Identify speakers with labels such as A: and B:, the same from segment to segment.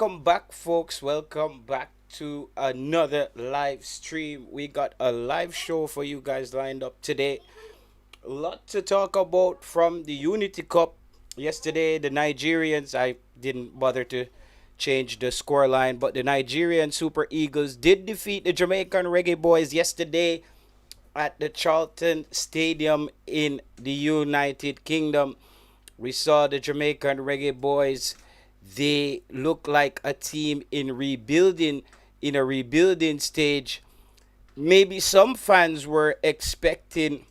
A: welcome back, folks. Welcome back to another live stream. We got a live show for you guys lined up today. A lot to talk about from the Unity Cup. Yesterday, the Nigerians, I didn't bother to change the scoreline, but the Nigerian Super Eagles did defeat the Jamaican Reggae Boys yesterday at the Charlton Stadium in the United Kingdom. We saw the Jamaican Reggae Boys. They look like a team in a rebuilding stage. Maybe some fans were expecting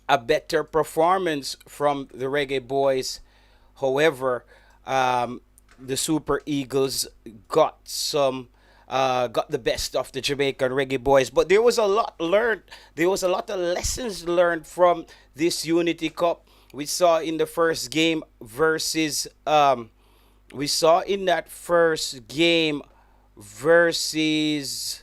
A: a better performance from the Reggae Boys. However, the Super Eagles got the best of the Jamaican Reggae Boys. But there was a lot learned. There was a lot of lessons learned from this Unity Cup. We saw in the first game versus we saw in that first game versus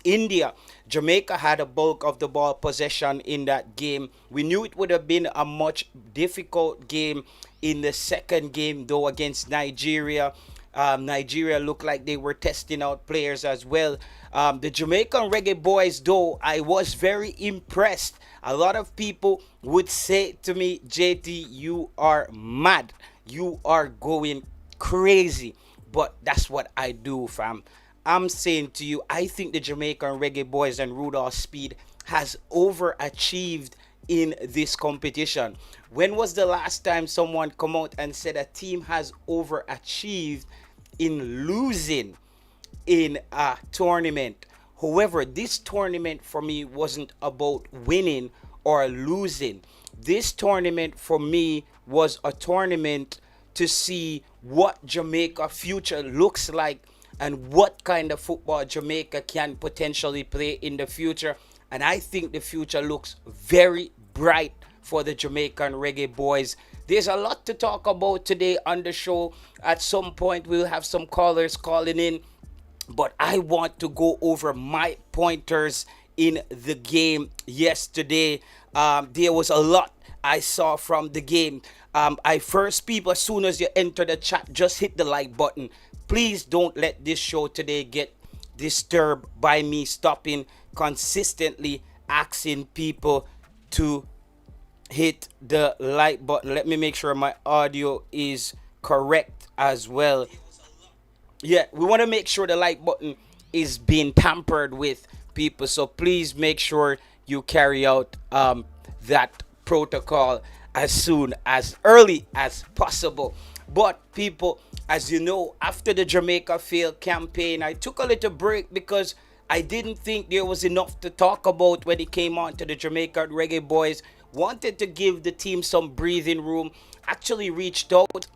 A: India. Jamaica had a bulk of the ball possession in that game. We knew it would have been a much difficult game in the second game, though, against Nigeria. Nigeria looked like they were testing out players as well. The Jamaican Reggae Boys, though, I was very impressed. A lot of people would say to me, JT, you are mad. You are going crazy. But that's what I do, fam. I'm saying to you, I think the Jamaican Reggae Boys and Rudolph Speid has overachieved in this competition. When was the last time someone come out and said a team has overachieved in losing in a tournament? However, this tournament for me wasn't about winning or losing. This tournament for me was a tournament to see what Jamaica future looks like and what kind of football Jamaica can potentially play in the future. And I think the future looks very bright for the Jamaican Reggae Boys. There's a lot to talk about today on the show. At some point, we'll have some callers calling in. But I want to go over my pointers in the game yesterday. There was a lot I saw from the game. I first, people, as soon as you enter the chat, just hit the like button. Please don't let this show today get disturbed by me stopping consistently asking people to hit the like button. Let me make sure my audio is correct as well. Yeah, we want to make sure the like button is being tampered with, people. So please make sure you carry out that protocol as early as possible. But people, as you know, after the Jamaica failed campaign, I took a little break because I didn't think there was enough to talk about when it came on to the Jamaica Reggae Boys. Wanted to give the team some breathing room. Actually reached out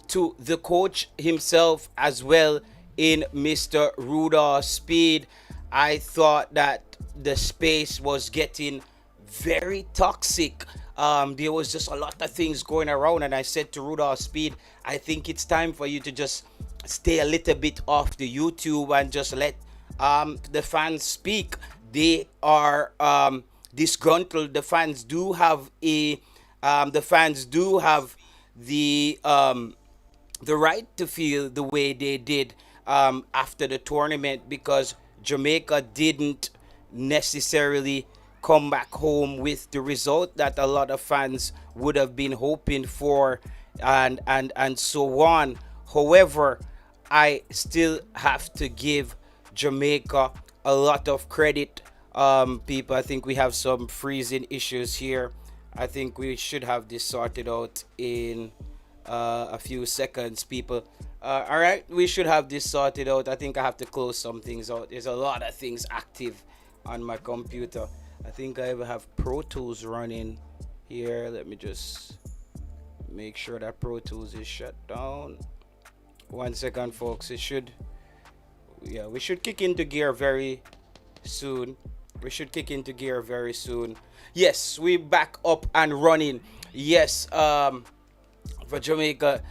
A: to the coach himself as well, in Mr. Rudolph Speid. I thought that the space was getting very toxic. There was just a lot of things going around, and I said to Rudolph Speid, I think it's time for you to just stay a little bit off the YouTube and just let the fans speak. They are disgruntled. The fans do have the right to feel the way they did after the tournament, because Jamaica didn't necessarily come back home with the result that a lot of fans would have been hoping for, and so on. However, I still have to give Jamaica a lot of credit. People, I think we have some freezing issues here. I think we should have this sorted out in a few seconds, people. All right, we should have this sorted out. I think I have to close some things out. There's a lot of things active on my computer. I think I even have Pro Tools running here. Let me just make sure that Pro Tools is shut down. 1 second, folks. We should kick into gear very soon. Yes, we back up and running. Yes, for Jamaica,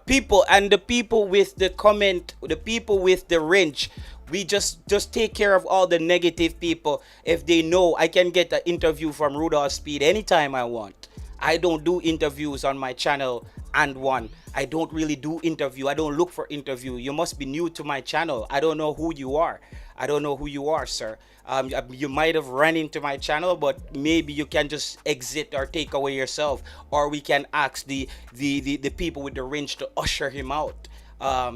A: people, and the people with the comment, the people with the wrench. We just take care of all the negative people. If they know, I can get an interview from Rudolph Speid anytime I want. I don't do interviews on my channel. And one, I don't really do interview. I don't look for interview. You must be new to my channel. I don't know who you are. I don't know who you are, sir. You might have run into my channel, but maybe you can just exit or take away yourself, or we can ask the people with the range to usher him out.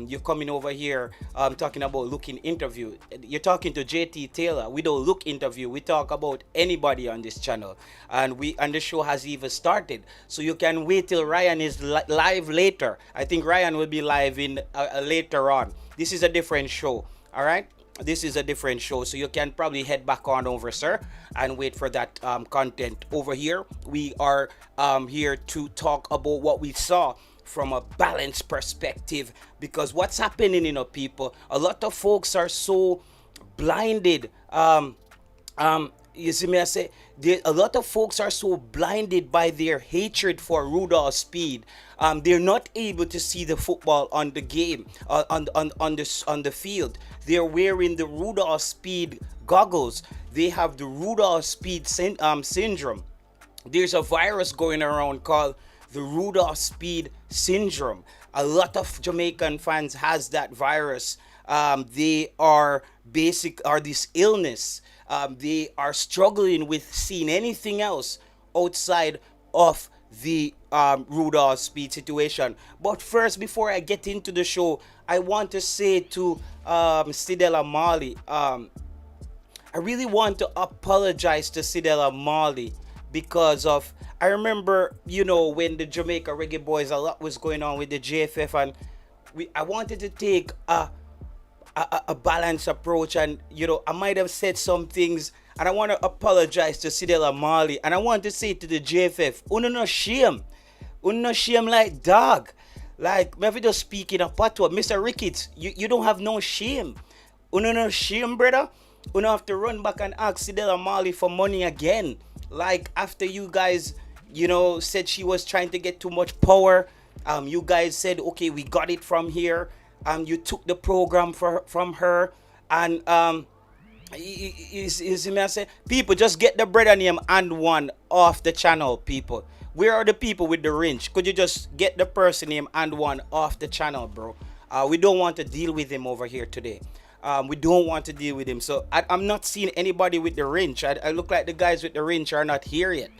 A: You're coming over here talking about looking interview. You're talking to JT Taylor. We don't look interview. We talk about anybody on this channel, and the show has even started. So you can wait till Ryan is live later. I think Ryan will be live in later on. This is a different show. All right. This is a different show, so you can probably head back on over, sir, and wait for that content over here. We are here to talk about what we saw from a balanced perspective, because what's happening, people, a lot of folks are so blinded. You see me, I say, a lot of folks are so blinded by their hatred for Rudolph Speid. They're not able to see the football on the game, on the field. They're wearing the Rudolph Speid goggles. They have the Rudolph Speid syndrome. There's a virus going around called the Rudolph Speid syndrome. A lot of Jamaican fans has that virus. They are this illness. They are struggling with seeing anything else outside of the Rudolph Speid situation. But first, before I get into the show, I want to say to Sidela Marley, I really want to apologize to Sidela Marley because of, I remember, when the Jamaica Reggae Boyz, a lot was going on with the JFF, and I wanted to take a balanced approach, and I might have said some things, and I want to apologize to Sidela Marley, and I want to say to the JFF, uno no shame like dog, like maybe just speaking a patois, Mr. Ricketts, you don't have no shame, uno no shame, brother. Uno have to run back and ask Sidela Marley for money again, like after you guys said she was trying to get too much power. You guys said, okay, we got it from here. You took the program from her, and you see me, I say, people, just get the brother name and one off the channel, people. Where are the people with the wrench? Could you just get the person name and one off the channel, bro? We don't want to deal with him over here today. We don't want to deal with him. So I'm not seeing anybody with the wrench. I look like the guys with the wrench are not here yet.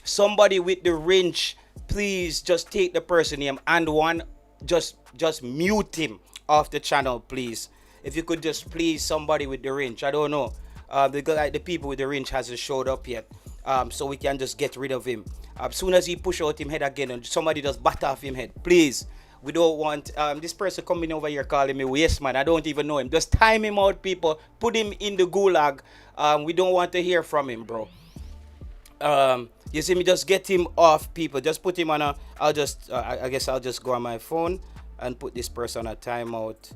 A: Somebody with the wrench, please just take the person name and one. Just mute him off the channel, please. If you could just please somebody with the wrench. I don't know. The people with the wrench hasn't showed up yet. So we can just get rid of him. As soon as he push out him head again and somebody just bat off him head, please. We don't want this person coming over here calling me waste man. I don't even know him. Just time him out, people. Put him in the gulag. We don't want to hear from him, bro. You see me, just get him off, people. Just put him on I guess I'll just go on my phone and put this person on a timeout.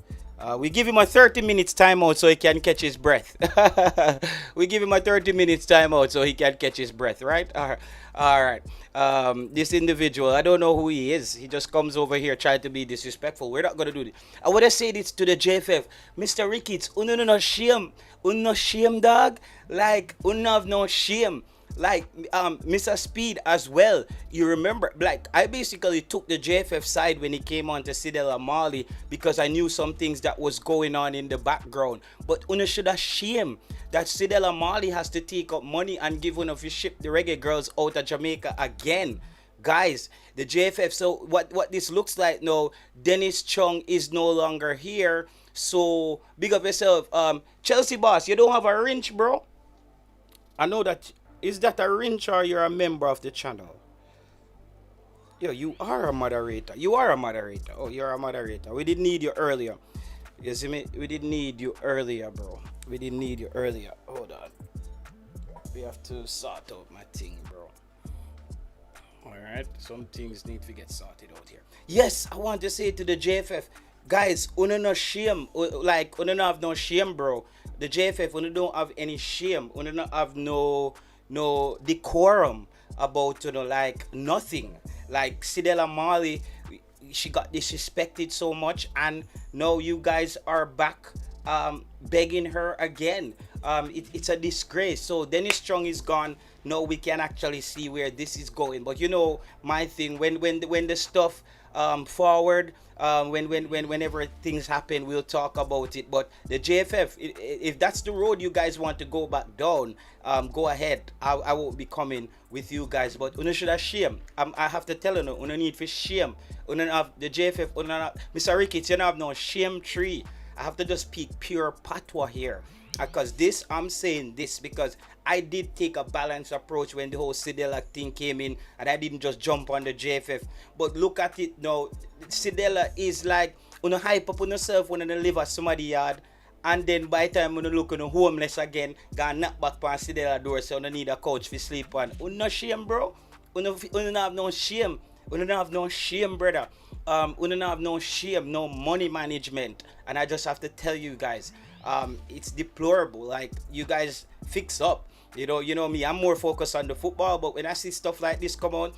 A: We give him a 30 minutes timeout so he can catch his breath. We give him a 30 minutes timeout so he can catch his breath, right? All right. This individual, I don't know who he is. He just comes over here trying to be disrespectful. We're not going to do this. I want to say this to the JFF. Mr. Ricketts, uno no shame. Uno shame, dog. Like, uno have no shame. Like Mr. Speid as well. You remember, like, I basically took the JFF side when he came on to Sidela Marley because I knew some things that was going on in the background. But una should have shame that Sidela Marley has to take up money and give one of you ship the reggae girls out of Jamaica again. Guys, the JFF, so what this looks like now, Dennis Chung is no longer here. So big up yourself. Chelsea boss, you don't have a wrench, bro? I know that. Is that a wrench or you're a member of the channel? Yo, you are a moderator. You are a moderator. Oh, you're a moderator. We didn't need you earlier. You see me? We didn't need you earlier, bro. We didn't need you earlier. Hold on. We have to sort out my thing, bro. Alright. Some things need to get sorted out here. Yes, I want to say to the JFF, guys, una no shame. Like, una no have no shame, bro. The JFF, una don't have any shame. Una don't have no decorum about like nothing. Like Sidela Marley, she got disrespected so much, and now you guys are back begging her again. It's a disgrace. So Dennis Strong is gone. Now we can actually see where this is going. But you know, my thing, when the stuff forward, whenever things happen, we'll talk about it. But the JFF, if that's the road you guys want to go back down, go ahead. I won't be coming with you guys. But you should have shame. I have to tell you, you need for shame. You have the JFF, Mr. Ricketts, you don't have no shame tree. I have to just speak pure patois here. Because this, I'm saying this because I did take a balanced approach when the whole Sidela thing came in, and I didn't just jump on the JFF. But look at it now. Sidela is like, you hype up on yourself when you live at somebody's yard, and then by the time you look on homeless again, go knock back on Sidela door, so you need a couch to sleep on. You no shame, bro. You don't have no shame. You don't have no shame, brother. We don't have no shame, no money management. And I just have to tell you guys, it's deplorable. Like, you guys fix up. You know me, I'm more focused on the football, but when I see stuff like this come on,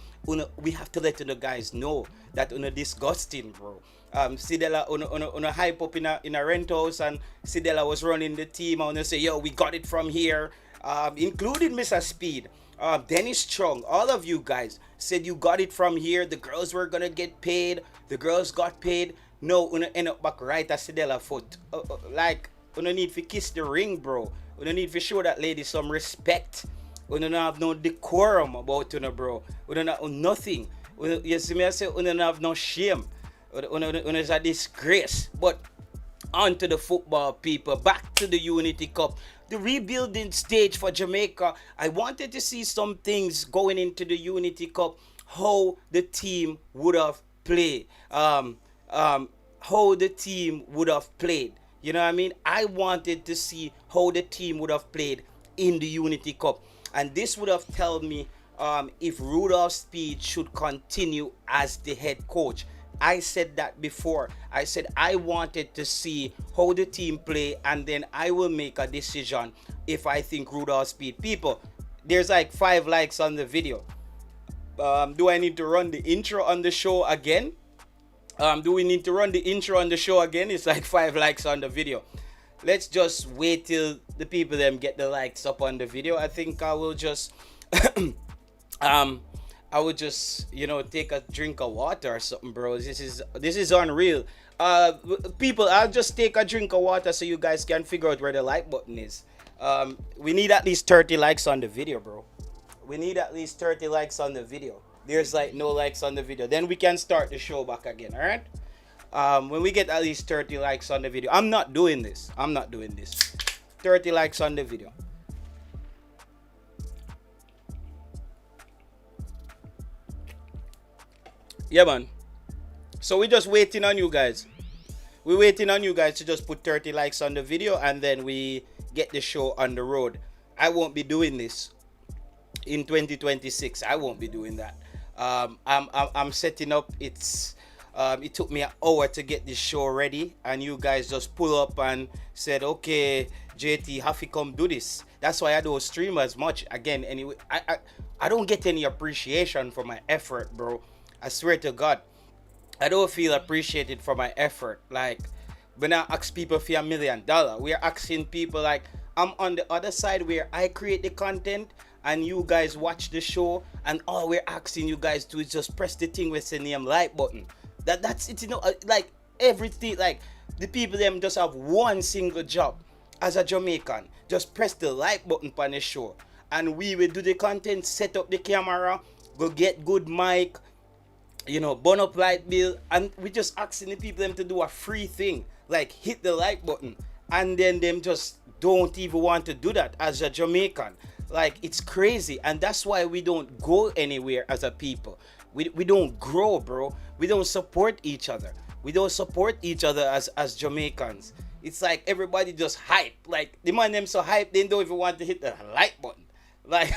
A: we have to let the guys know that disgusting, bro. Sidela hype up in a rent house, and Sidela was running the team, and say, yo, we got it from here, including Mr. Speid. Dennis Strong, all of you guys said you got it from here. The girls were gonna get paid. The girls got paid. No, end up back right at Sidela foot. Like, need to kiss the ring, bro. You need to show that lady some respect. You don't have no decorum about bro. You don't have nothing. You see me, I say, you don't have no shame. It's a disgrace. But on to the football, people. Back to the Unity Cup. The rebuilding stage for Jamaica. I wanted to see some things going into the Unity Cup. How the team would have played. How the team would have played. You know what I mean? I wanted to see how the team would have played in the Unity Cup. And this would have told me if Rudolph Speid should continue as the head coach. I said that before. I said I wanted to see how the team play, and then I will make a decision if I think Rudolph Speid. People, there's like 5 likes on the video. Do I need to run the intro on the show again? Do we need to run the intro on the show again? It's like 5 likes on the video. Let's just wait till the people them get the likes up on the video. I think I will just take a drink of water or something, bro. This is unreal. People, I'll just take a drink of water so you guys can figure out where the like button is. We need at least 30 likes on the video, bro. We need at least 30 likes on the video. There's like no likes on the video. Then we can start the show back again, alright? When we get at least 30 likes on the video. I'm not doing this. 30 likes on the video. Yeah, man. So we're just waiting on you guys. We're waiting on you guys to just put 30 likes on the video, and then we get the show on the road. I won't be doing this in 2026. I won't be doing that. I'm setting up. It took me an hour to get this show ready, and you guys just pull up and said, okay, JT, have to come do this. That's why I don't stream as much. Again, anyway, I don't get any appreciation for my effort, bro. I swear to God, I don't feel appreciated for my effort. Like, when I ask people for $1 million, we're asking people, like, I'm on the other side where I create the content and you guys watch the show, and all we're asking you guys to is just press the thing with the name like button. That's it, like everything, like the people them just have one single job as a Jamaican. Just press the like button on the show, and we will do the content, set up the camera, go get good mic, burn up light bill, and we just asking the people them to do a free thing, like hit the like button, and then them just don't even want to do that as a Jamaican. Like, it's crazy, and that's why we don't go anywhere as a people. We don't grow, bro. We don't support each other. We don't support each other as Jamaicans. It's like everybody just hype. Like, the man them so hype, they don't even want to hit the like button. Like,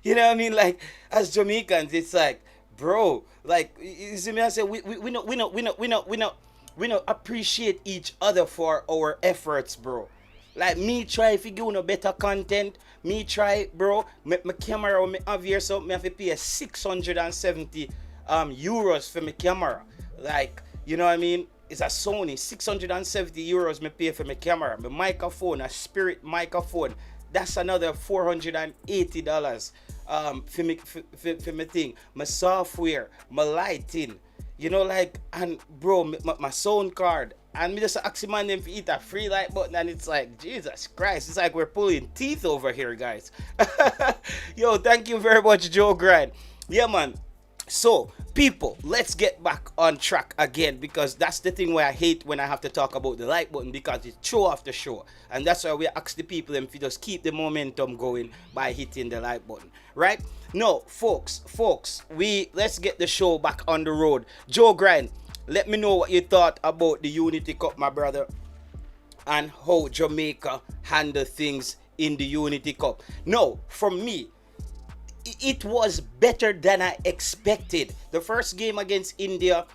A: you know what I mean? Like, as Jamaicans, it's like, bro, like, you see me, I say, we not appreciate each other for our efforts, bro. Like, me try if you give no better content, me try, bro, my camera me have here, so me have to pay 670 euros for my camera. Like, you know what I mean? It's a Sony, 670 euros me pay for my camera, my microphone, a Spirit microphone. That's another $480 for me thing. My software, my lighting, like, and bro, my sound card. And me just ask man them to eat a free light button, and it's like, Jesus Christ, it's like we're pulling teeth over here, guys. Yo, thank you very much, Joe Grind. Yeah, man. So, people, let's get back on track again, because that's the thing where I hate when I have to talk about the like button, because it's show after show. And that's why we ask the people them to just keep the momentum going by hitting the like button. Right? No, folks, let's get the show back on the road. Joe Grind, let me know what you thought about the Unity Cup, my brother, and how Jamaica handle things in the Unity Cup. No, from me, it was better than I expected. The first game against India,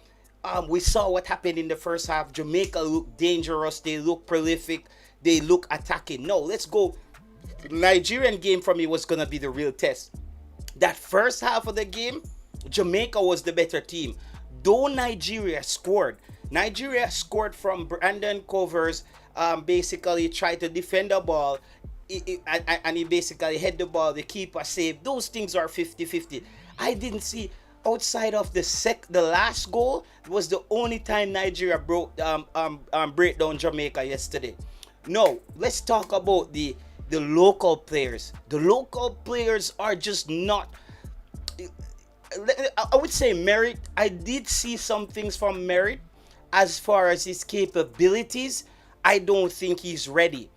A: we saw what happened in the first half. Jamaica looked dangerous. They look prolific. They look attacking. No, let's go. The Nigerian game for me was going to be the real test. That first half of the game, Jamaica was the better team. Though Nigeria scored from Brandon Covers, basically tried to defend the ball. And he basically hit the ball, the keeper saved. Those things are 50-50. I didn't see, outside of the last goal, was the only time Nigeria break down Jamaica yesterday. No, let's talk about the local players. The local players are just not, I would say, Merit. I did see some things from Merit as far as his capabilities. I don't think he's ready.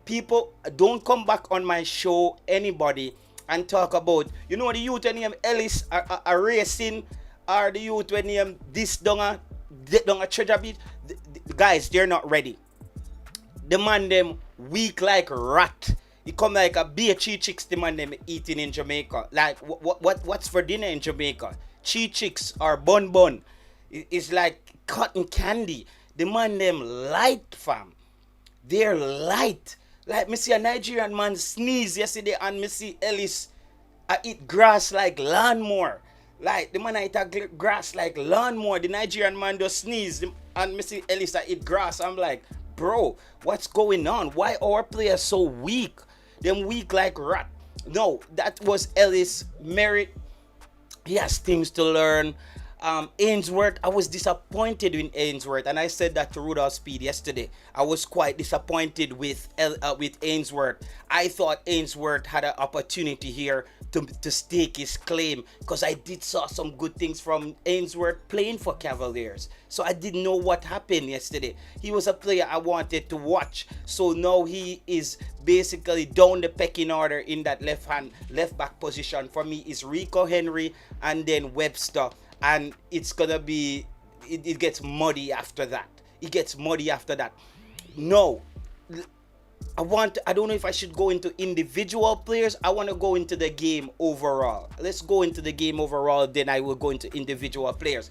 A: People, don't come back on my show, anybody, and talk about, the youth when him Ellis are racing, or the youth when him this down a treasure bit. The guys, they're not ready. The man them weak like rat. He come like a beer cheese chicks, the man them eating in Jamaica. Like, what's for dinner in Jamaica? Cheese chicks or bun. It's like cotton candy. The man them light, fam. They're light. Like, me see a Nigerian man sneeze yesterday, and me see Ellis eat grass like lawnmower. Like, the man eat a grass like lawnmower. The Nigerian man just sneeze, and me see Ellis eat grass. I'm like, bro, what's going on? Why our players so weak? Them weak like rat. No, that was Ellis. Merit, he has things to learn. Ainsworth, I was disappointed in Ainsworth, and I said that to Rudolph Speid yesterday. I was quite disappointed with Ainsworth. I thought Ainsworth had an opportunity here to stake his claim, because I did saw some good things from Ainsworth playing for Cavaliers. So I didn't know what happened yesterday. He was a player I wanted to watch. So now he is basically down the pecking order in that left back position. For me, is Rico Henry and then Webster. And it's gonna be, it gets muddy after that. No, I don't know if I should go into individual players. I want to go into the game overall. Let's go into the game overall, then I will go into individual players.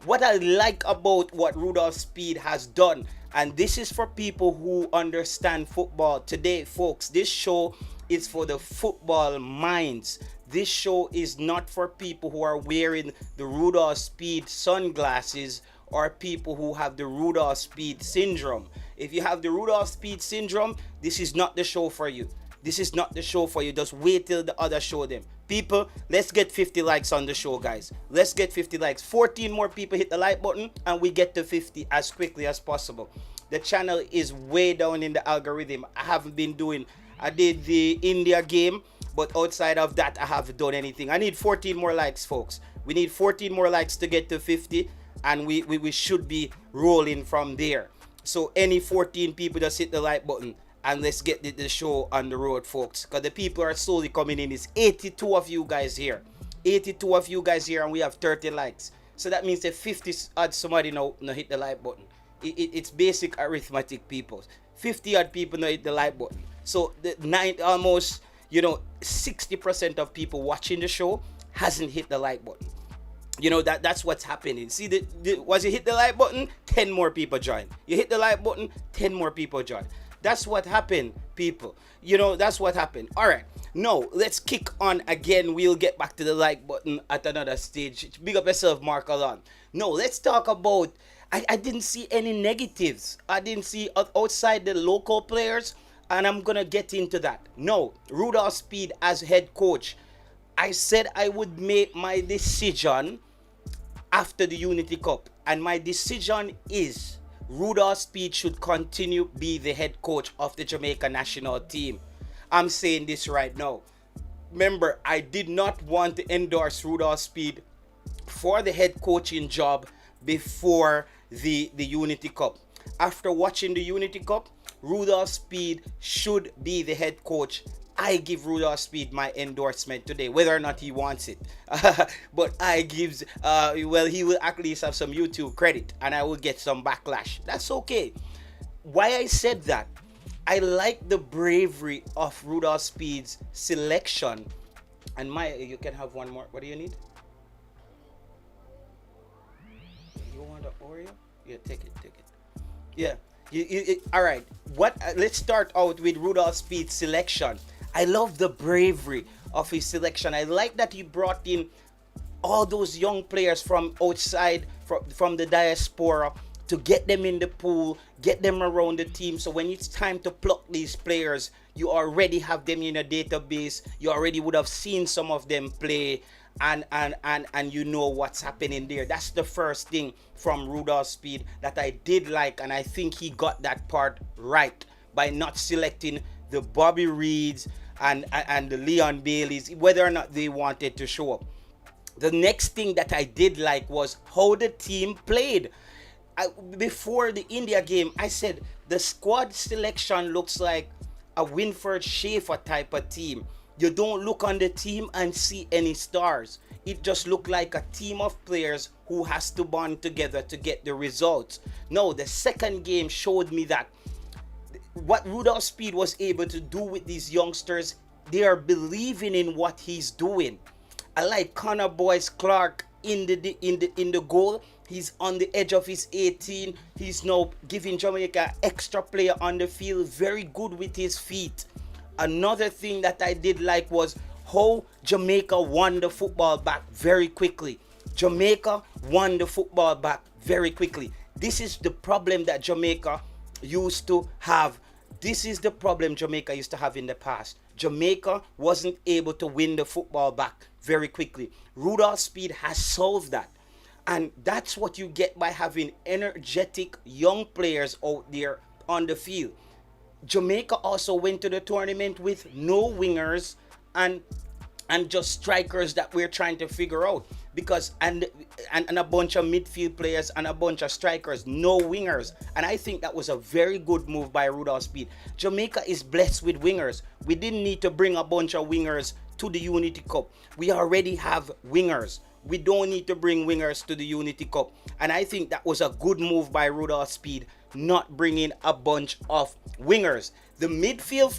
A: What I like about what Rudolph Speid has done, and this is for people who understand football today, folks, this show is for the football minds. This show is not for people who are wearing the Rudolph Speid sunglasses or people who have the Rudolph Speid syndrome. If you have the Rudolph Speid syndrome, this is not the show for you. Just wait till the other show them. People, let's get 50 likes on the show, guys. Let's get 50 likes. 14 more people hit the like button and we get to 50 as quickly as possible. The channel is way down in the algorithm. I did the India game, but outside of that, I haven't done anything. I need 14 more likes, folks. We need 14 more likes to get to 50, and we should be rolling from there. So any 14 people, just hit the like button, and let's get the show on the road, folks. Because the people are slowly coming in. It's 82 of you guys here. 82 of you guys here, and we have 30 likes. So that means that 50 odd somebody now hit the like button. It's basic arithmetic, people. 50 odd people now hit the like button. So almost 60% of people watching the show hasn't hit the like button. That's what's happening. See, once you hit the like button, 10 more people join. You hit the like button, 10 more people join. That's what happened, people. That's what happened. All right. No, let's kick on again. We'll get back to the like button at another stage. Big up yourself, Mark Alon. No, let's talk about, I didn't see any negatives. I didn't see outside the local players, and I'm gonna get into that. No, Rudolph Speid as head coach. I said I would make my decision after the Unity Cup, and my decision is Rudolph Speid should continue be the head coach of the Jamaica national team. I'm saying this right now. Remember, I did not want to endorse Rudolph Speid for the head coaching job before the Unity Cup. After watching the Unity Cup, Rudolph Speid should be the head coach. I give Rudolph Speid my endorsement today, whether or not he wants it. But I gives, well, he will at least have some YouTube credit, and I will get some backlash. That's okay. Why I said that, I like the bravery of Rudolph Speid's selection. And you can have one more. What do you need? You want the Oreo? Yeah, take it. Yeah. All right. Let's start out with Rudolph Speid's selection. I love the bravery of his selection. I like that he brought in all those young players from outside, from the diaspora, to get them in the pool, get them around the team. So when it's time to pluck these players, you already have them in a database. You already would have seen some of them play, and you know what's happening there. That's the first thing from Rudolph Speid that I did like, and I think he got that part right by not selecting the Bobby Reeds and the Leon Baileys, whether or not they wanted to show up. The next thing that I did like was how the team played. Before the India game, I said the squad selection looks like a Winford Schaefer type of team. You don't look on the team and see any stars. It just looked like a team of players who has to bond together to get the results. No, the second game showed me that what Rudolph Speid was able to do with these youngsters, they are believing in what he's doing. I like Connor Boyce Clark in the goal. He's on the edge of his 18. He's now giving Jamaica extra player on the field. Very good with his feet. Another thing that I did like was how Jamaica won the football back very quickly. Jamaica won the football back very quickly. This is the problem that Jamaica used to have. This is the problem Jamaica used to have in the past. Jamaica wasn't able to win the football back very quickly. Rudolph Speid has solved that. And that's what you get by having energetic young players out there on the field. Jamaica also went to the tournament with no wingers and just strikers that we're trying to figure out, because and a bunch of midfield players and a bunch of strikers, no wingers. And I think that was a very good move by Rudolph Speid. Jamaica is blessed with wingers. We didn't need to bring a bunch of wingers to the Unity Cup. We already have wingers. We don't need to bring wingers to the Unity Cup. And I think that was a good move by Rudolph Speid, not bringing a bunch of wingers. The midfield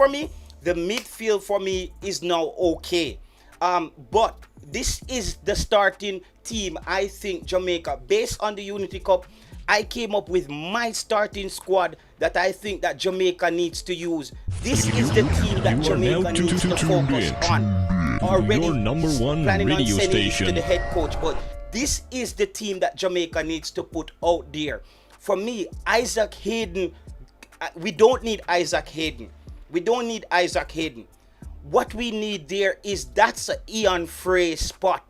A: for me is now okay. But this is the starting team. I think Jamaica, based on the Unity Cup, I came up with my starting squad that I think that Jamaica needs to use. This is the team that Jamaica needs to focus on. Already
B: your number one
A: planning on
B: radio
A: sending it
B: station
A: to the head coach, but this is the team that Jamaica needs to put out there. For me, Isaac Hayden, we don't need Isaac Hayden. What we need there is that's a Ian Frey spot.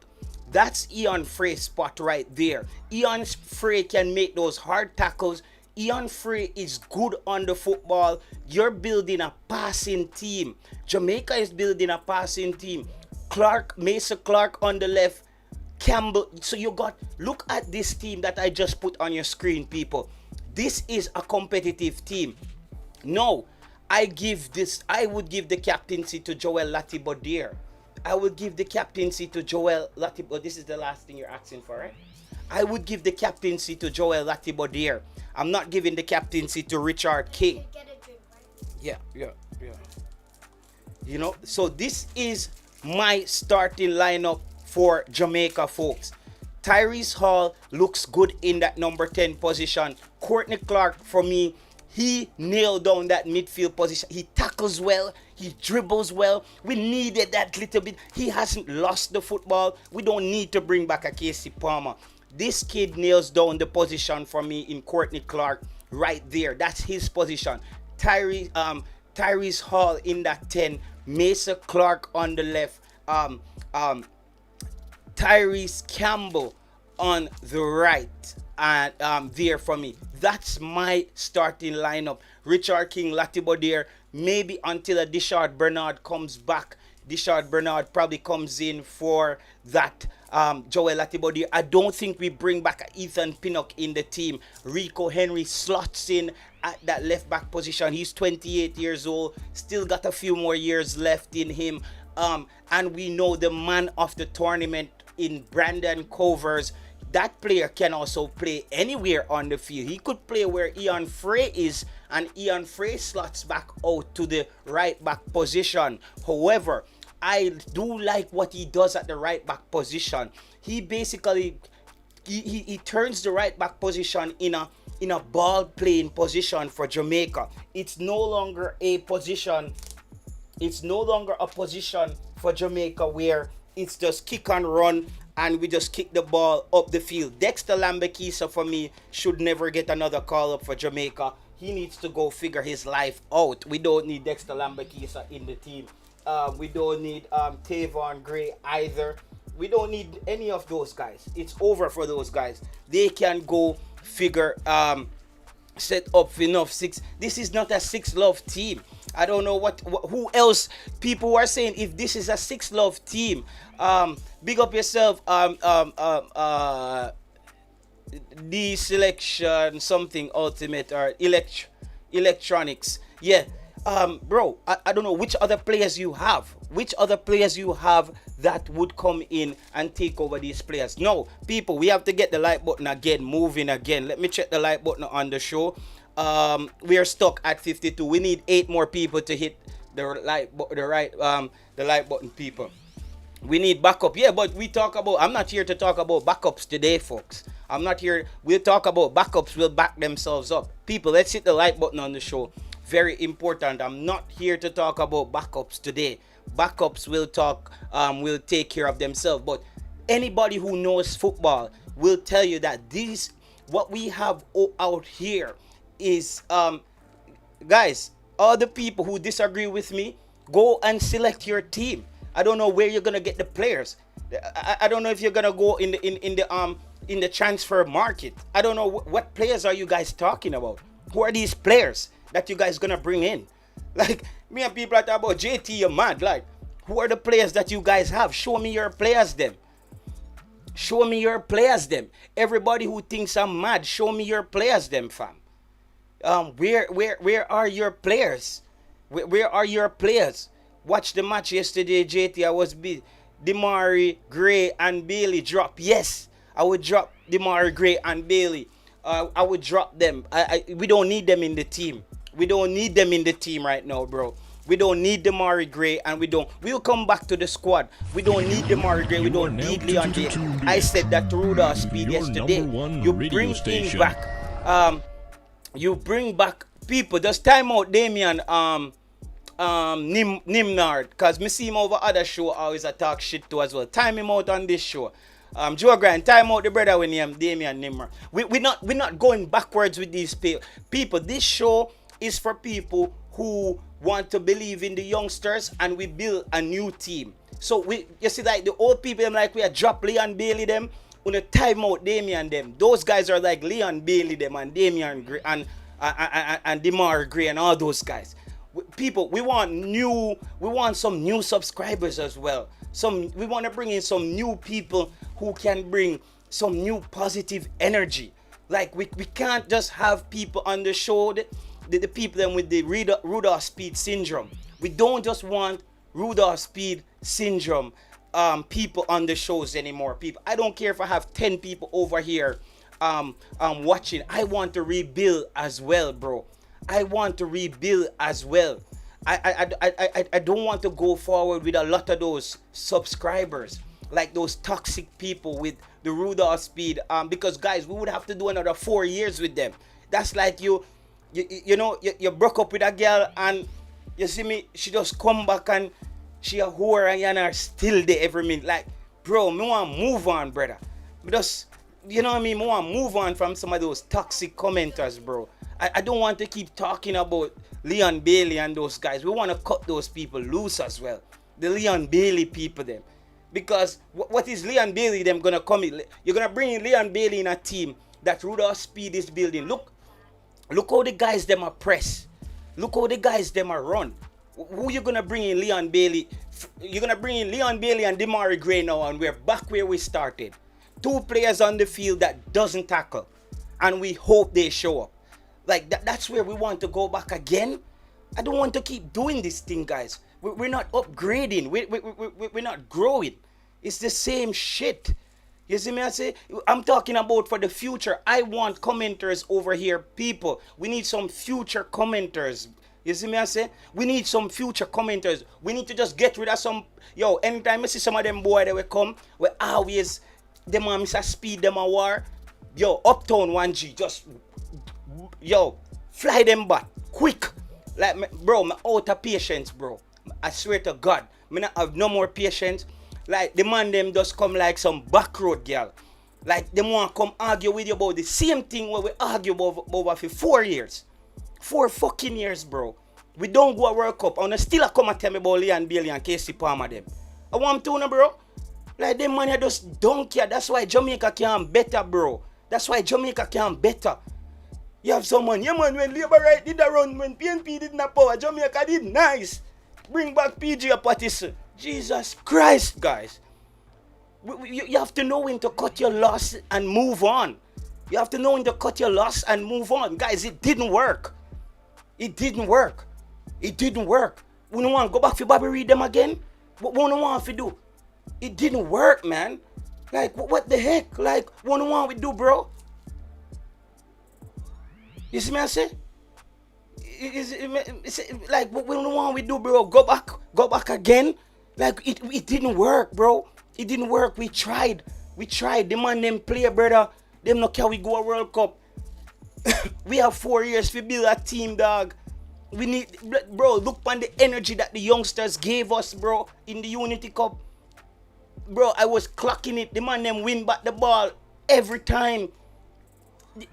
A: That's Ian Frey spot right there. Ian Frey can make those hard tackles. Ian Frey is good on the football. You're building a passing team. Jamaica is building a passing team. Mason Clark on the left. Campbell. So look at this team that I just put on your screen, people. This is a competitive team. No, I would give the captaincy to Joel Latibodier. I would give the captaincy to Joel Latibodier. This is the last thing you're asking for, right? I would give the captaincy to Joel Latibodier. I'm not giving the captaincy to Richard King. Yeah. You know, so this is my starting lineup for Jamaica, folks. Tyrese Hall looks good in that number 10 position. Courtney Clark, for me, he nailed down that midfield position. He tackles well. He dribbles well. We needed that little bit. He hasn't lost the football. We don't need to bring back a Casey Palmer. This kid nails down the position for me in Courtney Clark right there. That's his position. Tyrese Hall in that 10, Mesa Clark on the left, um, Tyrese Campbell on the right, and there for me. That's my starting lineup. Richard King, Latibo there, maybe until a Dishard Bernard comes back. Dishard Bernard probably comes in for that Joel Latibody. I don't think we bring back Ethan Pinnock in the team. Rico Henry slots in at that left back position. He's 28 years old, still got a few more years left in him. And we know the man of the tournament in Brandon Covers. That player can also play anywhere on the field. He could play where Ian Frey is, and Ian Frey slots back out to the right back position. However, I do like what he does at the right back position. He basically he turns the right back position in a ball playing position for Jamaica. It's no longer a position. It's no longer a position for Jamaica where it's just kick and run and we just kick the ball up the field. Dexter Lambekisa for me should never get another call up for Jamaica. He needs to go figure his life out. We don't need Dexter Lambekisa in the team. We don't need Tavon Gray either. We don't need any of those guys. It's over for those guys. They can go figure set up for enough six. This is not a six love team. I don't know who else people are saying if this is a six love team. Big up yourself. The selection something ultimate or electronics. Yeah. Bro, I don't know which other players you have. Which other players you have that would come in and take over these players. No, people, we have to get the like button again, moving again. Let me check the like button on the show. We are stuck at 52. We need 8 more people to hit the like button, people. We need backup. Yeah, but I'm not here to talk about backups today, folks. I'm not here. We'll talk about backups. Will back themselves up. People, let's hit the like button on the show. Very important. I'm not here to talk about backups today. Backups will take care of themselves. But anybody who knows football will tell you that what we have out here is, guys, all the people who disagree with me, go and select your team. I don't know where you're gonna get the players. I don't know if you're gonna go in the transfer market. I don't know what players are you guys talking about. Who are these players that you guys gonna bring in? Like, me and people are talking about JT, you're mad. Like, who are the players that you guys have? Show me your players, them. Show me your players, them. Everybody who thinks I'm mad, show me your players, them, fam. Where are your players? Where are your players? Watch the match yesterday, JT. I was busy. Demari Gray and Bailey drop. Yes, I would drop Demari Gray and Bailey. I would drop them. We don't need them in the team. We don't need them in the team right now, bro. We don't need Demari Gray, and we'll come back to the squad. We don't need Demari Gray. We don't need Leon Day. I said that to Rudolph Speid yesterday. You bring back people. Just time out Damian Nimnard, because me see him over other show always a talk shit to as well. Time him out on this show. Joe Grant, time out the brother when him Damian Nimnard. We're not going backwards with these people. This show is for people who want to believe in the youngsters, and we build a new team. So you see, like the old people, them like we are drop Leon Bailey them, on a time out Damian them. Those guys are like Leon Bailey them and Damian Gray and Demar Gray and all those guys. People, we want some new subscribers as well. We want to bring in some new people who can bring some new positive energy. Like we can't just have people on the show, the people them with the Rudolph Speid syndrome. We don't just want Rudolph Speid syndrome people on the shows anymore. People, I don't care if I have 10 people over here watching. I want to rebuild as well, bro. I want to rebuild as well. I don't want to go forward with a lot of those subscribers, like those toxic people with the Rudolph Speid. Because guys, we would have to do another 4 years with them. That's like you broke up with a girl and you see me, she just come back and she a whore and you are still there every minute. Like, bro, me want to move on, brother. you know what I mean? I want to move on from some of those toxic commenters, bro. I don't want to keep talking about Leon Bailey and those guys. We want to cut those people loose as well. The Leon Bailey people, them. Because what is Leon Bailey them going to come in? You're going to bring in Leon Bailey in a team that Rudolph Speid is building. Look how the guys them are press. Look how the guys them are run. Who you going to bring in Leon Bailey? You're going to bring in Leon Bailey and Demari Gray now, and we're back where we started. Two players on the field that doesn't tackle. And we hope they show up. Like, that's where we want to go back again. I don't want to keep doing this thing, guys. We're not upgrading. We're not growing. It's the same shit. You see me, I say? I'm talking about for the future. I want commenters over here, people. We need some future commenters. You see me, I say? We need some future commenters. We need to just get rid of some... Yo, anytime I see some of them boys that will come, we always... Them on Mr. Speid, them a war. Yo, Uptown 1G, just... Yo, fly them back. Quick. Like, bro, I'm out of patience, bro. I swear to God. I not have no more patience. Like, the man them just come like some back road girl. Like, them want to come argue with you about the same thing where we argue about for 4 years. 4 fucking years, bro. We don't go a World Cup. And still come and tell me about Leon Bailey and Casey Palmer them. I want to know, bro. Like, them man just don't care. That's why Jamaica can better, bro. That's why Jamaica can better. You have someone, yeah man, when Labour Right did a run, when PNP did not power, Jamaica did nice. Bring back PG Patterson. Jesus Christ, guys. You have to know when to cut your loss and move on. You have to know when to cut your loss and move on. Guys, it didn't work. It didn't work. It didn't work. We don't want to go back to Bobby Reed them again. What we don't want to do? It didn't work, man. Like, what the heck? Like, what do we want to do, bro? You see me, I say? Like, what we don't want we do, bro? Go back again. Like, it didn't work, bro. It didn't work. We tried. The man them play, brother. Them no care we go a World Cup. We have 4 years to build a team, dog. We need, bro, look on the energy that the youngsters gave us, bro, in the Unity Cup. Bro, I was clocking it. The man them win back the ball every time.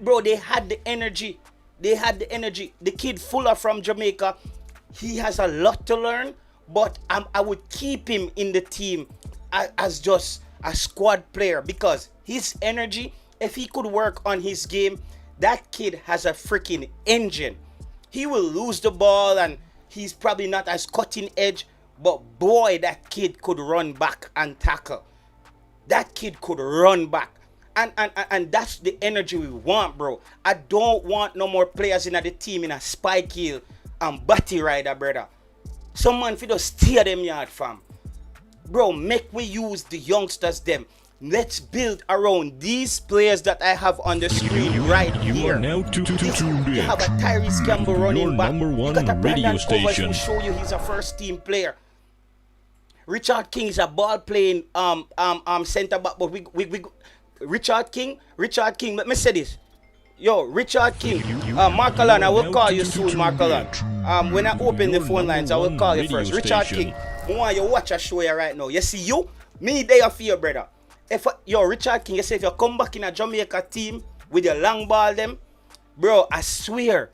A: Bro, they had the energy. The kid Fuller from Jamaica, he has a lot to learn, but I would keep him in the team as just a squad player because his energy, if he could work on his game, that kid has a freaking engine. He will lose the ball and he's probably not as cutting edge, but boy, that kid could run back and tackle. That kid could run back. And that's the energy we want, bro. I don't want no more players in the team in a spike heel and batty rider, brother. Some man fi just steer them yard, fam. Bro, make we use the youngsters them. Let's build around these players that I have on the screen right here.
B: You are now tuned in.
A: You have a Tyrese Campbell running
B: your
A: back.
B: number
A: You
B: one
A: got a
B: radio
A: Brandon Covers
B: station.
A: who show you he's a first team player. Richard King is a ball playing center back, but we Richard King, let me say this. Yo, Richard King, Mark Allen, I will call you soon, Mark Allen. When I open the phone lines, I will call you first. Richard King, I want you watch a show here right now. You see you, me there for you, brother. Richard King, you say if you come back in a Jamaica team with your long ball them, bro, I swear,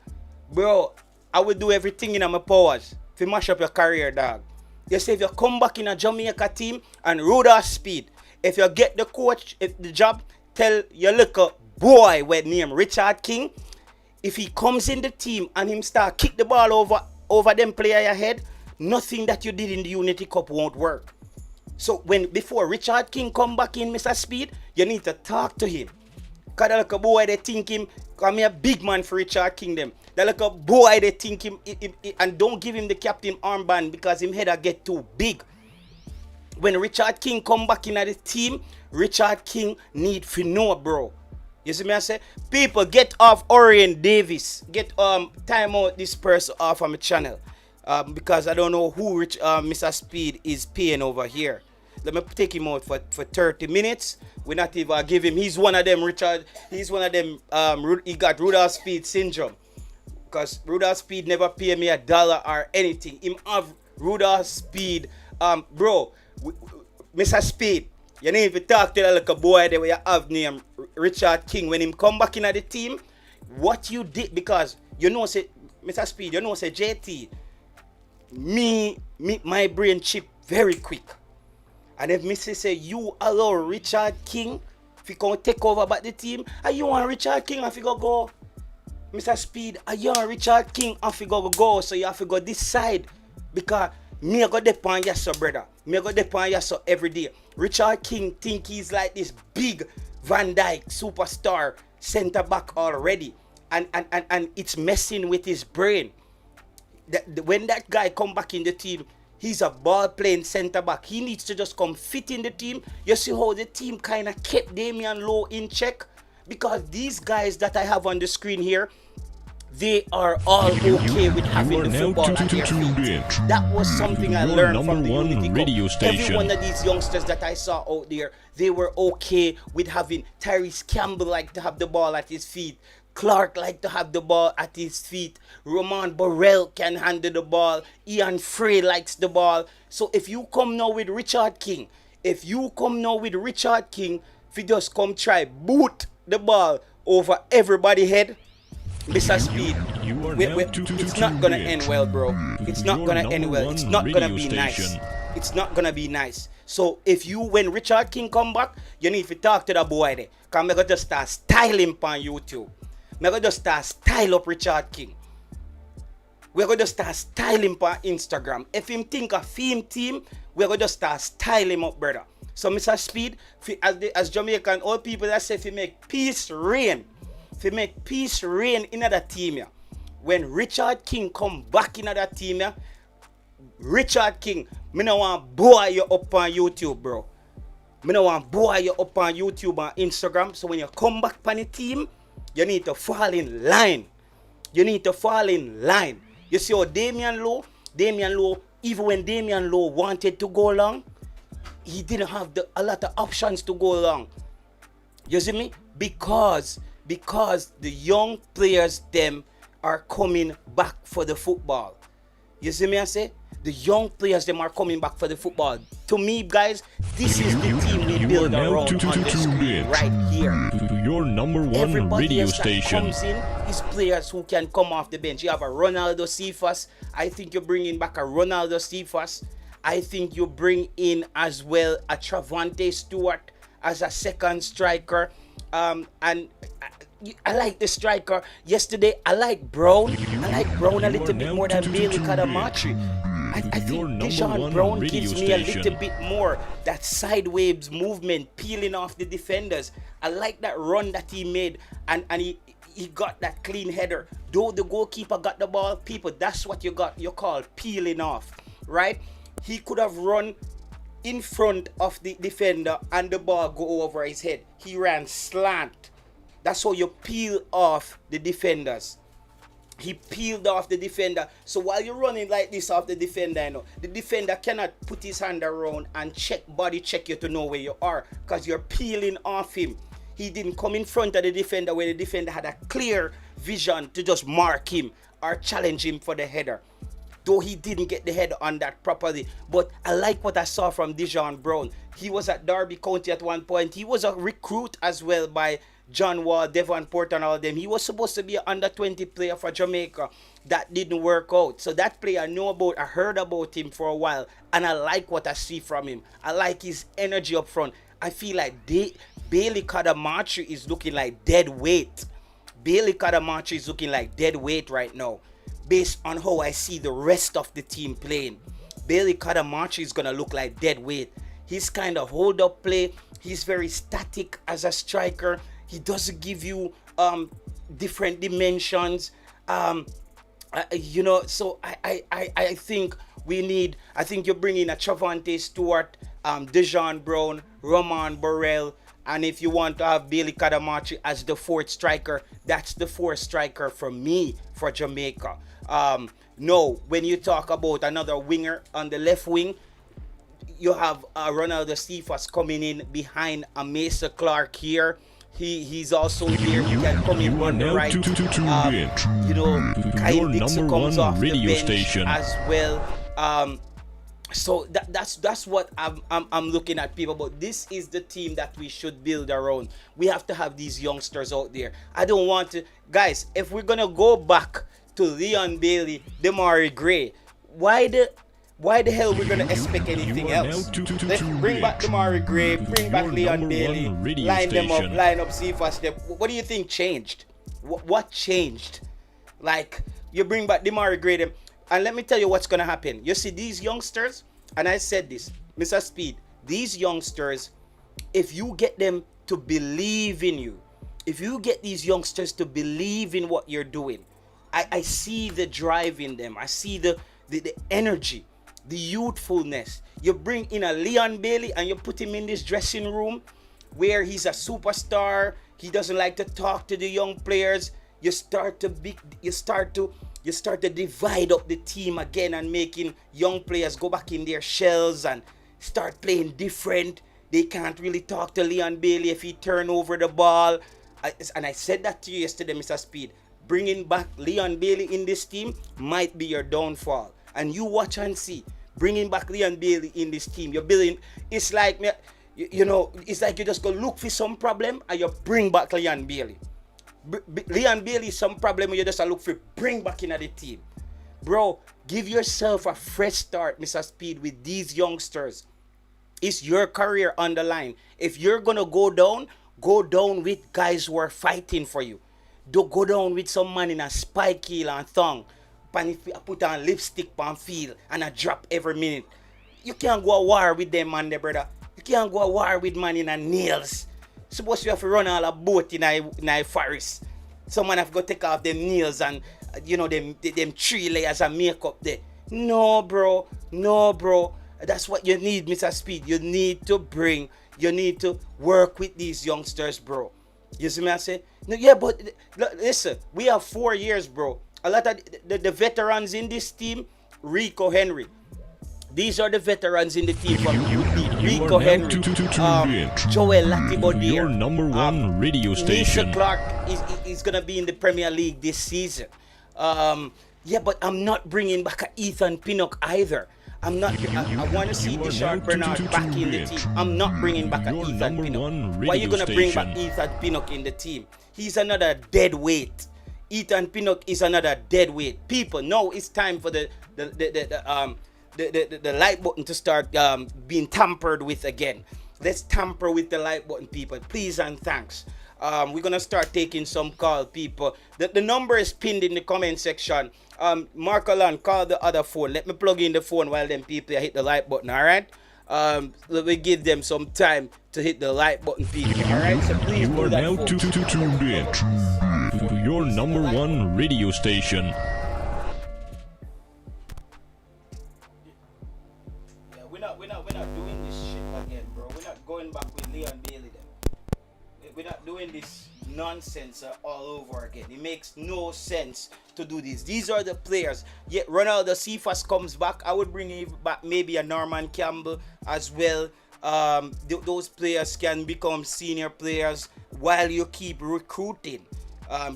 A: bro, I will do everything in my powers to mash up your career, dog. You say if you come back in a Jamaica team and Rudolph Speid, if you get the coach, if the job, tell your little boy with name Richard King, if he comes in the team and him start kick the ball over them player your head, nothing that you did in the Unity Cup won't work. So before Richard King come back in, Mr. Speid, you need to talk to him. Cause that little boy they think him, cause me a big man for Richard King them. That little boy they think him, and don't give him the captain armband because him head a get too big. When Richard King come back in the team, Richard King need to know, bro. You see me I say? People, get off Orion Davis. Get time out this person off of my channel. Because I don't know who Mr. Speid is paying over here. Let me take him out for 30 minutes. We not even give him. He's one of them, Richard. He's one of them. He got Rudolph Speid syndrome. Because Rudolph Speid never pay me $1 or anything. Him have Rudolph Speid. Bro, Mr. Speid, you need to talk to that little boy that we have named Richard King, when him come back in at the team, what you did, because you know, say, Mr. Speed, you know, say, JT, my brain chip very quick. And if Missy say, you allow Richard King if you come take over back the team, and you want Richard King if you go, Mr. Speed, and you want Richard King if you go, so you have to go this side. Because me I go depend on you, brother. Me I go depend on you every day. Richard King think he's like this big Van Dijk superstar center back already. And it's messing with his brain. When that guy come back in the team, he's a ball playing center back. He needs to just come fit in the team. You see how the team kind of kept Damian Lowe in check? Because these guys that I have on the screen here, they are all okay with having the football at their feet. That was something I learned from the Unity Cup. Every one of these youngsters that I saw out there, they were okay with having Tyrese Campbell like to have the ball at his feet. Clark like to have the ball at his feet. Roman Burrell can handle the ball. Ian Frey likes the ball. So if you come now with Richard King, if you just come try boot the ball over everybody's head, Mr. Speed, it's not gonna end well, bro. It's not gonna end well. It's not gonna be nice. It's not gonna be nice. So when Richard King come back, you need to talk to the boy there. Cause I'm gonna just start styling on YouTube. I'm gonna just start style up Richard King. We're gonna just start styling on Instagram. If him think a theme team, we're gonna just start styling him up, brother. So Mr. Speed, as Jamaican, all people that say if you make peace reign. If you make peace reign in that team, yeah. When Richard King come back in that team, yeah, Richard King, me no want boy you up on YouTube, bro. Me no want boy you up on YouTube and Instagram. So when you come back on the team, you need to fall in line. You need to fall in line. You see how Damian Lowe, even when Damian Lowe wanted to go long, he didn't have a lot of options to go long. You see me? Because the young players them are coming back for the football. You see me I say? The young players them are coming back for the football. To me, guys, this is the team we build around on the screen right here.
B: To your number one
A: Everybody
B: radio
A: else that
B: station.
A: comes in is players who can come off the bench. You have a Ronaldo Cephas. I think you're bringing back a Ronaldo Cephas. I think you bring in as well a Travante Stewart as a second striker. And I like the striker. Yesterday, I like Brown. I like Brown a little bit more than Bailey Kadamachi. I think Dijon Brown gives me a little bit more that sideways movement, peeling off the defenders. I like that run that he made, and he got that clean header. Though the goalkeeper got the ball, people, that's what you call peeling off, right? He could have run in front of the defender and the ball go over his head. He ran slant. That's how you peel off the defenders. He peeled off the defender. So while you're running like this off the defender, you know, the defender cannot put his hand around and body check you to know where you are, because you're peeling off him. He didn't come in front of the defender where the defender had a clear vision to just mark him or challenge him for the header. Though he didn't get the header on that properly. But I like what I saw from Dijon Brown. He was at Derby County at one point. He was a recruit as well by John Wall, Devon Porter and all of them. He was supposed to be an under 20 player for Jamaica. That didn't work out. So that player I heard about him for a while, and I like what I see from him. I like his energy up front. I feel like Bailey Kadamachi is looking like dead weight. Bailey Kadamachi is looking like dead weight right now, based on how I see the rest of the team playing. Bailey Kadamachi is going to look like dead weight. He's kind of hold up play. He's very static as a striker. He doesn't give you different dimensions. So I think you're bringing a Travante Stewart, Dijon Brown, Roman Burrell, and if you want to have Bailey Kadamachi as the fourth striker, that's the fourth striker for me for Jamaica. No, when you talk about another winger on the left wing, you have Ronaldo Cephas coming in behind a Mesa Clark here. He's also here. He can come in on the right. Kyle Dixon comes off the bench as well. So that's what I'm looking at, people. But this is the team that we should build around. We have to have these youngsters out there. I don't want to, guys. If we're gonna go back to Leon Bailey, Demari Gray, why the hell we're gonna expect anything else? Let's bring back Demari Gray, bring back Leon Bailey, line up, see if I step. What do you think changed? What changed? Like, you bring back Demari Gray, them, and let me tell you what's gonna happen. You see these youngsters, and I said this, Mr. Speid, these youngsters, if you get them to believe in you, if you get these youngsters to believe in what you're doing, I see the drive in them. I see the energy, the youthfulness. You bring in a Leon Bailey and you put him in this dressing room where he's a superstar. He doesn't like to talk to the young players. You start to divide up the team again and making young players go back in their shells and start playing different. They can't really talk to Leon Bailey if he turn over the ball. And I said that to you yesterday, Mr. Speid. Bringing back Leon Bailey in this team might be your downfall. And you watch and see. Bringing back Leon Bailey in this team, you're building. It's like, it's like you just go look for some problem and you bring back Leon Bailey. Leon Bailey, some problem you just look for, bring back into the team. Bro, give yourself a fresh start, Mr. Speid, with these youngsters. It's your career on the line. If you're going to go down with guys who are fighting for you. Don't go down with some man in a spike heel and thong. Put on lipstick on field and a drop every minute. You can't go a war with them, man, there, brother. You can't go a war with man in a nails. Suppose you have to run all a boat in a forest. Someone have to take off them nails and, them 3 layers of makeup there. No, bro. That's what you need, Mr. Speid. You need to work with these youngsters, bro. You see me I say? No, yeah, but listen, we have 4 years, bro. A lot of the veterans in this team, Rico Henry. These are the veterans in the team from UP. Rico Henry, Joel Latibodier,
B: your number one radio station.
A: Nisha Clark is gonna be in the Premier League this season. Yeah, but I'm not bringing back a Ethan Pinnock either. I want to see Deshaun Bernard back in the team. I'm not bringing back a Ethan Pinnock. Why are you gonna bring back Ethan Pinnock in the team? He's another dead weight. Ethan Pinnock is another dead weight. People, no, it's time for the like button to start being tampered with again. Let's tamper with the like button, people. Please and thanks. We're gonna start taking some call, people. The number is pinned in the comment section. Mark Alan, call the other phone. Let me plug in the phone while them people hit the like button. All right. Let me give them some time to hit the like button, people. All right. So please
B: you
A: do
B: are
A: that.
B: now tuned in to your number one radio station.
A: We're not doing this shit again, bro. We're not going back with Leon Bailey then. We're not doing this nonsense all over again. It makes no sense to do this. These are the players. Yet Ronaldo Cephas comes back. I would bring back maybe a Norman Campbell as well. Those players can become senior players while you keep recruiting.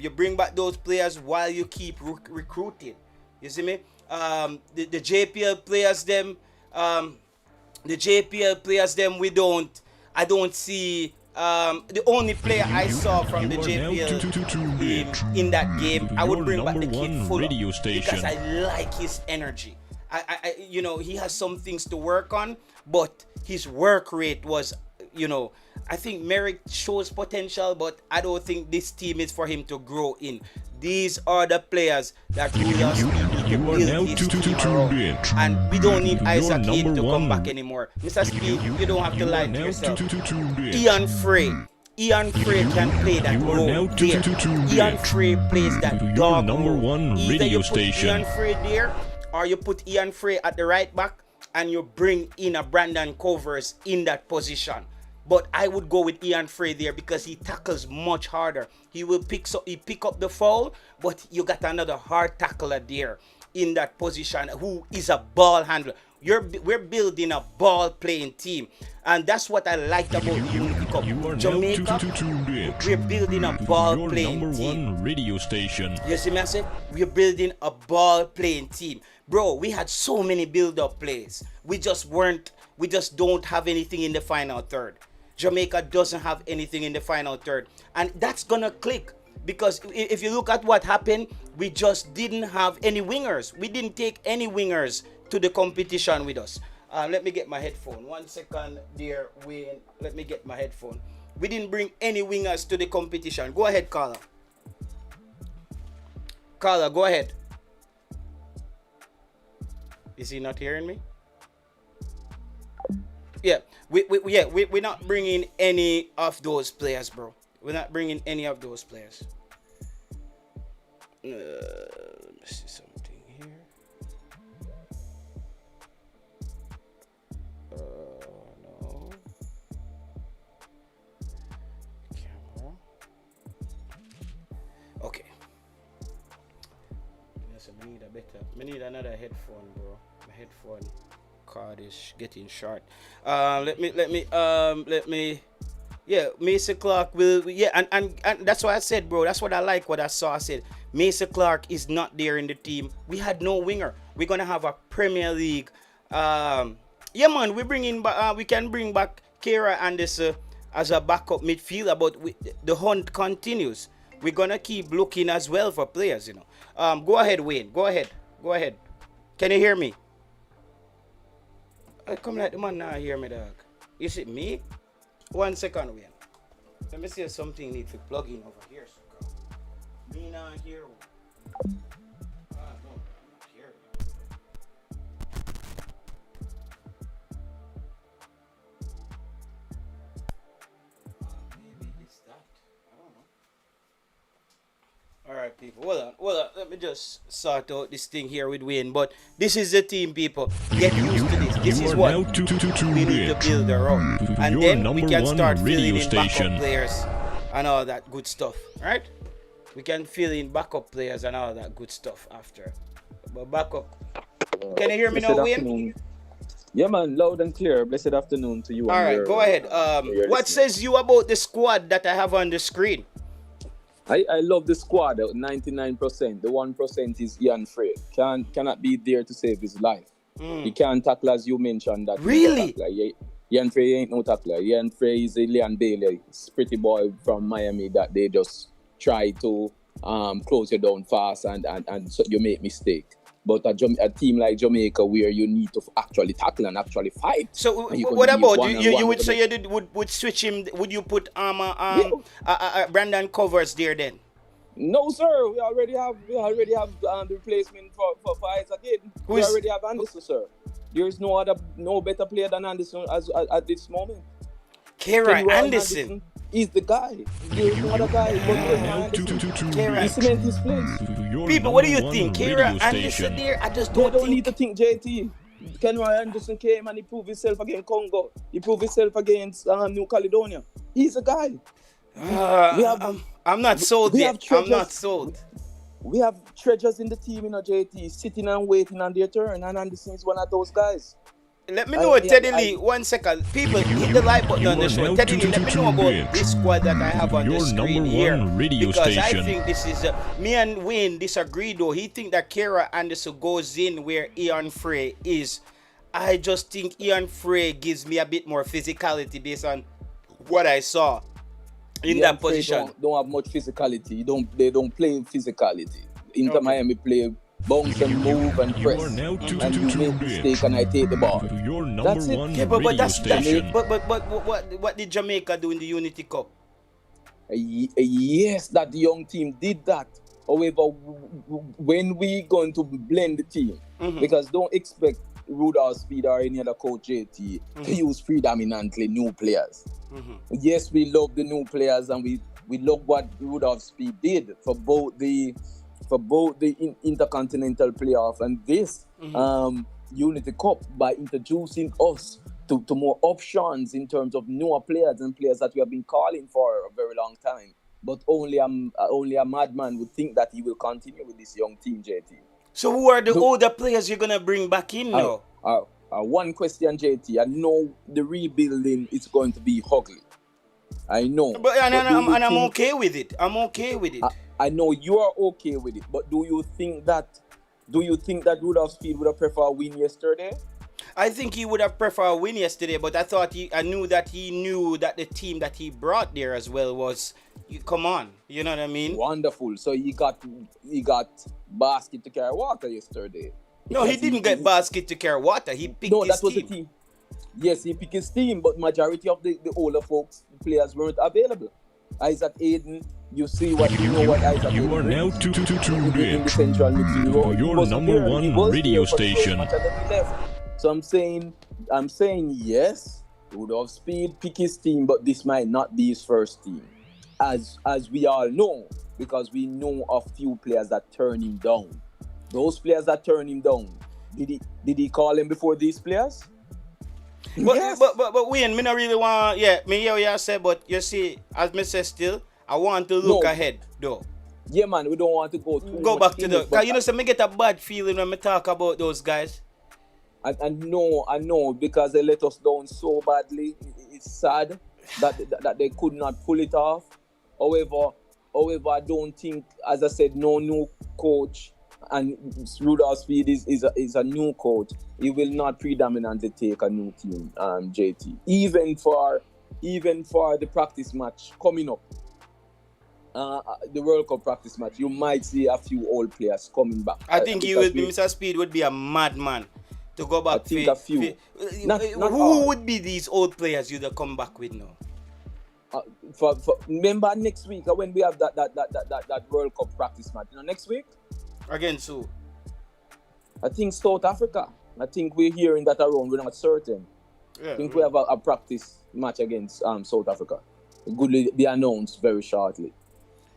A: You bring back those players while you keep recruiting. You see me? The JPL players them. The JPL players them I don't see. The only player I saw from the JPL in that game, I would bring back the kid Fuller because I like his energy. He has some things to work on, but his work rate was, I think Merrick shows potential, but I don't think this team is for him to grow in. These are the players that Rudolph Speid need to build his team around. And we don't need Isaac Hayes to come back anymore. Mr. Speid, you don't have to lie to yourself. Ian Frey can play that role there. Ian Frey plays that dog role. Either you put Ian Frey there, or you put Ian Frey at the right back, and you bring in a Brandon Covers in that position. But I would go with Ian Frey there because he tackles much harder. He pick up the foul, but you got another hard tackler there in that position who is a ball handler. We're building a ball playing team, and that's what I liked about the Unity Cup. Jamaica, we're building a ball playing team.
B: Number one radio station.
A: You see me I say? We're building a ball playing team. bro, we had so many build-up plays. We just don't have anything in the final third. Jamaica doesn't have anything in the final third. And that's gonna click. Because if you look at what happened, we just didn't have any wingers. We didn't take any wingers to the competition with us. Let me get my headphone. 1 second, dear Wayne. Let me get my headphone. We didn't bring any wingers to the competition. Go ahead, Carla. Carla, go ahead. Is he not hearing me? Yeah, we're not bringing any of those players, bro. We're not bringing any of those players. Let me see something here. No. Camera. Okay. Yes, I need another headphone, bro. My headphone card is getting short. Let me. Yeah, Mason Clark will. Yeah, and that's what I said, bro. That's what I like. What I saw. I said Mason Clark is not there in the team. We had no winger. We're gonna have a Premier League. Yeah, man. We can bring back Kira Anderson as a backup midfielder, but the hunt continues. We're gonna keep looking as well for players. You know. Go ahead, Wayne. Go ahead. Can you hear me? Come like the man now hear me, dog. Is it me? 1 second, Wayne. Let me see if something needs to plug in over here. So me now here. No, I'm not here. Maybe it's that. I don't know. All right, people. Hold on. Let me just sort out this thing here with Wayne. But this is the team, people. Get used to this. This is what we need to build around. And then we can start filling in backup players and all that good stuff. Right? We can fill in backup players and all that good stuff after. But backup. Can you hear me now, Wayne?
C: Yeah, man. Loud and clear. Blessed afternoon to you.
A: All right. Go ahead. What says you about the squad that I have on the screen?
C: I love the squad. 99%. The 1% is Ian Frey. Cannot be there to save his life. He can't tackle, as you mentioned. That
A: really?
C: Ian Frey ain't no tackler. Ian Frey is a Leon Bailey, pretty boy from Miami that they just try to close you down fast and so you make mistake. But a team like Jamaica, where you need to actually tackle and actually fight.
A: So what about you would say you would switch him? Would you put Brandon Covers there then?
C: No, sir. We already have the replacement for Fies again. We already have Anderson, sir. There is no better player than Anderson at this moment.
A: Kira Anderson.
C: He's the guy. There is no other guy. He cement his place.
A: People, what do you think? Kira Anderson there? I just don't
C: need to think JT. Kenroy Anderson came and he proved himself against Congo. He proved himself against New Caledonia. He's a guy.
A: I'm not sold yet. I'm not sold.
C: We have treasures in the team, JT, sitting and waiting on their turn, and Anderson is one of those guys.
A: Let me know, Teddy Lee, 1 second. People, hit the like button on the show. Teddy Lee, let me know about this squad that I have on the screen here. Because I think this is, me and Wayne disagree though. He think that Kira Anderson goes in where Ian Frey is. I just think Ian Frey gives me a bit more physicality based on what I saw in that position.
C: Don't have much physicality. They don't play physicality. Inter Miami play bounce and move and press, and you make mistake and I take the ball. That's it.
A: Yeah, but that's what did Jamaica do in the Unity Cup?
C: Yes, that young team did that. However, when we going to blend the team, because don't expect Rudolph Speid or any other coach JT to use predominantly new players. Yes, we love the new players and we love what Rudolph Speid did for both the Intercontinental Playoff and this Unity Cup by introducing us to more options in terms of newer players and players that we have been calling for a very long time. But only a madman would think that he will continue with this young team, JT.
A: So who are the older players you're going to bring back in now?
C: One question, JT. I know the rebuilding is going to be ugly. I know.
A: I'm okay with it. I'm okay with it.
C: I know you are okay with it, but do you think that Do you think that Rudolph Speid would have preferred a win yesterday?
A: I think he would have preferred a win yesterday, but I knew that he knew that the team that he brought there as well was, come on, you know what I mean?
C: Wonderful. So he got basket to carry water yesterday.
A: No, he didn't get basket to carry water. He picked his team. No, that was the team.
C: Yes, he picked his team, but majority of the older folks, players weren't available. Isaac Aiden, you see what you know what Isaac Aiden.
B: You are now tuned
C: in the central midfield.
B: Your number one radio station.
C: So I'm saying yes, Rudolph Speid pick his team, but this might not be his first team, as we all know, because we know of few players that turn him down. Those players that turn him down, did he call him before these players?
A: But,
C: yes.
A: but Wayne, me not really want. Yeah, me hear what you say, but you see, as me say still, I want to look ahead though.
C: Yeah, man, we don't want to go
A: back to the. Cause you know, so me get a bad feeling when me talk about those guys.
C: I know, because they let us down so badly. It's sad that they could not pull it off. However, I don't think, as I said, no new coach, and Rudolph Speid is a new coach. He will not predominantly take a new team, JT. Even for the practice match coming up, the World Cup practice match, you might see a few old players coming back.
A: I think Mr. Speid would be a madman to go back.
C: I think a few.
A: Who would be these old players you'd come back with now?
C: Remember next week when we have that World Cup practice match. Next week.
A: Against who?
C: I think South Africa. I think we're hearing that around. We're not certain. Yeah, I think we have a practice match against South Africa. It could be announced very shortly.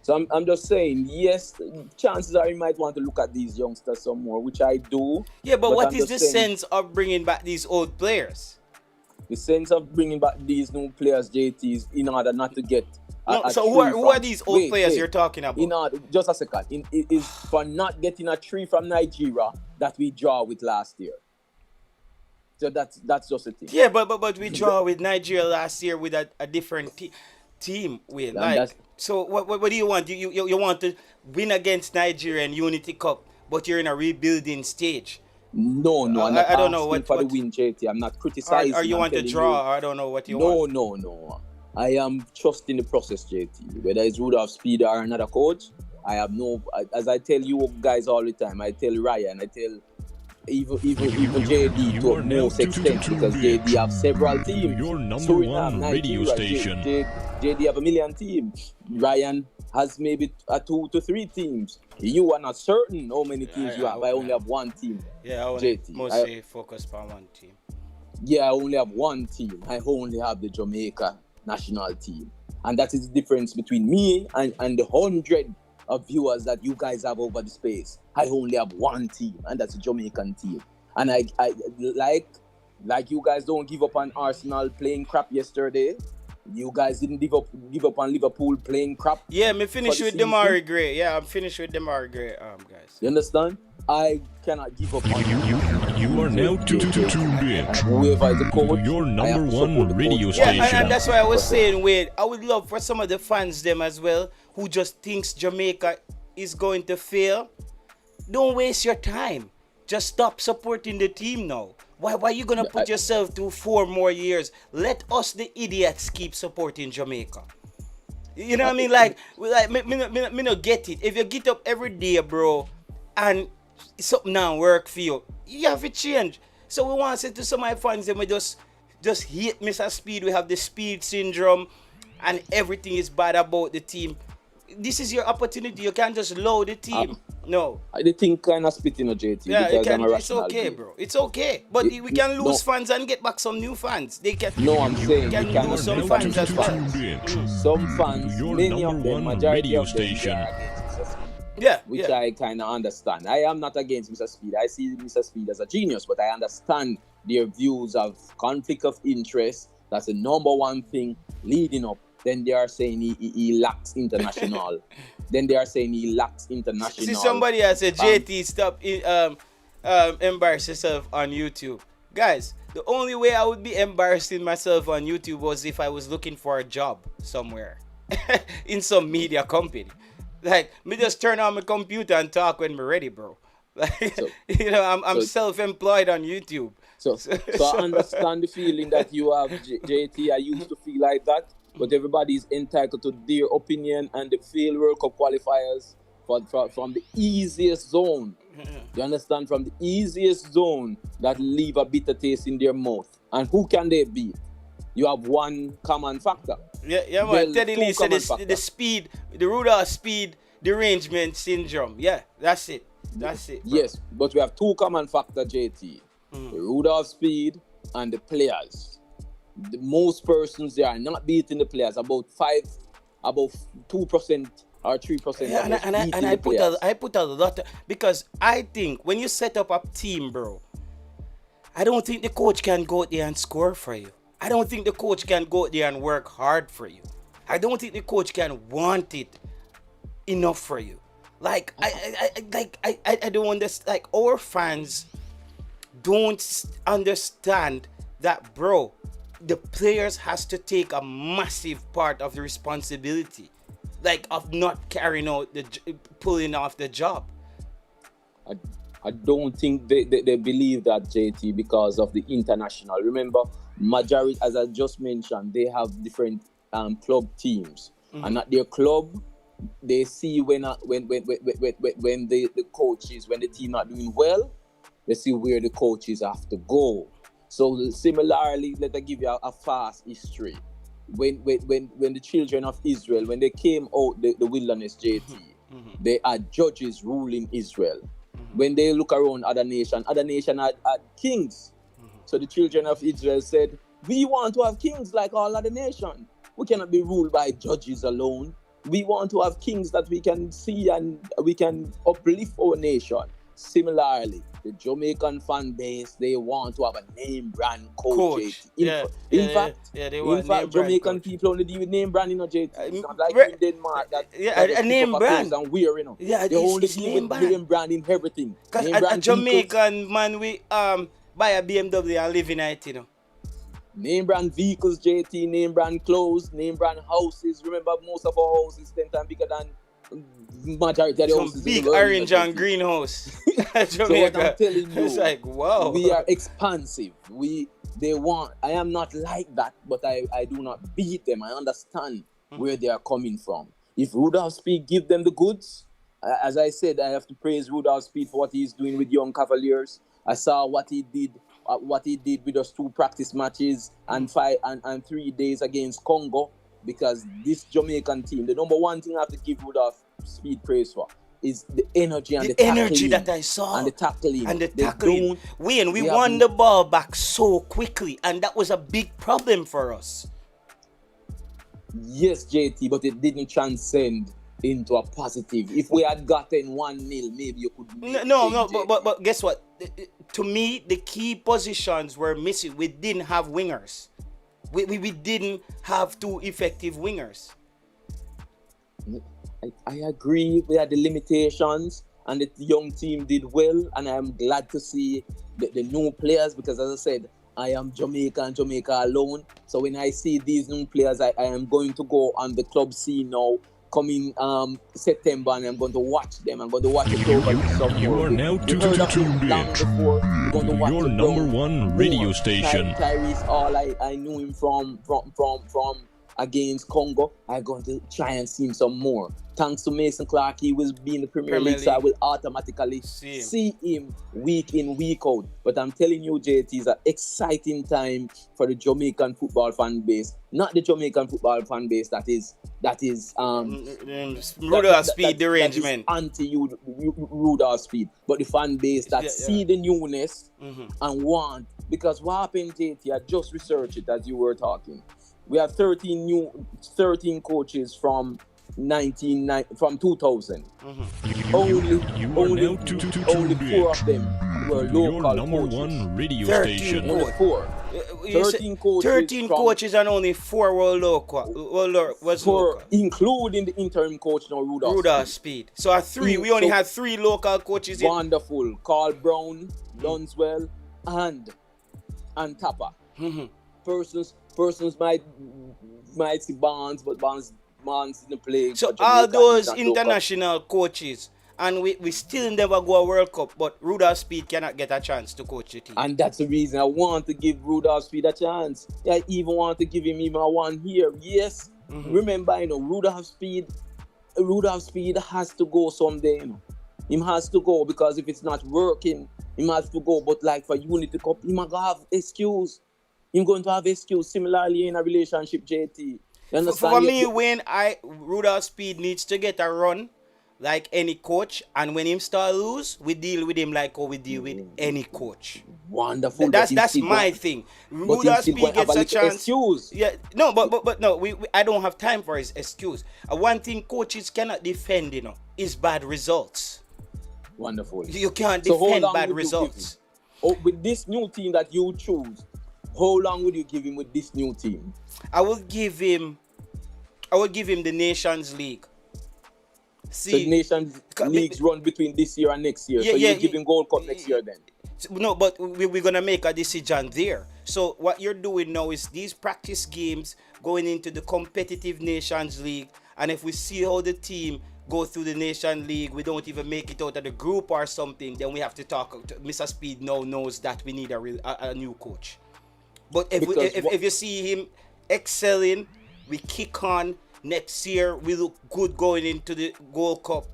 C: So I'm just saying, yes, chances are you might want to look at these youngsters some more, which I do.
A: Yeah, but what is the sense of bringing back these old players?
C: The sense of bringing back these new players, JT, is in order not to get.
A: So who are these old players you're talking about?
C: Just a second. It is for not getting a 3 from Nigeria that we draw with last year. So that's just a thing.
A: Yeah, but we draw with Nigeria last year with a different team. So what do you want? You want to win against Nigeria in Unity Cup, but you're in a rebuilding stage.
C: No, I don't know what for the win, JT. I'm not criticizing.
A: Or you want to draw? Or I don't know what you want.
C: No. I am trusting the process, JT. Whether it's Rudolph Speid or another coach, I have no. As I tell you guys all the time, I tell Ryan, I tell even JD to a most extent, because JD have several teams.
B: Your number one radio station.
C: JD have a million teams. Ryan has maybe 2 to 3 teams. You are not certain how many teams you have. I only have one team.
A: Yeah, I only mostly focus on one team.
C: Yeah, I only have one team. I only have the Jamaica national team. And that is the difference between me and the 100 of viewers that you guys have over the space. I only have one team, and that's a Jamaican team. And I like you guys don't give up on Arsenal playing crap yesterday. You guys didn't give up on Liverpool playing crap.
A: Yeah, me finished with Demari Gray. Yeah, I'm finished with Demari Gray, guys.
C: You understand? I cannot give up on
B: you are now tuned in.
C: Whoever is the coach,
B: your number one radio station.
A: Yeah, and that's why I was saying, Wade, I would love for some of the fans them as well, who just thinks Jamaica is going to fail. Don't waste your time. Just stop supporting the team now. Why are you going to put yourself through 4 more years? Let us, the idiots, keep supporting Jamaica. You know what I mean? Like me not get it. If you get up every day, bro, and something now work for you, you have to change. So we want to say to some of my fans, them we just hate Mr. Speid. We have the Speid syndrome, and everything is bad about the team. This is your opportunity. You can't just load the team. No.
C: The thing kind of split in a JT.
A: Yeah, it's okay, bro. It's okay. But we can lose fans and get back some new fans. They can.
C: No, I'm saying
A: we can lose some fans as well.
C: Some fans, many of them, majority of them, are against Mr. Speid.
A: Yeah,
C: which I kind of understand. I am not against Mr. Speid. I see Mr. Speid as a genius, but I understand their views of conflict of interest. That's the number one thing leading up. Then they are saying he lacks international. Then they are saying he lacks international.
A: See, somebody has said, JT, stop embarrass yourself on YouTube. Guys, the only way I would be embarrassing myself on YouTube was if I was looking for a job somewhere in some media company. Like, me just turn on my computer and talk when we're ready, bro. Like,
C: So,
A: I'm
C: so
A: self-employed on YouTube.
C: So, so I understand the feeling that you have, JT. I used to feel like that, but everybody is entitled to their opinion, and the field World Cup qualifiers from the easiest zone. You understand? From the easiest zone that leave a bitter taste in their mouth. And who can they beat? You have one common factor.
A: Yeah, man.
C: Well,
A: Teddy
C: two
A: Lee said
C: common
A: the
C: factors.
A: speed, the Rudolph Speid derangement syndrome. Yeah, that's it. That's it. Bro.
C: Yes, but we have two common factors, JT. The Rudolph Speid and the players. The most persons they are not beating the players. About 2% or 3%.
A: Yeah, and I put a lot because I think when you set up a team, bro, I don't think the coach can go out there and score for you. I don't think the coach can go out there and work hard for you. I don't think the coach can want it enough for you. Like I don't understand. Like our fans don't understand that, bro. The players has to take a massive part of the responsibility, like of not carrying out pulling off the job.
C: I don't think they believe that, JT, because of the international. Remember, majority, as I just mentioned, they have different club teams, and at their club, they see when the coaches, when the team not doing well, they see where the coaches have to go. So similarly, let me give you a fast history. When the children of Israel, when they came out the wilderness, JT, they had judges ruling Israel. When they look around other nation had kings. So the children of Israel said, we want to have kings like all other nations. We cannot be ruled by judges alone. We want to have kings that we can see and we can uplift our nation. Similarly, the Jamaican fan base, they want to have a name brand coach. In fact, Jamaican people only deal with name brand, JT. It's not like in Denmark that
A: a name brand
C: and we're,
A: Yeah,
C: they only
A: it's
C: deal
A: name
C: with
A: brand.
C: name brand in everything.
A: Because a Jamaican man, we buy a BMW and live in it,
C: Name brand vehicles, JT, name brand clothes, name brand houses. Remember, most of our houses 10 times bigger than majority of the houses
A: big
C: in the world,
A: orange and green house.
C: So what I'm telling you,
A: it's like, wow.
C: We are expansive. I am not like that, but I do not beat them. I understand where they are coming from. If Rudolph Speid give them the goods, as I said, I have to praise Rudolph Speid for what he's doing with Young Cavaliers. I saw what he did with those 2 practice matches and 3 days against Congo. Because this Jamaican team, the number one thing I have to give Rudolph Speid praise for is the energy and the tackling.
A: Energy that I saw.
C: And the tackling.
A: We won the ball back so quickly, and that was a big problem for us.
C: Yes, JT, but it didn't transcend into a positive. If we had gotten 1-0, maybe you could...
A: But guess what? To me, the key positions were missing. We didn't have wingers. We didn't have 2 effective wingers.
C: I agree. We had the limitations, and the young team did well. And I'm glad to see the new players because, as I said, I am Jamaica and Jamaica alone. So when I see these new players, I am going to go on the club scene now. Coming September, and I'm going to watch them. I'm going to watch it over some
B: You are now tuned in to your number one radio station.
C: Tyrese, all I knew him from against Congo. I'm going to try and see him some more. Thanks to Mason Clark, he was being the Premier League, so I will automatically see him week in, week out. But I'm telling you, JT, it's an exciting time for the Jamaican football fan base. Not the Jamaican football fan base that is
A: Rudolph Speid derangement.
C: Anti-Rudolph Speid, but the fan base that see the newness and want. Because what happened, JT, I just researched it as you were talking. We have 13 coaches from 2000. Only 4 of them were local
B: your number
C: coaches.
B: one radio
A: 13
B: station.
C: Only 4.
A: 13 coaches and only 4 were local.
C: Including the interim coach now, Rudolph
A: Speid. So we only had 3 local coaches.
C: Wonderful. Carl Brown, Dunswell, and Tapper. Persons might see Barnes, but Barnes didn't play.
A: So all those international coaches and we still never go a World Cup, but Rudolph Speid cannot get a chance to coach the team.
C: And that's the reason I want to give Rudolph Speid a chance. I even want to give him even a 1 year. Yes, remember, Rudolph Speid has to go someday, Him has to go, because if it's not working, he has to go. But like for Unity Cup, he might have excuse. He's going to have excuse. Similarly in a relationship, JT.
A: For me, when Rudolph Speid needs to get a run like any coach, and when him start lose, we deal with him like how we deal with any coach.
C: Wonderful.
A: That's my thing. Rudolph Speid gets a chance.
C: Excuse.
A: Yeah, no, but no, I don't have time for his excuse. One thing coaches cannot defend, is bad results.
C: Wonderful.
A: You can't defend bad results.
C: With this new team that you choose, how long would you give him with this new team?
A: I would give him the Nations League. See,
C: the Nations Leagues run between this year and next year. So you give him Gold Cup next year then?
A: No, but we're going to make a decision there. So what you're doing now is these practice games going into the competitive Nations League. And if we see how the team go through the Nation League, we don't even make it out of the group or something, then we have to talk. Mr. Speid now knows that we need a new coach. But if you see him excelling, we kick on. Next year, we look good going into the Gold Cup.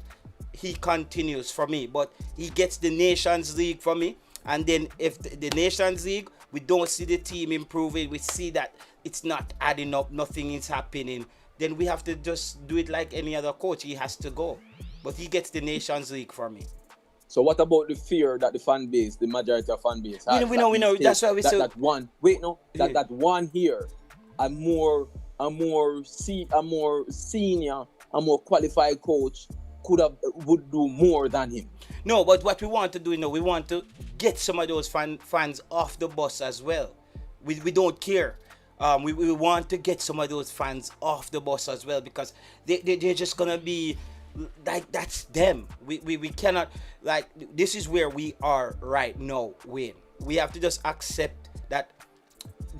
A: He continues for me. But he gets the Nations League for me. And then if the Nations League, we don't see the team improving, we see that it's not adding up, nothing is happening, then we have to just do it like any other coach. He has to go. But he gets the Nations League for me.
C: So what about the fear that the fan base, the majority of fan base has?
A: We know. That's why we say
C: that one. Wait, no. That one here, a more senior, a more qualified coach would do more than him.
A: No, but what we want to do, we want to get some of those fans off the bus as well. We don't care. We want to get some of those fans off the bus as well, because they're just gonna be like, that's them. We cannot, like, this is where we are right now. We have to just accept that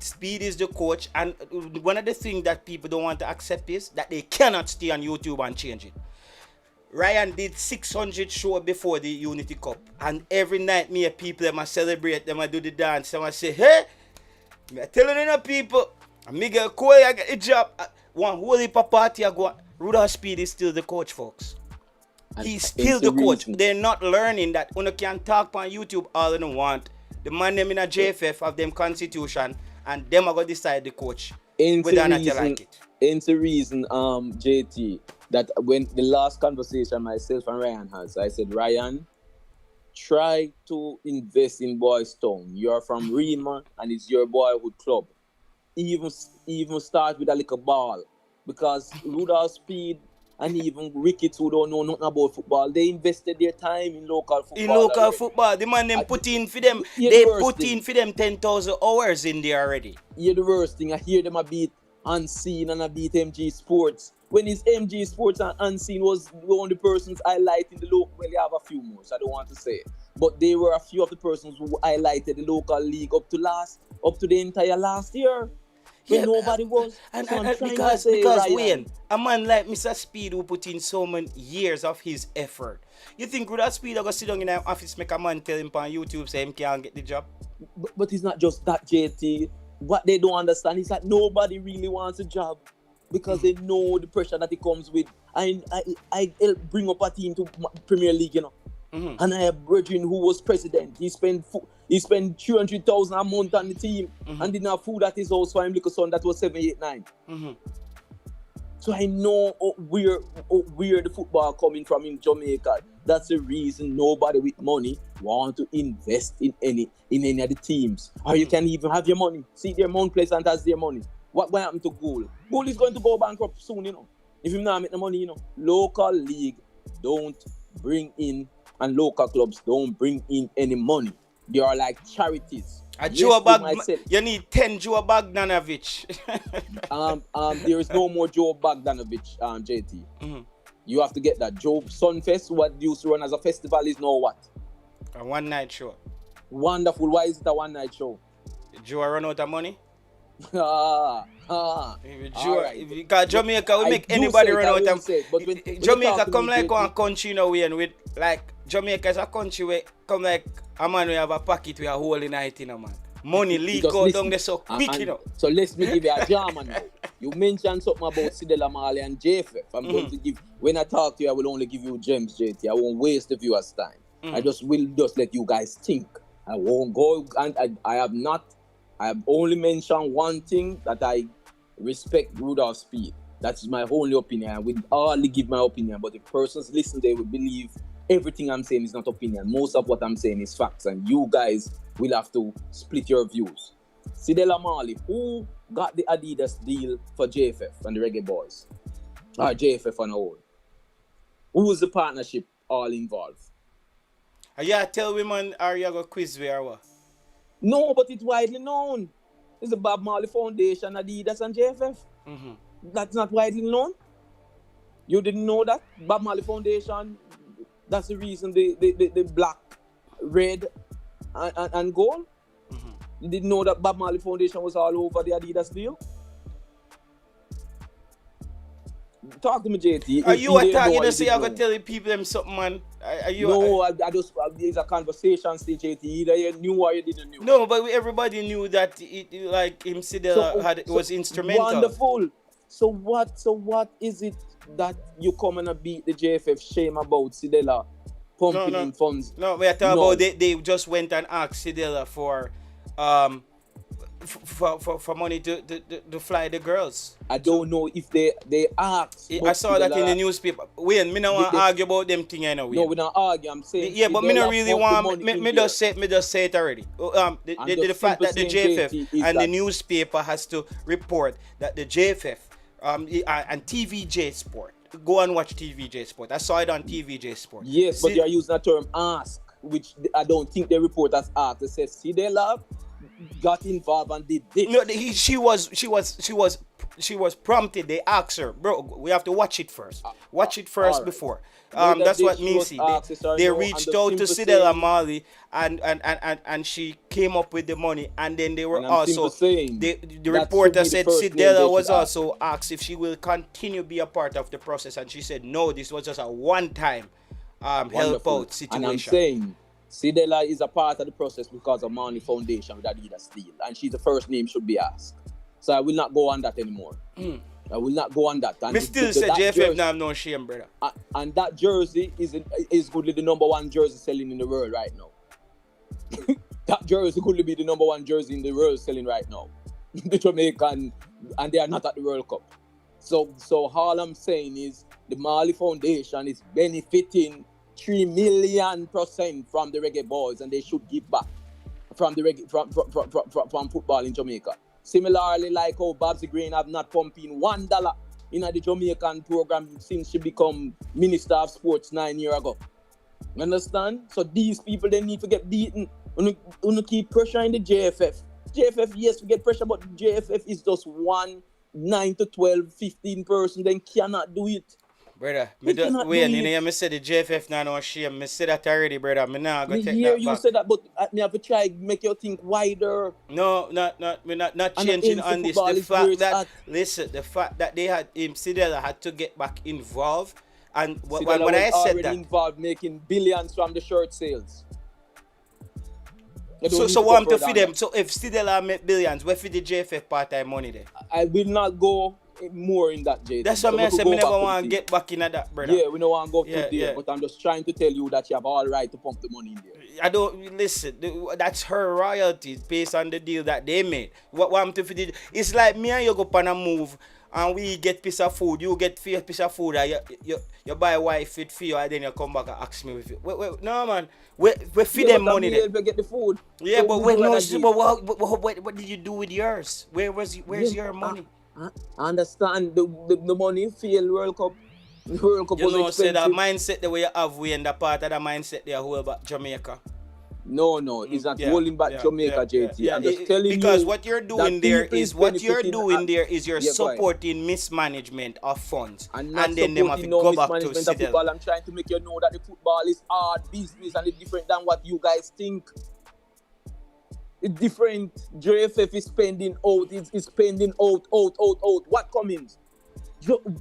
A: Speid is the coach, and one of the things that people don't want to accept is that they cannot stay on YouTube and change it. Ryan did 600 shows before the Unity Cup, and every night me and people them celebrate, them do the dance, them say, hey, I'm telling you people, Miguel Cole I get a job. One whole heap of party I go. Rudolph Speid is still the coach, folks. He's still the coach. They're not learning that when you can talk on YouTube all they want. The man them in a JFF have them constitution, and them are going to decide the coach. Whether or not you like it.
C: It's the reason, JT, that when the last conversation myself and Ryan has, I said, Ryan, try to invest in Boys Town. You're from Rima and it's your boyhood club. Even start with a little ball, because Rudolph Speid and even Ricketts, who don't know nothing about football, they invested their time in local football.
A: The man them put in for them. They put in for them 10,000 hours in there already.
C: Yeah, the worst thing, I hear them a beat Unseen and I beat MG Sports. When it's MG Sports and Unseen was one of the persons highlighting the local, well, you have a few more, so I don't want to say it. But they were a few of the persons who highlighted the local league up to the entire last year. When nobody was.
A: And
C: so
A: because Wayne, a man like Mr. Speid who put in so many years of his effort, you think Rudolph Speid go sit down in an office, make a man tell him on YouTube say him can't get the job?
C: But it's not just that, JT. What they don't understand is that nobody really wants a job, because they know the pressure that it comes with. I help bring up a team to Premier League, Mm-hmm. And I have a brethren who was president. He spent 300,000 a month on the team, mm-hmm. and didn't have food at his house for him little son that was 7, 8, 9. Mm-hmm. So I know where the football coming from in Jamaica. That's the reason nobody with money want to invest in any of the teams. Or you can even have your money. See, their Mount Pleasant has their money. What will happen to Goal? Goal is going to go bankrupt soon, If you not make the money, Local league don't bring in, and local clubs don't bring in any money. They are like charities.
A: You need 10 Joe Bogdanovich.
C: There is no more Joe Bogdanovich, JT. Mm-hmm. You have to get that. Joe Sunfest, what used to run as a festival, is now what?
A: A one-night show.
C: Wonderful. Why is it a one-night show?
A: Joe run out of money? Because Jamaica, we make anybody run out of.
C: When
A: Jamaica come like one country now, and with like Jamaica is a country where come like a man we have a pocket with a hole in it, you know, man. Money leak out down there so quick, you know.
C: So let me give you a German now. You mentioned something about Sidela Marley and JFF. I'm going to give, when I talk to you, I will only give you gems, JT. I won't waste the viewers' time. I will just let you guys think. I won't go, and I have only mentioned one thing, that I respect Rudolph Speid. That's my only opinion. I will hardly give my opinion, but if persons listen, they will believe everything I'm saying is not opinion. Most of what I'm saying is facts, and you guys will have to split your views. Sidela Marley, who got the Adidas deal for JFF and the Reggae Boyz? Or JFF on the whole? Who was the partnership all involved?
A: Are you tell women, are you going to quiz me or what?
C: No, but it's widely known. It's the Bob Marley Foundation, Adidas and JFF. That's not widely known. You didn't know that? Bob Marley Foundation, that's the reason the black, red, and gold. You didn't know that Bob Marley Foundation was all over the Adidas deal? Talk to me, JT.
A: Are you attacking to say I'm going to tell the people them something, man?
C: I just, there's a conversation still, JT. Either you knew or you didn't know.
A: No, but everybody knew that it like him Sidela was instrumental.
C: Wonderful. So what is it that you come and beat the JFF shame about Sidela pumping in funds?
A: No, we are talking about they just went and asked Sidela for money to fly the girls.
C: I don't know if they asked.
A: I saw that in the newspaper. Wait, me don't want to argue about them thing anyway.
C: No, we don't argue. I'm saying.
A: Yeah, but me don't really want. Me just say it already. The fact that the JFF and the newspaper has to report that the JFF and TVJ Sport. Go and watch TVJ Sport. I saw it on TVJ Sport.
C: Yes, but you're using the term ask, which I don't think the reporters asked. They said Sidela got involved and did this.
A: No, she was prompted. They asked her, bro, we have to watch it first. Watch it first right. Before. That's what me see. They reached out to Sidela Marley and she came up with the money, and then they were also the reporter said Sidela was also asked if she will continue be a part of the process, and she said no, this was just a one-time help out situation.
C: And I'm saying Sidela is a part of the process because of Marley Foundation with Adidas deal, and she's the first name should be asked. So I will not go on that anymore. I will not go on that. And
A: me still say JFF now have no shame, brother.
C: And that jersey is goodly the number one jersey selling in the world right now. That jersey could be the number one jersey in the world selling right now. The Jamaican, and they are not at the World Cup. So all I'm saying is the Marley Foundation is benefiting 3 million% from the Reggae Boyz, and they should give back from the reggae from football in Jamaica. Similarly, like how Babsy Green have not pumped in $1 in the Jamaican program since she become Minister of Sports 9 years ago. You understand? So these people, they need to get beaten. We keep pressuring the JFF. JFF, yes, we get pressure, but JFF is just 9 to 12, 15 person, then cannot do it.
A: Brother, me said the JFF now no shame. Me said that already, brother. Me now go take that back.
C: You said that, but me have to try make you think wider.
A: No, we're not changing on this. The fact that the fact that they had Sidela had to get back involved, and when I said that
C: involved making billions from the shirt sales.
A: So what to feed them? So if Sidela make billions, where for the JFF part-time money there? I
C: will not go more in that, Jay.
A: That's what I said. Me never want to get back in that, brother.
C: Yeah, we don't want to go through there, but I'm just trying to tell you that you have all right to pump the money in there.
A: I don't listen. That's her royalties based on the deal that they made. What I'm to feed? It's like me and you go on a move, and we get piece of food. You get piece of food, and you buy wife it for you, and then you come back and ask me if you. Wait, no man, we feed them money.
C: Then we get the food.
A: Yeah, so what did you do with yours? Where's your money?
C: I understand the money failed World Cup. The World Cup was expensive.
A: Say that mindset the way you have, we in the part of the mindset they hold back Jamaica.
C: No, it's not holding back Jamaica, JT. I'm just telling you.
A: Because what you're doing there is you're supporting mismanagement of funds.
C: And
A: then they have to go back to
C: football. I'm trying to make you know that the football is hard business and it's different than what you guys think. It's different. JFF is spending out. It's spending out. What comings?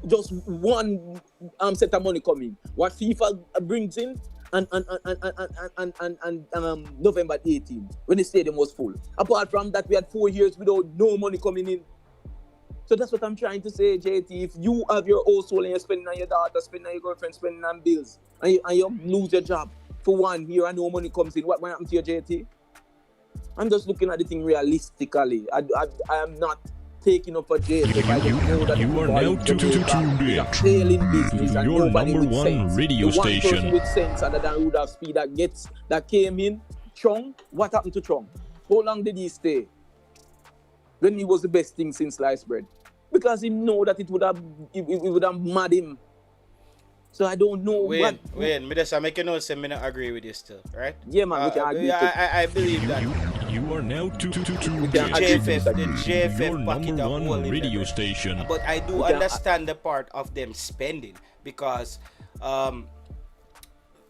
C: Just one set of money coming. What FIFA brings in and November 18 when the stadium was full. Apart from that, we had 4 years without no money coming in. So that's what I'm trying to say, JT. If you have your own soul and you're spending on your daughter, spending on your girlfriend, spending on bills, and you lose your job for 1 year and no money comes in, what will happen to your JT? I'm just looking at the thing realistically. I am not taking up for JFF. I just know that
B: you are now tuned in
C: a failing business and
B: your
C: nobody
B: number
C: with
B: one
C: sense.
B: radio
C: the one
B: station.
C: person with sense other than Rudolph Speid that came in. Chong, what happened to Chong? How long did he stay? When he was the best thing since sliced bread, because he know that it would have mad him. So I don't know
A: Wayne, me just make you know, say me not agree with you still, right?
C: Yeah, man, we can agree.
A: I believe that.
B: You are now tuned
A: The JFF
B: your
A: pocket
B: number
A: a
B: one
A: hole in
B: radio
A: the
B: station.
A: But I do understand the part of them spending, because then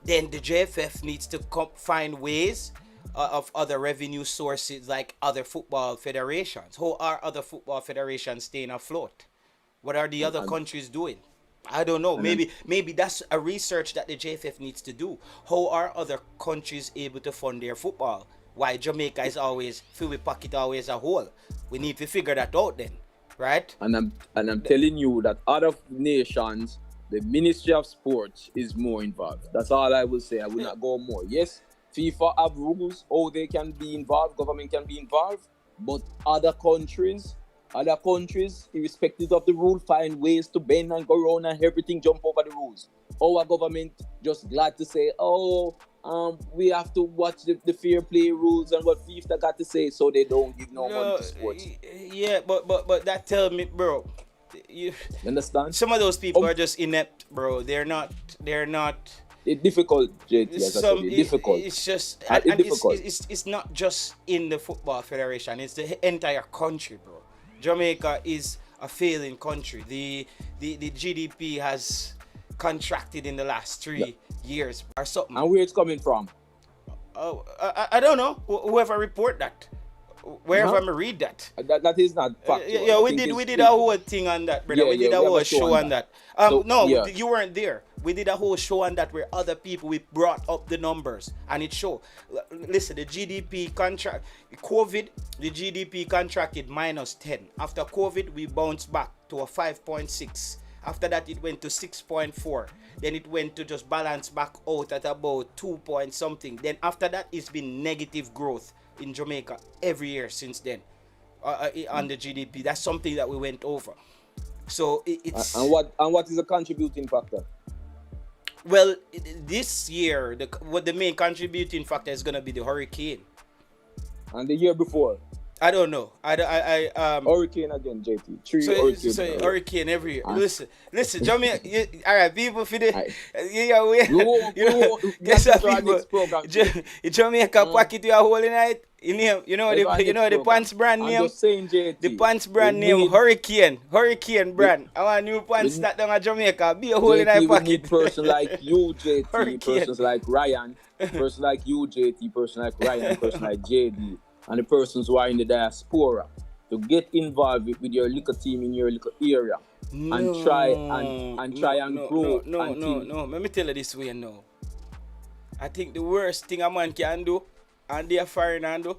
A: the JFF needs to find ways of other revenue sources like other football federations. How are other football federations staying afloat? What are the other countries doing? I don't know. Maybe that's a research that the JFF needs to do. How are other countries able to fund their football? Why Jamaica is always fill with pocket always a hole? We need to figure that out then, right?
C: And I'm telling you that other nations, the Ministry of Sports is more involved. That's all I will say. I will not go more. Yes, FIFA have rules how they can be involved, government can be involved, but other countries, irrespective of the rule, find ways to bend and go around and everything jump over the rules. Our government just glad to say, we have to watch the fair play rules and what FIFA got to say, so they don't give no money to sports.
A: Yeah, but that tell me, bro. You
C: understand?
A: Some of those people are just inept, bro. They're not.
C: It's difficult, JT. As I said, it's difficult.
A: It's just,
C: it's difficult.
A: It's not just in the football federation. It's the entire country, bro. Jamaica is a failing country. The GDP has contracted in the last 3 years or something.
C: And where it's coming from?
A: I don't know. Whoever report that. Wherever I read that.
C: That is not factual.
A: Yeah, we did a whole thing on that, brother. We did a whole show on that. You weren't there. We did a whole show on that where other people, we brought up the numbers and it showed. Listen, the GDP contract, COVID, the GDP contracted -10. After COVID, we bounced back to a 5.6. After that, it went to 6.4. Then it went to just balance back out at about 2 point something. Then after that, it's been negative growth in Jamaica every year since then on the GDP. That's something that we went over. So it's
C: and what is a contributing factor?
A: Well, this year the main contributing factor is gonna be the hurricane.
C: And the year before?
A: I don't know.
C: Hurricane again, JT. Hurricanes.
A: So hurricane every year. Listen, Jamaica. All right, people for the guess what, people. Jamaica pocket you a whole night. You know the pants brand name.
C: I'm just saying, JT.
A: The pants brand name Hurricane brand. I want new pants that down at Jamaica. Be a whole in my pocket.
C: We need person like you, JT. Persons like Ryan. Person like you, JT. Person like Ryan. Person like JD. And the persons who are in the diaspora to get involved with your little team in your little area and try and grow.
A: No. Let me tell you this way now. I think the worst thing a man can do, and they are foreign and do,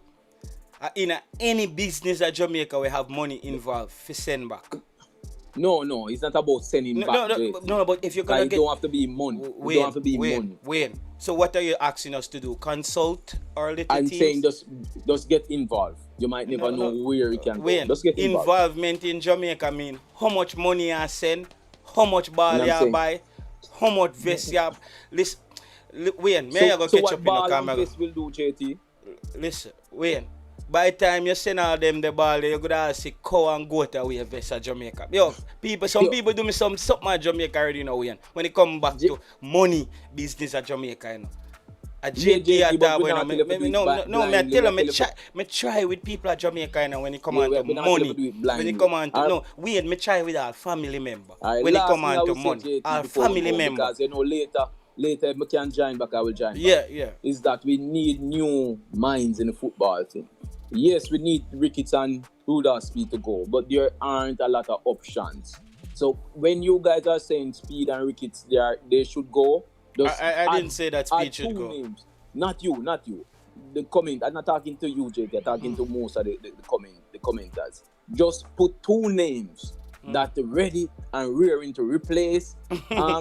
A: in any business at Jamaica we have money involved for send back.
C: No, it's not about sending back.
A: No, but if you're gonna
C: don't have to be money. Don't have to be money.
A: Wayne. So what are you asking us to do? Consult our little
C: I'm
A: teams?
C: saying just get involved. You might never know where you can
A: Wayne,
C: go. Just get involved.
A: Involvement in Jamaica mean how much money you send, how much ball you buy, how much vest you have. Listen, Wayne, may I go catch up in the camera?
C: So what ball and vest will do, JT?
A: Listen, Wayne. By the time you send all them the ball, you're gonna see cow and goat away vest at Jamaica. Some people do me something at Jamaica already now, Wayne. When it come back to money business at Jamaica, you know. A JD at that way, I tell them, me try with people at Jamaica, you know, when it come on to money. When it come on to, Wayne, me try with our family member. When it come on to money, our family member.
C: Because, you know, later if I can join back, I will join back.
A: Yeah.
C: Is that we need new minds in the football thing. yes, we need Ricketts and Rudolph Speed to go, but there aren't a lot of options. So when you guys are saying Speed and Ricketts, they should go. Just
A: I
C: add
A: didn't say that
C: add
A: Speed should
C: two
A: go.
C: names. Not you, not you. The comment. I'm not talking to you, JT. I'm talking to most of the commenters. Just put two names that are ready and rearing to replace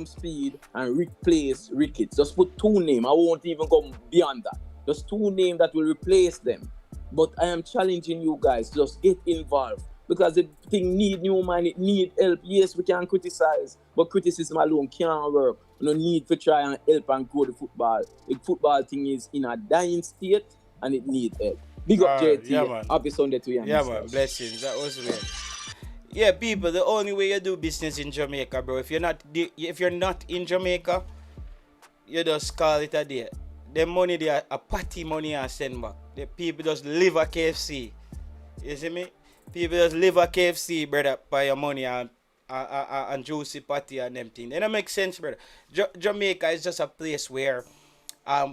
C: Speed and replace Ricketts. Just put two names. I won't even go beyond that. Just two names that will replace them. But I am challenging you guys, just get involved. Because the thing need new mind, it need help. Yes, we can criticize, but criticism alone can't work. No need to try and help and grow the football. The football thing is in a dying state and it need help. Big up JT.
A: Yeah, man.
C: Happy Sunday to you.
A: Yeah, man. Blessings. That was weird. Yeah, people. The only way you do business in Jamaica, bro. If you're not in Jamaica, you just call it a day. The money they are a party money and send back. The people just live a KFC. You see me? People just live a KFC, brother, by your money and juicy patty and them things. It don't make sense, brother. Jamaica is just a place where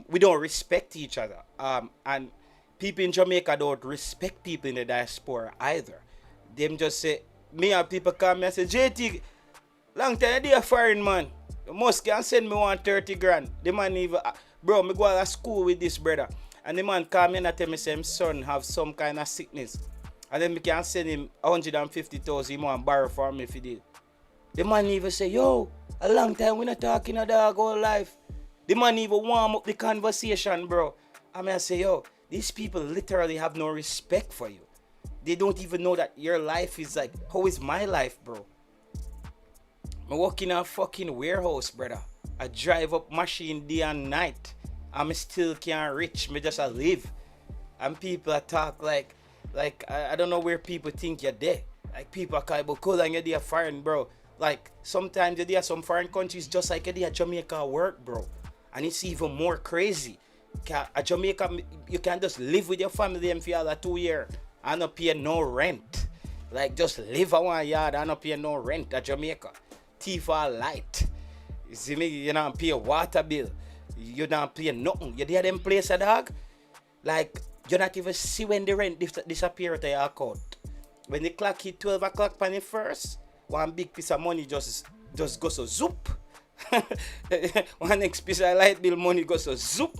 A: we don't respect each other. And people in Jamaica don't respect people in the diaspora either. Them just say, me and people come and say, JT, long time they a foreign man. The most can send me 130 grand. The man even, bro, me go to school with this brother. And the man come in and tell me, say, his son have some kind of sickness. And then we can send him 150,000 he want borrow for me if he did. The man even say, yo, a long time we not talking a dog all life. The man even warm up the conversation, bro. I mean, I say, yo, these people literally have no respect for you. They don't even know that your life is like, how is my life, bro? I work in a fucking warehouse, brother. I drive up machine day and night. I still can't reach. Me just live. And people talk like I don't know where people think you're there. Like people are kind of cool and you're there foreign, bro. Like sometimes you're there some foreign countries just like you're there Jamaica work, bro. And it's even more crazy. At Jamaica, you can just live with your family and for all 2 years and not pay no rent. Like just live at 1 yard and not pay no rent at Jamaica. Thief are light. You see me? You don't pay a water bill. You don't pay nothing. You there them place a dog? Like you not even see when the rent disappear at your account. When the clock hit 12 o'clock on the first, one big piece of money just goes so zoop. One next piece of light bill money goes so zoop.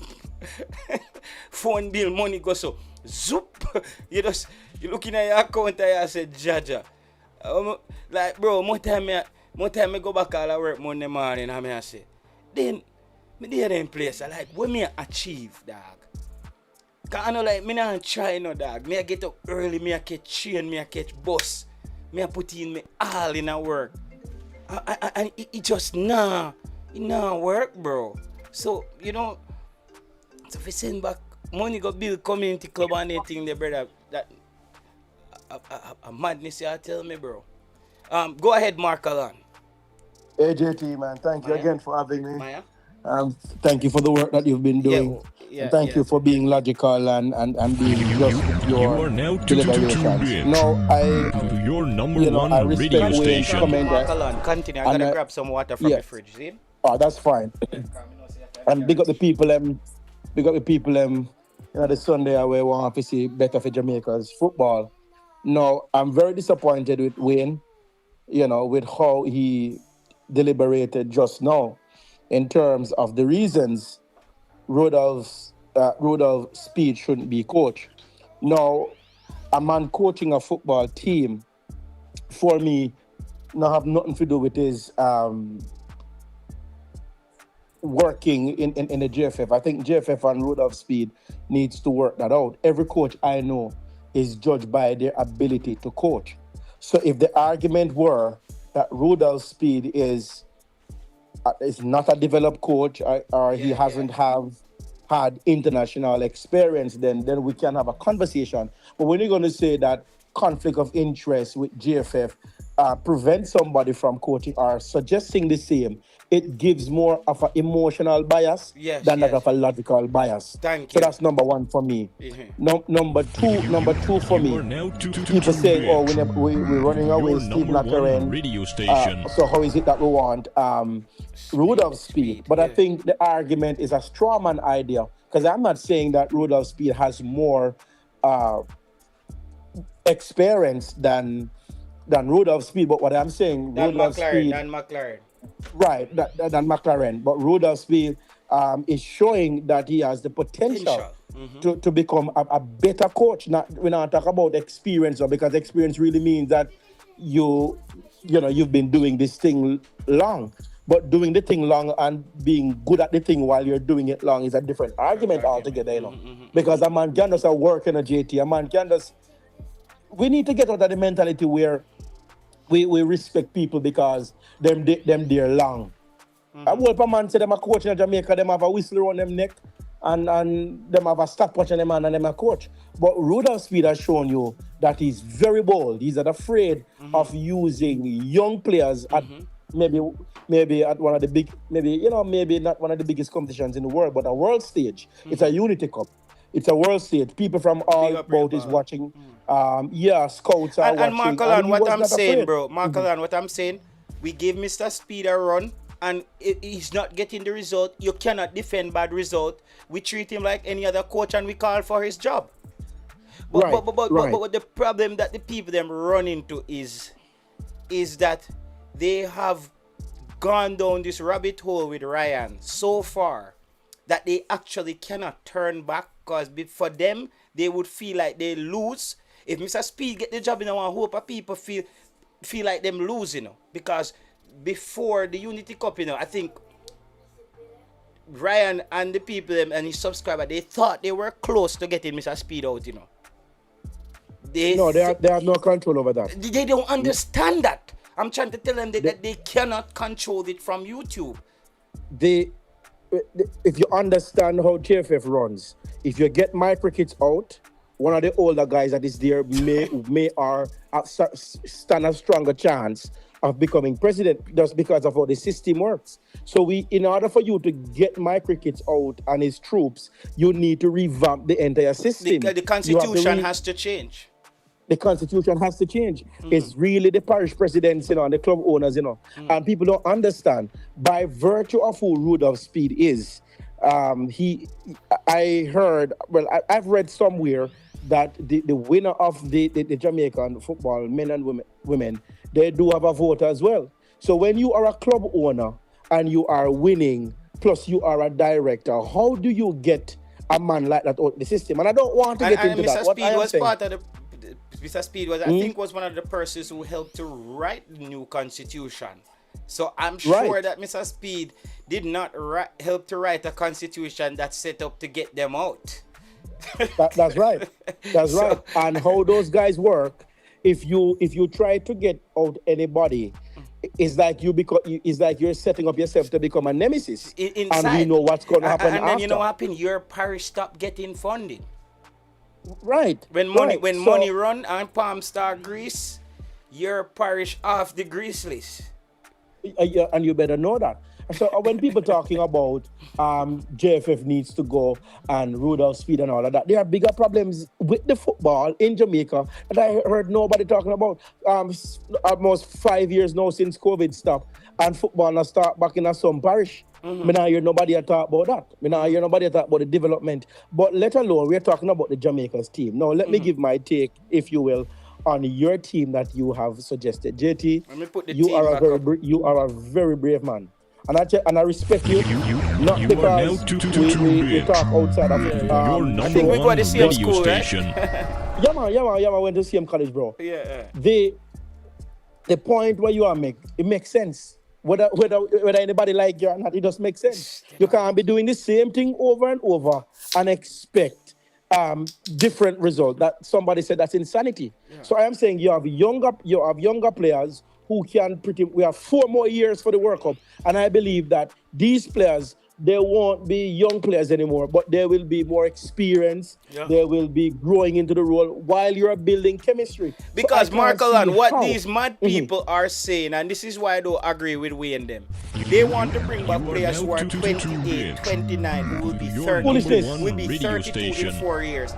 A: Phone bill money goes so zoop. You looking at your account and you say, Jaja. Like bro, more time I go back all at work Monday morning and I say, then me there in place. I like what me achieve, dog. Cause I know like me not try no dog. Me I get up early, me I catch train, me I catch bus. Me I put in me all in a work. And it just it work, bro. So, you know, so if we send back money go build community club and anything there, brother, that a madness you tell me, bro. Go ahead, Mark Alan.
D: Hey JT, man, thank you again for having me.
A: Maya?
D: Thank you for the work that you've been doing. And thank you for being logical and being just with
B: You
D: your
B: are now
D: deliberations. No,
B: to your number one
D: I
B: radio
D: respect Wayne's
B: station.
D: comment.
A: Mark Alan, continue. I gotta grab some water from the fridge, see?
D: Oh, that's fine. And big up the people, the Sunday where we want to see better for Jamaica's football. No, I'm very disappointed with Wayne, with how he deliberated just now in terms of the reasons Rudolph Speid shouldn't be coach. Now, a man coaching a football team, for me, not have nothing to do with his working in the JFF. I think JFF and Rudolph Speid needs to work that out. Every coach I know is judged by their ability to coach. So if the argument were that Rudolph Speid is not a developed coach or he hasn't had international experience, then we can have a conversation. But when you're going to say that conflict of interest with GFF prevents somebody from coaching or suggesting the same, it gives more of an emotional bias than that of a logical bias.
A: Thank
D: so
A: you.
D: that's number one for me. Number two for me. People say, "Oh, we're running away, Steve Nakaren.
B: Radio station.
D: So how is it that we want Rudolph Speid?" But I think the argument is a strawman idea, because I'm not saying that Rudolph Speid has more experience than Rudolph Speed. But what I'm saying, Rudolph Speed,
A: Dan McLaren.
D: right, than McLaren. But Rudolph Speed is showing that he has the potential to become a better coach. Not we're not talking about experience, or because experience really means that you've been doing this thing long. But doing the thing long and being good at the thing while you're doing it long is a different argument altogether, Because a man can just work in a JT, a man can just. We need to get out of the mentality where we respect people because them they're long. I hope a man say them a coach in Jamaica, them have a whistle around them neck and them have a stopwatch on them and them a coach. But Rudolph Speid has shown you that he's very bold. He's not afraid of using young players at maybe at one of the maybe not one of the biggest competitions in the world, but a world stage. It's a Unity Cup. It's a world stage. People from all about is watching. Scouts are watching.
A: And Marcolan, what I'm saying, bro. Marcolan, what I'm saying, we give Mr. Speed a run, and he's not getting the result. You cannot defend bad result. We treat him like any other coach, and we call for his job. But the problem that the people them run into is that they have gone down this rabbit hole with Ryan so far that they actually cannot turn back, because for them they would feel like they lose if Mr. Speed get the job. I hope people feel like them lose, because before the Unity Cup, I think Ryan and the people them and his subscriber, they thought they were close to getting Mr. Speed out. They have no control over that. They don't understand that. I'm trying to tell them that they cannot control it from YouTube.
D: If you understand how JFF runs, if you get my crickets out, one of the older guys that is there may stand a stronger chance of becoming president, just because of how the system works. So in order for you to get my crickets out and his troops, you need to revamp the entire system.
A: The constitution has to change.
D: The constitution has to change. It's really the parish presidents, and the club owners, and people don't understand. By virtue of who Rudolph Speid is, I've read somewhere that the winner of the Jamaican football, men and women, they do have a vote as well. So when you are a club owner and you are winning, plus you are a director, how do you get a man like that out of the system? And I don't want to get into that.
A: Mr. Speid was, I think, was one of the persons who helped to write the new constitution. So I'm sure that Mr. Speid did not help to write a constitution that's set up to get them out.
D: That's right. That's right. And how those guys work, if you try to get out anybody, it's like you're setting up yourself to become a nemesis.
A: Inside.
D: And we know what's going to happen after.
A: And then you know what happened? Your parish stopped getting funding.
D: Right.
A: When money run and palm start grease, your parish off the grease list.
D: And you better know that. So when people talking about JFF needs to go and Rudolph Speid and all of that, there are bigger problems with the football in Jamaica that I heard nobody talking about. Almost 5 years now since COVID stopped, and football now start back in some parish. Me not hear nobody talk about that. Me not hear nobody talk about the development. But let alone, we're talking about the Jamaica's team. Now, let me give my take, if you will, on your team that you have suggested. JT,
A: Let me put the
D: you
A: team
D: are
A: back up.
D: you are a very brave man. And I respect you, not
B: you
D: because
B: are now
D: we talk outside of
B: your
A: I think we
B: number
A: go to the
B: one
A: same
B: radio
A: school, right?
B: station.
D: Yeah, man, went to same college, bro.
A: Yeah.
D: The point where you are it makes sense. Whether anybody like you or not, it just makes sense. You can't be doing the same thing over and over and expect different result. That somebody said that's insanity. Yeah. So I am saying you have younger players who can we have 4 more years for the World Cup, and I believe that these players, they won't be young players anymore, but they will be more experienced. Yeah. They will be growing into the role while you're building chemistry.
A: Because so Markel and what these mad people are saying, and this is why I don't agree with we and them. They want to bring back players who are 28, 29, who will be 30, who will be 32 in 4 years.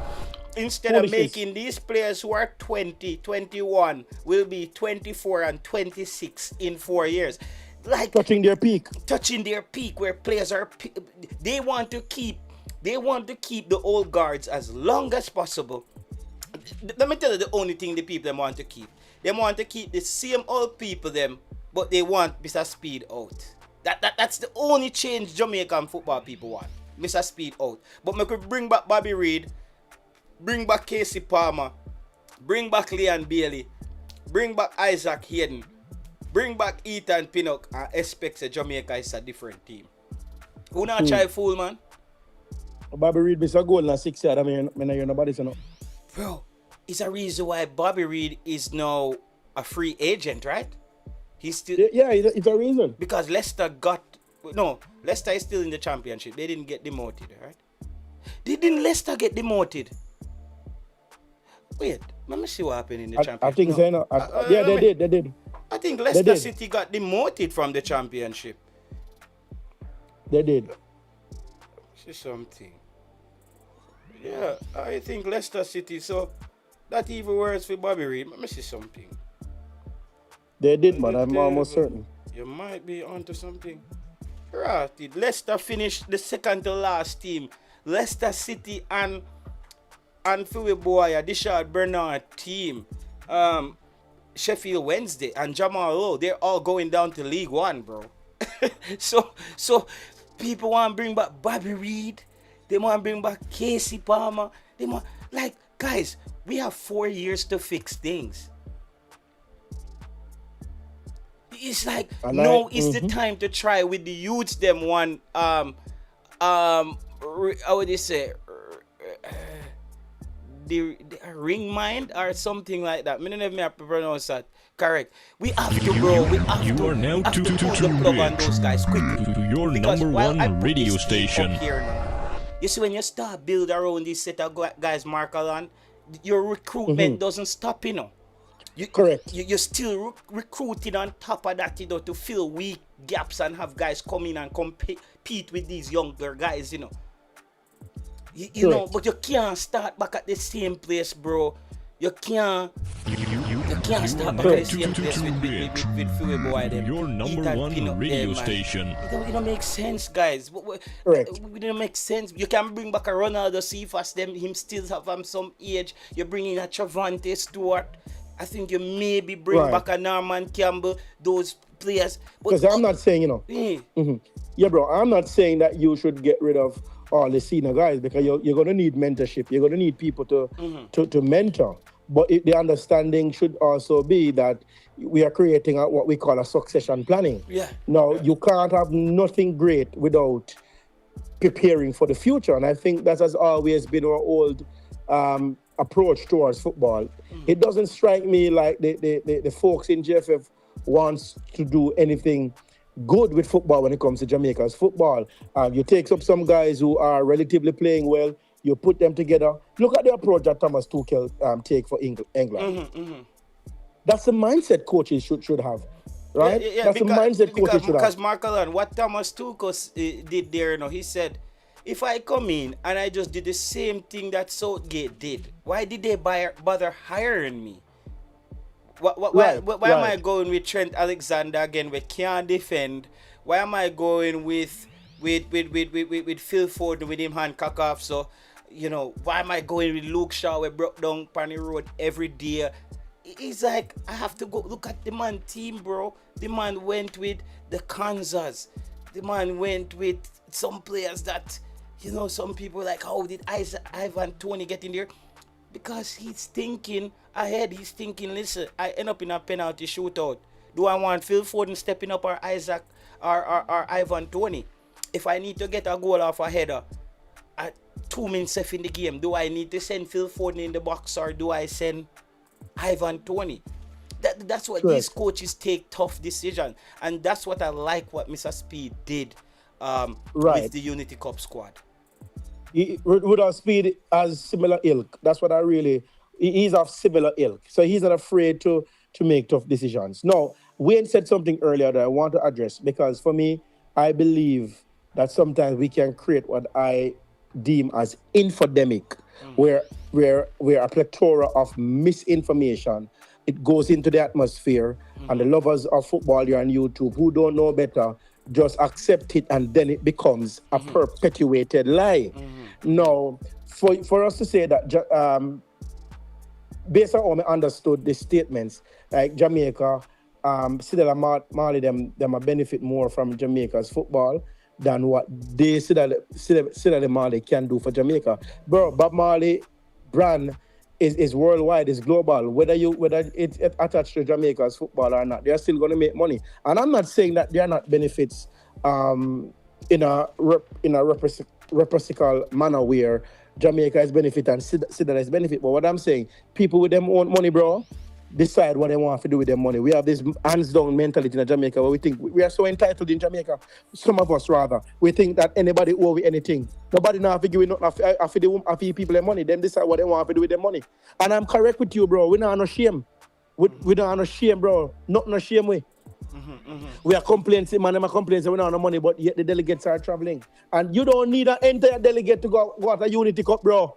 A: Instead of making these players who are 20, 21, will be 24 and 26 in 4 years. Like
D: touching their peak,
A: where players are. They want to keep the old guards as long as possible, let me tell you the only thing the people them want to keep. They want to keep the same old people them, but they want Mr. Speid out. That's the only change Jamaican football people want. Mr. Speid out. But we could bring back Bobby Reid, bring back Casey Palmer, bring back Leon Bailey, bring back Isaac Hayden, bring back Ethan Pinnock, and expect that Jamaica is a different team. Who not try fool, man?
D: Bobby Reid missed a goal in 6 years. I mean, nobody say no.
A: Bro, it's a reason why Bobby Reid is now a free agent, right? He's still...
D: Yeah, it's a reason.
A: Because Leicester is still in the championship. They didn't get demoted, right? Didn't Leicester get demoted? Wait, let me see what happened in the championship.
D: I think so, no. They did.
A: I think Leicester City got demoted from the championship.
D: They did.
A: See something. Yeah, I think Leicester City, so that even worse for Bobby Reid. Let me see something.
D: They did, man. I'm almost certain.
A: You might be onto something. Right. Leicester finished the second to last team. Leicester City and Philly Boy, Dishard Bernard team. Sheffield Wednesday and Jamal Lowe, they're all going down to League One, bro. so people want to bring back Bobby Reid. They want to bring back Casey Palmer. They want, like, guys, we have 4 years to fix things. It's like, now is the time to try with the youths them one, how would you say, the ring mind or something like that. I don't know if I have to pronounce that correct. We have to, bro. We have
B: you
A: to.
B: are now
A: have to pull the plug on those guys quickly.
B: to your
A: Because
B: number
A: while I
B: one
A: put
B: radio
A: this team
B: station.
A: up here now, you see, when you start build around this set of guys, Mark Allen, your recruitment doesn't stop, you know.
D: Correct.
A: You're still recruiting on top of that, you know, to fill weak gaps and have guys come in and compete with these younger guys, you know. You know, but you can't start back at the same place, bro. You can't start back at the same place with Philly Boy them.
B: Your number
A: Ethan
B: one
A: Pinnock
B: radio
A: them, man.
B: station.
A: It don't make sense, guys.
D: Correct.
A: It don't make sense. You can bring back a Ronaldo Cephas, him still have some age. You're bringing a Travante Stewart. I think you maybe bring back a Norman Campbell, those players.
D: Because I'm not saying, you know. Yeah, bro, I'm not saying that you should get rid of all the senior guys, because you're going to need mentorship. You're going to need people to mentor. But the understanding should also be that we are creating what we call a succession planning.
A: Yeah.
D: Now, you can't have nothing great without preparing for the future. And I think that has always been our old approach towards football. It doesn't strike me like the folks in JFF wants to do anything good with football when it comes to Jamaica's football. You take up some guys who are relatively playing well, you put them together. Look at the approach that Thomas Tuchel take for England. That's the mindset coaches should have, right? That's the mindset coaches should have.
A: Because Mark Allen, what Thomas Tuchel did there, you know, he said, if I come in and I just did the same thing that Southgate did, why did they bother hiring me? Why am I going with Trent Alexander again? We can't defend. Why am I going with Phil Ford with him handcock off? So, you know, why am I going with Luke Shaw? We broke down Panny Road every day. It's like, I have to go look at the man team, bro. The man went with the Kansas. The man went with some players that, you know, some people like, how did Ivan Toney get in there? Because he's thinking ahead. He's thinking, listen, I end up in a penalty shootout. Do I want Phil Foden stepping up or Isaac or Ivan Toney? If I need to get a goal off a header at 2 minutes left in the game, do I need to send Phil Foden in the box or do I send Ivan Toney? That's what these coaches take tough decisions. And that's what I like what Mr. Speid did with the Unity Cup squad.
D: Rudolph Speid has similar ilk. That's what he's of similar ilk. So he's not afraid to make tough decisions. Now, Wayne said something earlier that I want to address, because for me, I believe that sometimes we can create what I deem as infodemic, where a plethora of misinformation, it goes into the atmosphere, and the lovers of football here on YouTube who don't know better just accept it, and then it becomes a perpetuated lie. Now, for us to say that based on how I understood the statements, like Jamaica, Sidel and Marley, them a benefit more from Jamaica's football than what they Sidel and Marley can do for Jamaica. Bro, Bob Marley brand is worldwide, is global. Whether it's attached to Jamaica's football or not, they're still going to make money. And I'm not saying that they are not benefits in a reciprocal manner where Jamaica is benefit and Sidel is benefit. But what I'm saying, people with them own money, bro, decide what they want to do with their money. We have this hands down mentality in Jamaica where we think we are so entitled in Jamaica. Some of us rather, we think that anybody owe we anything. Nobody now have to give it nothing after the people their money. Them decide what they want to do with their money. And I'm correct with you, bro. We don't have no shame. We don't have no shame, bro. Not no shame way. We are complaining, man. Them are complaining we don't have no money, but yet the delegates are traveling. And you don't need an entire delegate to go at a Unity Cup, bro.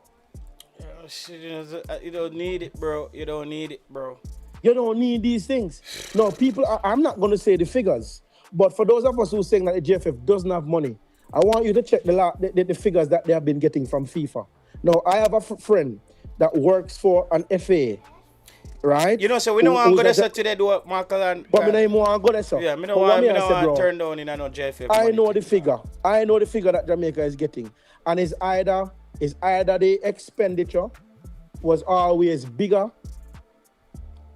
A: You don't need it, bro. You don't need it, bro.
D: You don't need these things. No, I'm not going to say the figures, but for those of us who are saying that the JFF doesn't have money, I want you to check the figures that they have been getting from FIFA. Now, I have a friend that works for an FA, right?
A: You know, so we don't want to go there today, do it, Michael.
D: But we don't want to go there,
A: Yeah, we don't want to turn down in no JFF.
D: I know the figure. I know the figure that Jamaica is getting. And it's either the expenditure was always bigger.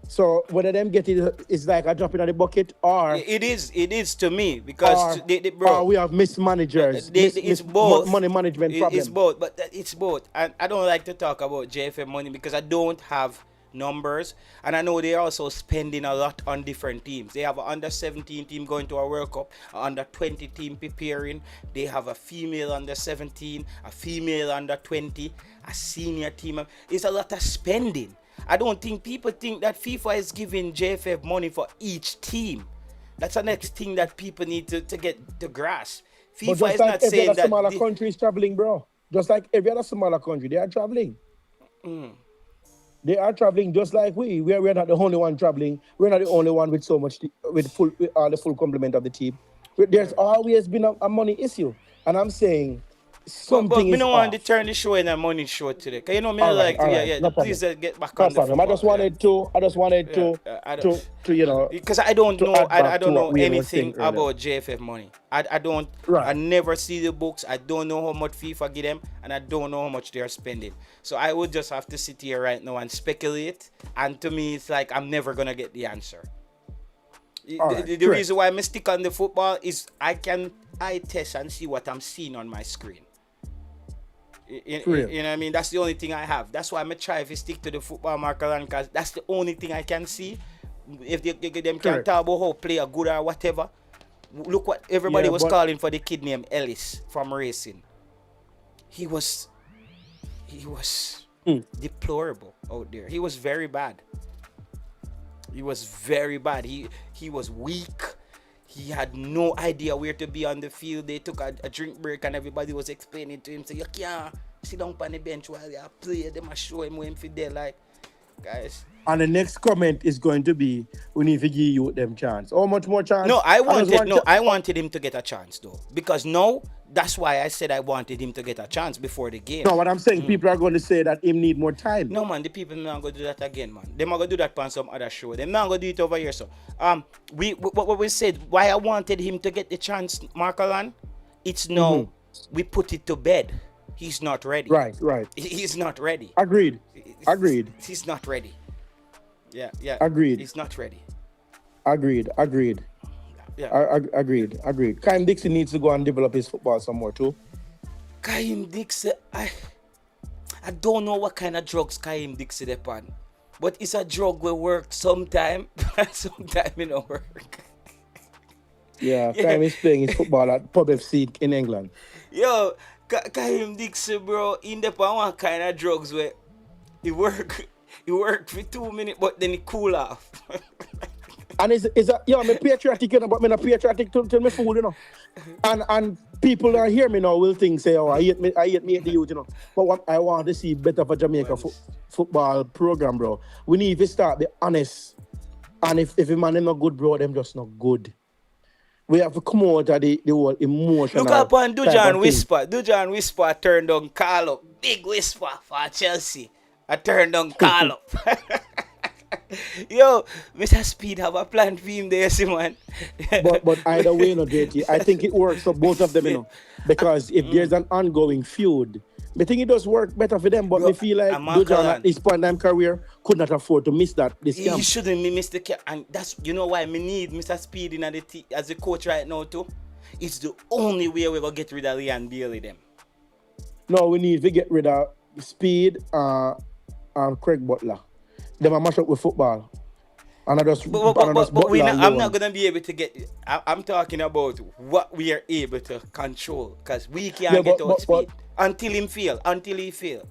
D: So whether them get it is like a drop in the bucket, or
A: it is to me because bro,
D: we have mismanagers.
A: It's both
D: money management problem.
A: It's both, but it's both. And I don't like to talk about JFM money because I don't have numbers, and I know they're also spending a lot on different teams. They have an under 17 team going to a World Cup, an under 20 team preparing. They have a female under 17, a female under 20, a senior team. It's a lot of spending. I don't think people think that FIFA is giving JFF money for each team. That's the next thing that people need to get to grasp. FIFA is not saying that
D: smaller countries traveling, bro. Just like every other smaller country, they are traveling. They are traveling just like we. We're not the only one traveling. We're not the only one with so much with the full complement of the team. There's always been a money issue, and I'm saying something. But
A: we don't want to turn the show in a money show today. Cause you know me
D: no
A: please get back on the football.
D: I just wanted to you know,
A: because I don't know anything about JFF money. I don't. Right. I never see the books. I don't know how much FIFA give them, and I don't know how much they are spending. So I would just have to sit here right now and speculate. And to me, it's like I'm never gonna get the answer. The reason why I stick on the football is I test and see what I'm seeing on my screen. You know what I mean? That's the only thing I have. That's why I'm try to stick to the football marker, because that's the only thing I can see. If them can talk about how play a good or whatever. Look what everybody was calling for the kid named Ellis from Racing. He was deplorable out there. He was very bad. He was very bad. He was weak. He had no idea where to be on the field. They took a drink break and everybody was explaining to him. So you can't sit down on the bench while you play. They must show him where him there, like, guys.
D: And the next comment is going to be, we need to give you them chance. How much more chance?
A: No, I wanted him to get a chance though. Because now, that's why I said I wanted him to get a chance before the game.
D: No, what I'm saying, people are going to say that him need more time.
A: No, man, the people not going to do that again, man. They're not going to do that on some other show. They're not going to do it over here. So, what we said, why I wanted him to get the chance, Markalan, it's now we put it to bed. He's not ready.
D: Right.
A: He's not ready.
D: Agreed.
A: He's not ready. Yeah.
D: Agreed.
A: He's not ready.
D: Agreed. Yeah. Agreed. Kaim Dixie needs to go and develop his football some more too.
A: Kaim Dixie, I don't know what kind of drugs Kaim Dixie depend, but it's a drug will work sometime, sometime it don't work.
D: Yeah, Kaim is playing his football at Pub FC in England.
A: Yo, Kaim Dixie, bro, in the one kind of drugs where he work for 2 minutes, but then he cool off.
D: And I'm patriotic, you know, but I'm not patriotic till me fool, you know. And people that hear me now will think, say, I hate the youth, you know. But what I want to see better for Jamaica football program, bro. We need to start be honest. And if a man is not good, bro, them just not good. We have to come out of the whole emotional.
A: Look up on Dujan Whisper. Dujan Whisper turned on Carlo. Big whisper for Chelsea. I turned down call up. Yo, Mr. Speed have a plan for him there, see, man.
D: But either way, no, JT, I think it works for both of them, because if there's an ongoing feud, I think it does work better for them. But
A: Bro,
D: me feel like
A: I'm
D: Dujan
A: Markalan.
D: at this point in time career could not afford to miss this
A: He
D: camp.
A: shouldn't miss the cap, and that's why me need Mr. Speed in as a coach right now too. It's the only way we're gonna get rid of Leon Bailey them.
D: No, we need to get rid of Speed and Craig Butler. Them are mash up with football. And I just
A: But
D: Butler
A: I'm not
D: alone.
A: gonna be able to get. I'm talking about what we are able to control, because we can't
D: Yeah,
A: get
D: but-
A: out
D: but-
A: Speed until he fail.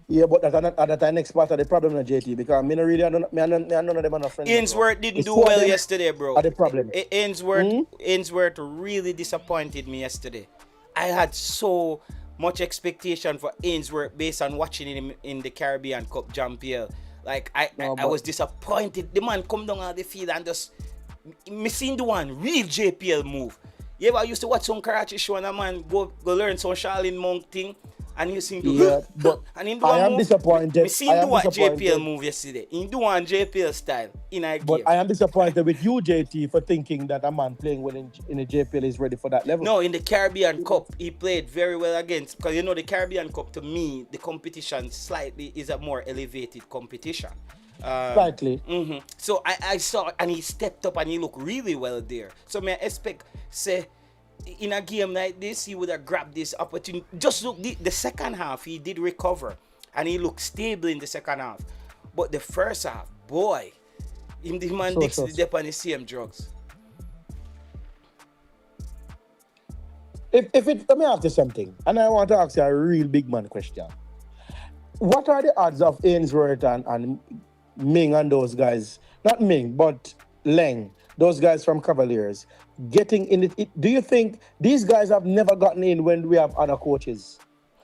D: Yeah, but that's the next part of the problem, JT, because me no really, I don't, me and none of them are not friends.
A: Ainsworth didn't
D: It's
A: do
D: two of
A: well
D: them
A: yesterday, bro.
D: are the problem.
A: Ainsworth really disappointed me yesterday. I had so much expectation for Ainsworth based on watching him in the Caribbean Cup Jean-Pierre. Like I was disappointed. The man come down on the field and just me seen the one real JPL move. You ever used to watch some Karachi show and a man go learn some Charlene Monk thing, and you seen
D: Yeah, but
A: and in
D: I am
A: move,
D: disappointed.
A: Me seen
D: I am
A: do one
D: disappointed.
A: JPL move yesterday. He do one JPL style in a
D: But
A: game.
D: I am disappointed with you, JT, for thinking that a man playing well in the JPL is ready for that level.
A: No, in the Caribbean Cup, he played very well against. Because the Caribbean Cup, to me, the competition slightly is a more elevated competition.
D: Slightly.
A: So I saw, and he stepped up and he looked really well there. So may I expect, say, in a game like this, he would have grabbed this opportunity. Just look, the second half, he did recover. And he looked stable in the second half. But the first half, boy, him the man Dixie did on the same drugs.
D: Let me ask you something, and I want to ask you a real big man question. What are the odds of Ainsworth and Ming and those guys, not Ming, but Leng, those guys from Cavaliers, getting in it? Do you think these guys have never gotten in when we have other coaches?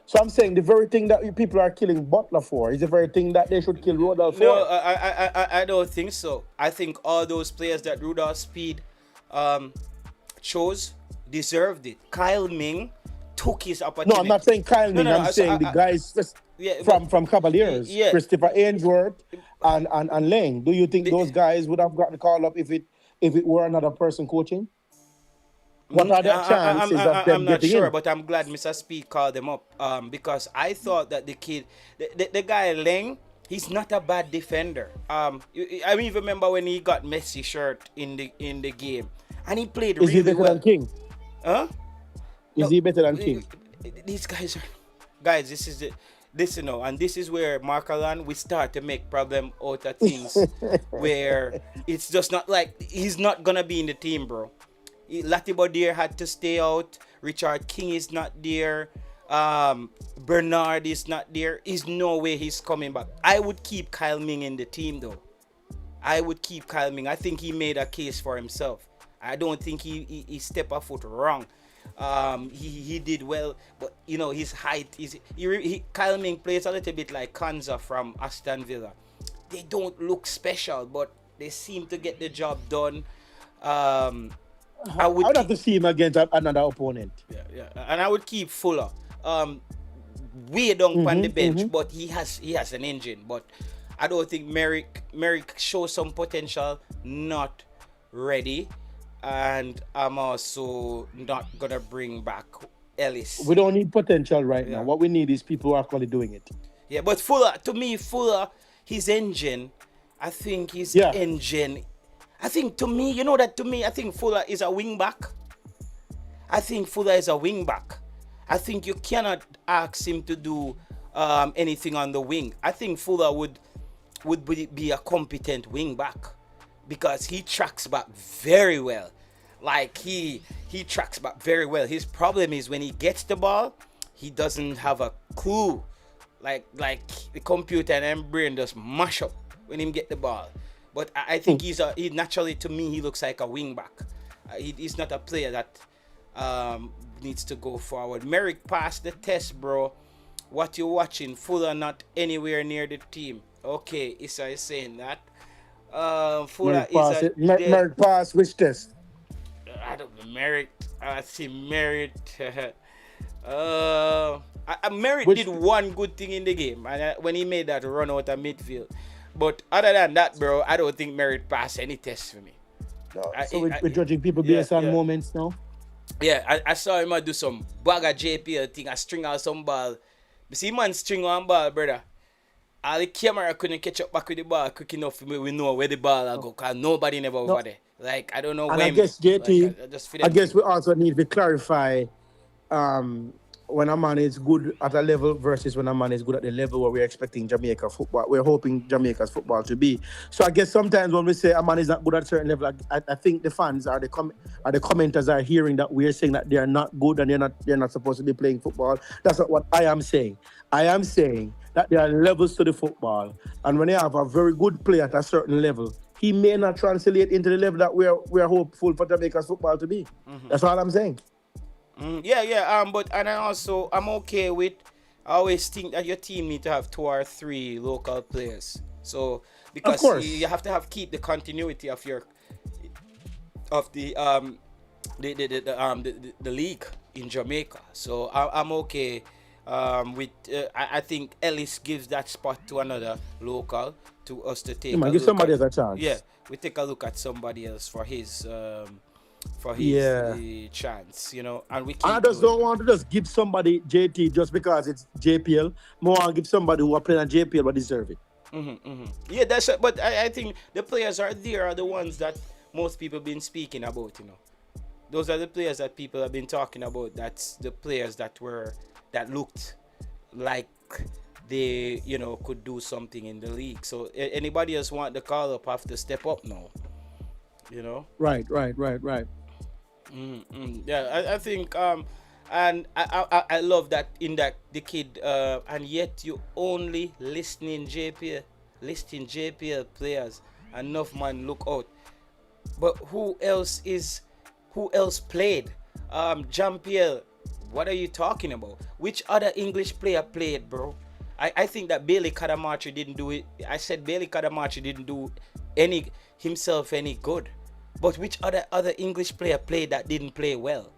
D: So I'm saying the very thing that people are killing Butler for is the very thing that they should kill Rudolph for.
A: No, I don't think so. I think all those players that Rudolph Speid chose deserved it. Kyle Ming took his opportunity.
D: No, I'm not saying Kyle Ming. I'm saying the guys from Cavaliers,
A: yeah.
D: Christopher Ainsworth and Lane. Do you think those guys would have gotten called up if it were another person coaching? What are the chances of them
A: I'm not
D: getting
A: sure,
D: in?
A: but I'm glad Mr. Speed called them up because I thought that the kid, the guy Leng, he's not a bad defender. I even remember when he got Messi shirt in the game, and he played
D: Is
A: really
D: he better
A: well.
D: than King?
A: Huh?
D: Is he better than King?
A: These guys, this is and this is where Markalan we start to make problem out of things where it's just not like he's not gonna be in the team, bro. Latibodir had to stay out. Richard King is not there. Bernard is not there. There's no way he's coming back. I would keep Kyle Ming in the team, though. I would keep Kyle Ming. I think he made a case for himself. I don't think he stepped a foot wrong. He did well, but his height is. Kyle Ming plays a little bit like Kanza from Aston Villa. They don't look special, but they seem to get the job done. I would
D: have to see him against another opponent.
A: Yeah, and I would keep Fuller. Way down on the bench, but he has an engine. But I don't think Merrick shows some potential. Not ready, and I'm also not gonna bring back Ellis.
D: We don't need potential right now. What we need is people who are actually doing it.
A: Yeah, but Fuller, his engine, I think engine. I think I think Fuller is a wing back. I think you cannot ask him to do anything on the wing. I think Fuller would be a competent wing back because he tracks back very well. Like he tracks back very well. His problem is when he gets the ball, he doesn't have a clue. Like the computer and brain just mash up when him get the ball. But I think he naturally, to me, he looks like a wing back. He's not a player that needs to go forward. Merrick passed the test, bro. What you watching? Fuller not anywhere near the team. Okay, Issa is saying that. Fuller
D: Merrick passed which test?
A: I don't know. Merrick. I see Merrick. Merritt did one good thing in the game, and when he made that run out of midfield. But other than that, bro, I don't think Merritt passed any test for me.
D: So we're judging people based on moments now?
A: Yeah, I saw him do some bag of JPL thing, a string out some ball. You see man string on ball, brother. All the camera couldn't catch up back with the ball quick enough for me. We know where the ball will go, because nobody never over there. Like, I don't know
D: and
A: when.
D: I guess, JT,
A: like,
D: I guess we also need to clarify when a man is good at a level versus when a man is good at the level where we're expecting Jamaica football, we're hoping Jamaica's football to be. So I guess sometimes when we say a man is not good at a certain level, I think the fans or the commenters are hearing that we're saying that they are not good and they're not supposed to be playing football. That's not what I am saying. I am saying that there are levels to the football, and when you have a very good player at a certain level, he may not translate into the level that we're hopeful for Jamaica's football to be. Mm-hmm. That's all I'm saying.
A: But I'm okay with. I always think that your team need to have 2 or 3 local players. So because you have to keep the continuity of the league in Jamaica. So I'm okay with. I think Ellis gives that spot to another local to us to take.
D: Give somebody else a chance.
A: Yeah, we take a look at somebody else for his. Chance, and we keep
D: I just don't want to just give somebody JT just because it's JPL. More want to give somebody who are playing at JPL but deserve it.
A: Yeah, that's it. But I think the players are the ones that most people been speaking about. Those are the players that people have been talking about. That's the players that looked like they could do something in the league. So anybody else want the call up have to step up now.
D: Right.
A: Yeah, I think and I love that in that the kid and yet you only listing JPL players. Enough man look out. But who else played? Jean-Pierre, what are you talking about? Which other English player played, bro? I think that Bailey Kadamachi didn't do it. I said Bailey Kadamachi didn't do himself any good. But which other English player played that didn't play well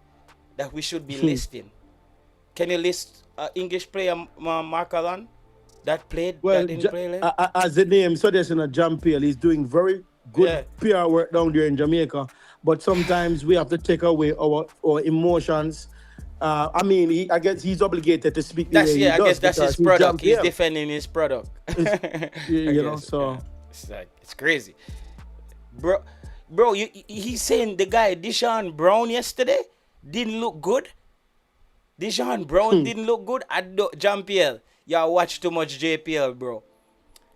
A: that we should be listing? Can you list English player, Mark Allen, that played that didn't play well?
D: As the name suggests, Jean-Pierre, he's doing very good PR work down there in Jamaica. But sometimes we have to take away our emotions. I guess he's obligated to speak the way he does.
A: I guess that's his product. He's defending his product. It's crazy. Bro, he's saying the guy Deshaun Brown yesterday didn't look good. Deshaun Brown didn't look good. Jean-Pierre, y'all watch too much JPL, bro.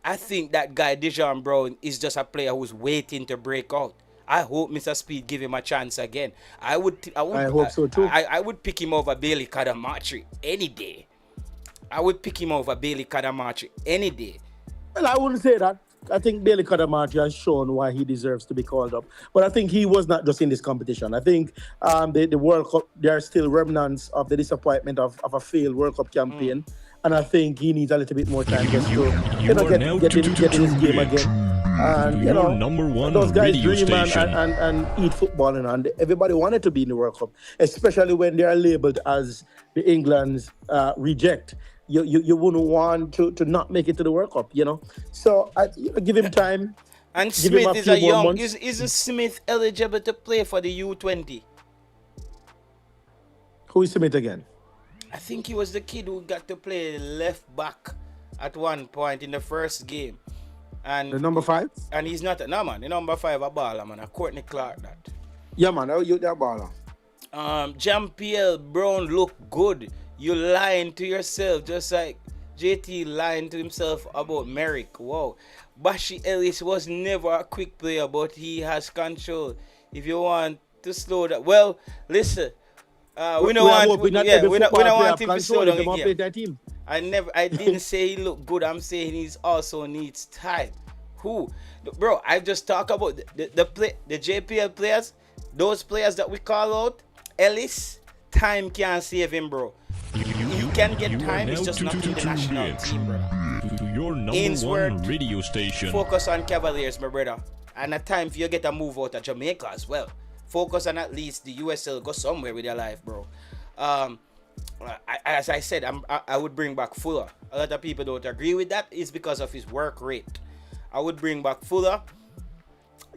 A: I think that guy Deshaun Brown is just a player who's waiting to break out. I hope Mr. Speed give him a chance again. I hope so too. I would pick him over Bailey Kadamachi any day. Well,
D: I wouldn't say that. I think Bailey Kadamachi has shown why he deserves to be called up. But I think he was not just in this competition. I think the World Cup, there are still remnants of the disappointment of a failed World Cup campaign. And I think he needs a little bit more time just to get in his game again. And,
B: number one
D: those guys
B: radio
D: dream
B: station.
D: and eat football. And everybody wanted to be in the World Cup, especially when they are labeled as the England's reject. You wouldn't want to not make it to the World Cup, So give him time.
A: And Smith is a young. Isn't Smith eligible to play for the U20?
D: Who is Smith again?
A: I think he was the kid who got to play left back at one point in the first game. And
D: the number 5?
A: And he's not the number 5 a baller, man. A Courtney Clark that.
D: Yeah, man. You that baller.
A: Jean-Pierre Brown looked good. You lying to yourself, just like JT lying to himself about Merrick. Wow. Bashi Ellis was never a quick player, but he has control. If you want to slow that, well, listen. We don't want him to slow down again. I didn't say he looked good. I'm saying he also needs time. Who? Bro, I just talk about the JPL players, those players that we call out. Ellis, time can't save him, bro. He can get time, it's just not in the national team, bro.
B: To your number one radio station.
A: Focus on Cavaliers, my brother. And at time for you get a move out of Jamaica as well. Focus on at least the USL, go somewhere with your life, bro. As I said, I would bring back Fuller. A lot of people don't agree with that. It's because of his work rate. I would bring back Fuller.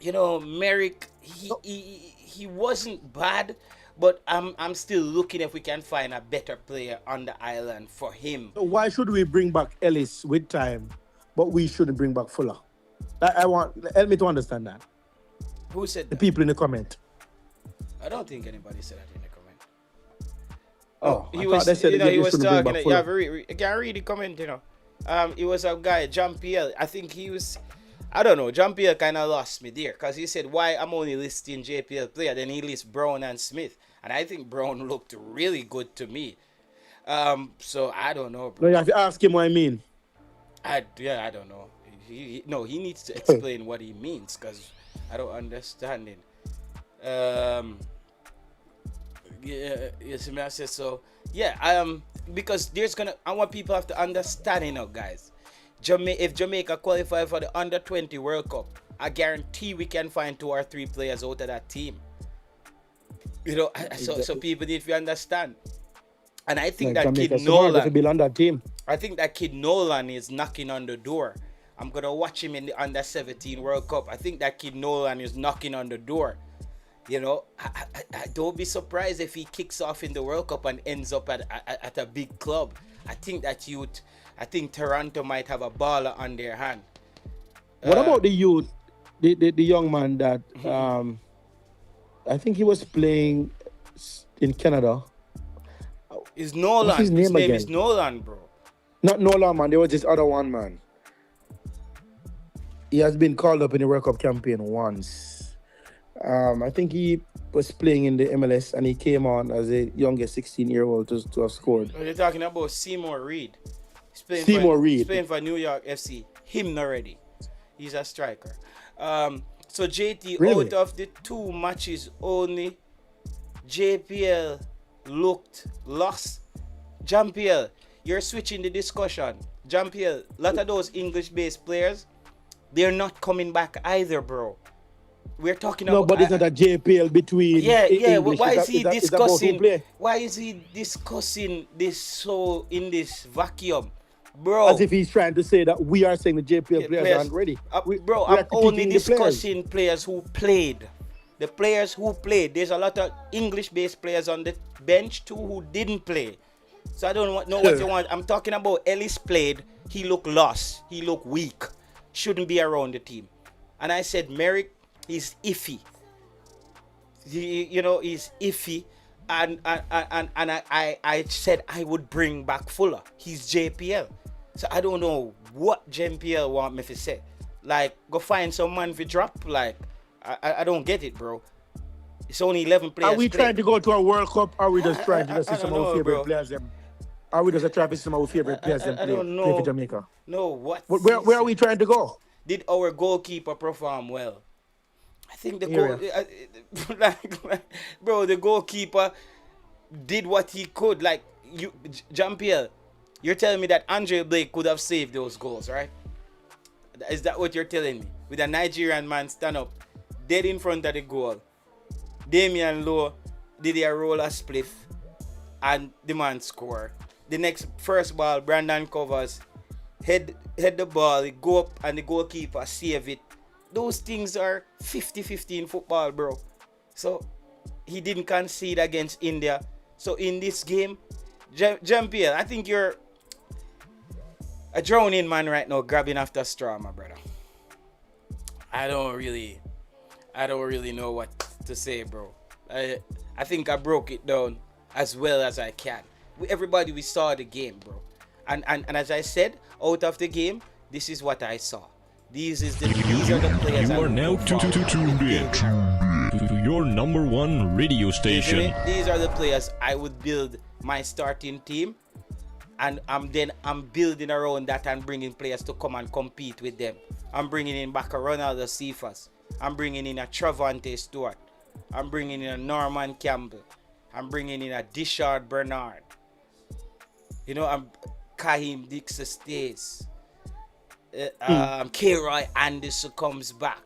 A: Merrick, he wasn't bad, but I'm still looking if we can find a better player on the island for him.
D: So why should we bring back Ellis with time, but we shouldn't bring back Fuller? Help me to understand that.
A: Who said
D: The
A: that?
D: people in the comment.
A: I don't think anybody said that in the comment.
D: I thought they said
A: he was
D: shouldn't bring
A: talking.
D: back
A: Yeah,
D: Fuller.
A: I can read the comment. It was a guy, Jean-Pierre. I think he was. I don't know. Jean-Pierre kind of lost me there because he said, "Why I'm only listing JPL player?" Then he lists Brown and Smith, and I think Brown looked really good to me. So I don't know,
D: No,
A: bro.
D: you have to ask him what I mean.
A: I don't know. He needs to explain what he means because I don't understand it. Yeah, yes, I said so. Yeah, because I want people have to understand, guys. If Jamaica qualify for the under 20 World Cup, I guarantee we can find 2 or 3 players out of that team. So people need to understand. And I think that kid Nolan.
D: That team.
A: I think that kid Nolan is knocking on the door. I'm gonna watch him in the under 17 World Cup. I think that kid Nolan is knocking on the door. I don't be surprised if he kicks off in the World Cup and ends up at a big club. I think Toronto might have a baller on their hand.
D: What about the youth, the young man that I think he was playing in Canada?
A: Is Nolan?
D: What's his name again?
A: is Nolan, bro.
D: Not Nolan, man. There was this other one, man. He has been called up in the World Cup campaign once. I think he was playing in the MLS and he came on as a youngest 16-year-old to have scored.
A: You're talking about Seymour Reed. He's playing for New York FC. Him not ready. He's a striker. So JT,
D: Really?
A: out of the 2 matches only, JPL looked lost. Jean-Pierre, you're switching the discussion. Jean-Pierre, a lot of those English-based players, they're not coming back either, bro. We're talking about.
D: No, but it's not a JPL between. English.
A: Why is he discussing?
D: play?
A: Why is he discussing this so in this vacuum, bro?
D: As if he's trying to say that we are saying the JPL players aren't ready.
A: Bro, I'm only discussing players who played. The players who played. There's a lot of English-based players on the bench too who didn't play. So I don't know what you want. I'm talking about Ellis played. He looked lost. He looked weak. Shouldn't be around the team. And I said Merrick, he's iffy. He's iffy. And I said I would bring back Fuller. He's JPL. So I don't know what JPL want me to say. Like, go find some man to drop. Like, I don't get it, bro. It's only 11 players.
D: Are we trying to go to a World Cup? Or are we just trying to see some of our favorite
A: bro.
D: players? Are we just trying to see some of our favorite players
A: I
D: play
A: don't know.
D: for Jamaica?
A: No, what?
D: Where are we trying to go?
A: Did our goalkeeper perform well? I think the bro, the goalkeeper did what he could. Like, Jean-Pierre, you're telling me that Andre Blake could have saved those goals, right? Is that what you're telling me? With a Nigerian man stand up, dead in front of the goal. Damian Lowe did a roller spliff and the man score. The next first ball, Brandon covers, head the ball, it go up and the goalkeeper save it. Those things are 50-50 in football, bro. So he didn't concede against India. So in this game, Jean-Pierre, I think you're a drowning man right now, grabbing after straw, my brother. I don't really know what to say, bro. I think I broke it down as well as I can. We saw the game, bro. And as I said, out of the game, this is what I saw. These are the players.
B: You are now tuned in to your number 1 radio station.
A: These are the players I would build my starting team, and I'm building around that and bringing players to come and compete with them. I'm bringing in back a Ronaldo Cephas. I'm bringing in a Travante Stewart. I'm bringing in a Norman Campbell. I'm bringing in a Dishard Bernard. I'm Kahim Dixon stays. K-Roy Anderson comes back.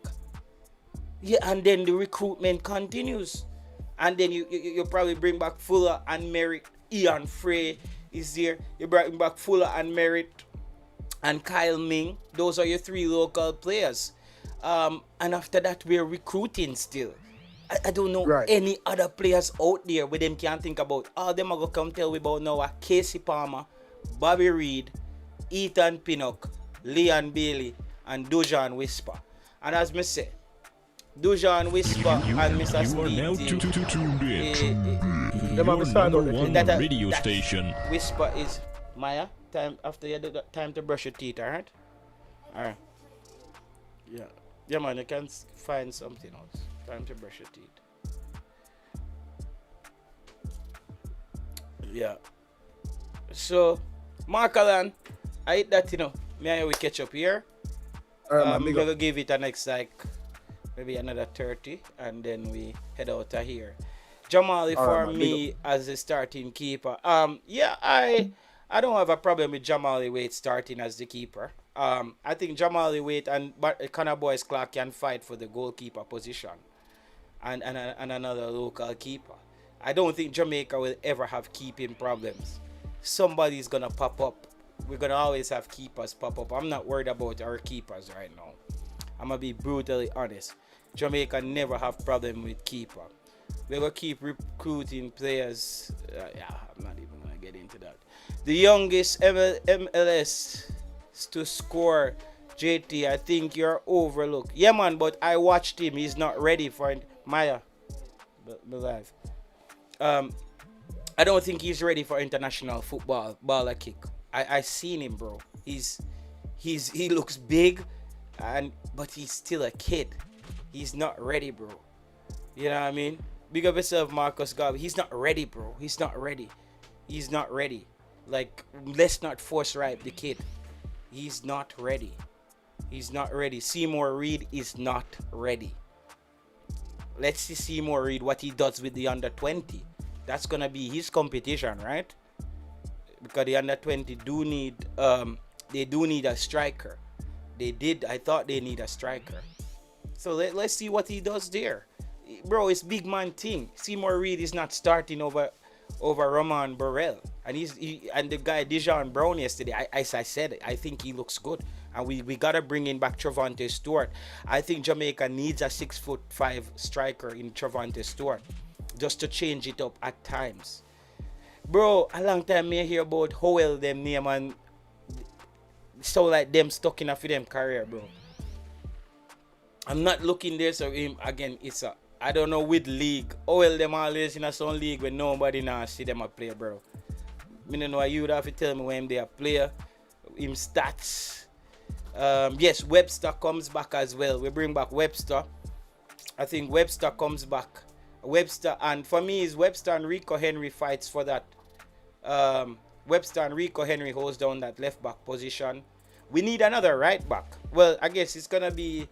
A: Yeah, and then the recruitment continues. And then you probably bring back Fuller and Merrick Ian Frey is there. You bring back Fuller and Merritt and Kyle Ming. Those are your 3 local players. And after that, we're recruiting still. I don't know any other players out there where them can't think about. All them are going to come tell we about now are Casey Palmer, Bobby Reed, Ethan Pinnock, Leon Bailey, and Dujan Whisper. And as me say, Dujan Whisper and Mr. Speed.
B: You are now tuned in
D: Them have a
B: to your
D: sound
B: number
D: on the
B: one radio station.
A: Whisper is Maya. Time after you do that, time to brush your teeth. All right. Yeah. Yeah, man. You can find something else. Time to brush your teeth. Yeah. So, Mark Allen, I hate that, me and you will catch up here. We're going to give it a next, maybe another 30, and then we head out of here. Jamali for me as a starting keeper. I don't have a problem with Jamali Wade starting as the keeper. I think Jamali Wade and Connor Boyce Clark can fight for the goalkeeper position and another local keeper. I don't think Jamaica will ever have keeping problems. Somebody's going to pop up. We're going to always have keepers pop up. I'm not worried about our keepers right now. I'm going to be brutally honest. Jamaica never have problem with keeper. We're going to keep recruiting players. I'm not even going to get into that. The youngest MLS to score, JT, I think you're overlooked. Yeah, man, but I watched him. He's not ready for it. Maya, live. I don't think he's ready for international football, baller kick. I seen him, bro. He looks big, but he's still a kid. He's not ready, bro. You know what I mean? Big up yourself, Marcus Garvey. He's not ready, bro. He's not ready. Like, let's not force ripe the kid. He's not ready. Seymour Reed is not ready. Let's see Seymour Reed what he does with the under 20. That's gonna be his competition, right? Because the under 20 do need a striker. I thought they need a striker. So let's see what he does there. Bro, it's big man thing. Seymour Reed is not starting over Roman Burrell. And and the guy Dijon Brown yesterday, as I said, I think he looks good. And we gotta bring in back Trevante Stewart. I think Jamaica needs a 6'5" striker in Trevante Stewart. Just to change it up at times. Bro, a long time me hear about Howell them name and so like them stuck in a for them career, bro. I'm not looking there, so him again, I don't know with league. Howell them always in a some league when nobody now see them a play, bro. I don't know you would have to tell me when they are player, him stats. Yes, Webster comes back as well. We bring back Webster. I think Webster comes back. Webster, and for me is Webster and Rico Henry fights for that. Webster and Rico Henry holds down that left back position. We need another right back. Well, I guess it's gonna be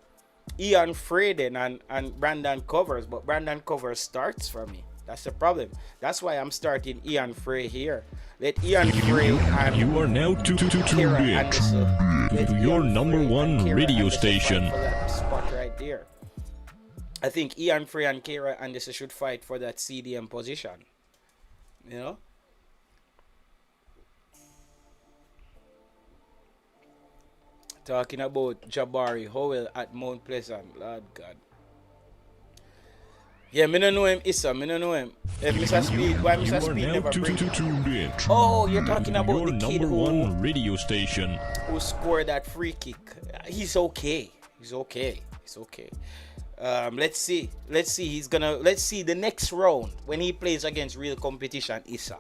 A: Ian Frey then and Brandon Covers, but Brandon Covers starts for me. That's the problem. That's why I'm starting Ian Frey here. Let Ian Frey and
B: You are now tuned in to your number one radio station.
A: For that spot right there. I think Ian Frey and Kira Anderson should fight for that CDM position. You know? Talking about Jabari Howell at Mount Pleasant. Lord God. Yeah, me don't know him, Issa. Me don't know him. Mr. Speed, why Mr. Speed never bring? Oh, you're talking about the kid
B: number one radio station
A: who scored that free kick. He's okay. Let's see. Let's see the next round when he plays against real competition, Issa.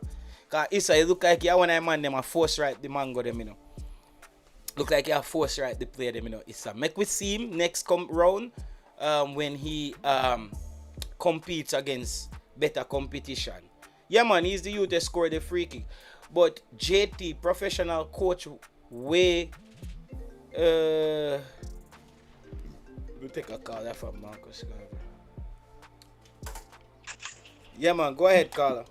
A: Cause Issa, it look like when I man them a force right the mango them, you know. Look like you force right the player them, you know. Issa. Make we see him next round when he competes against better competition. Yeah, man, he's the youth that scored the free kick. But JT, professional coach, way. We'll take a call there from Marcus. Yeah, man, go ahead, caller.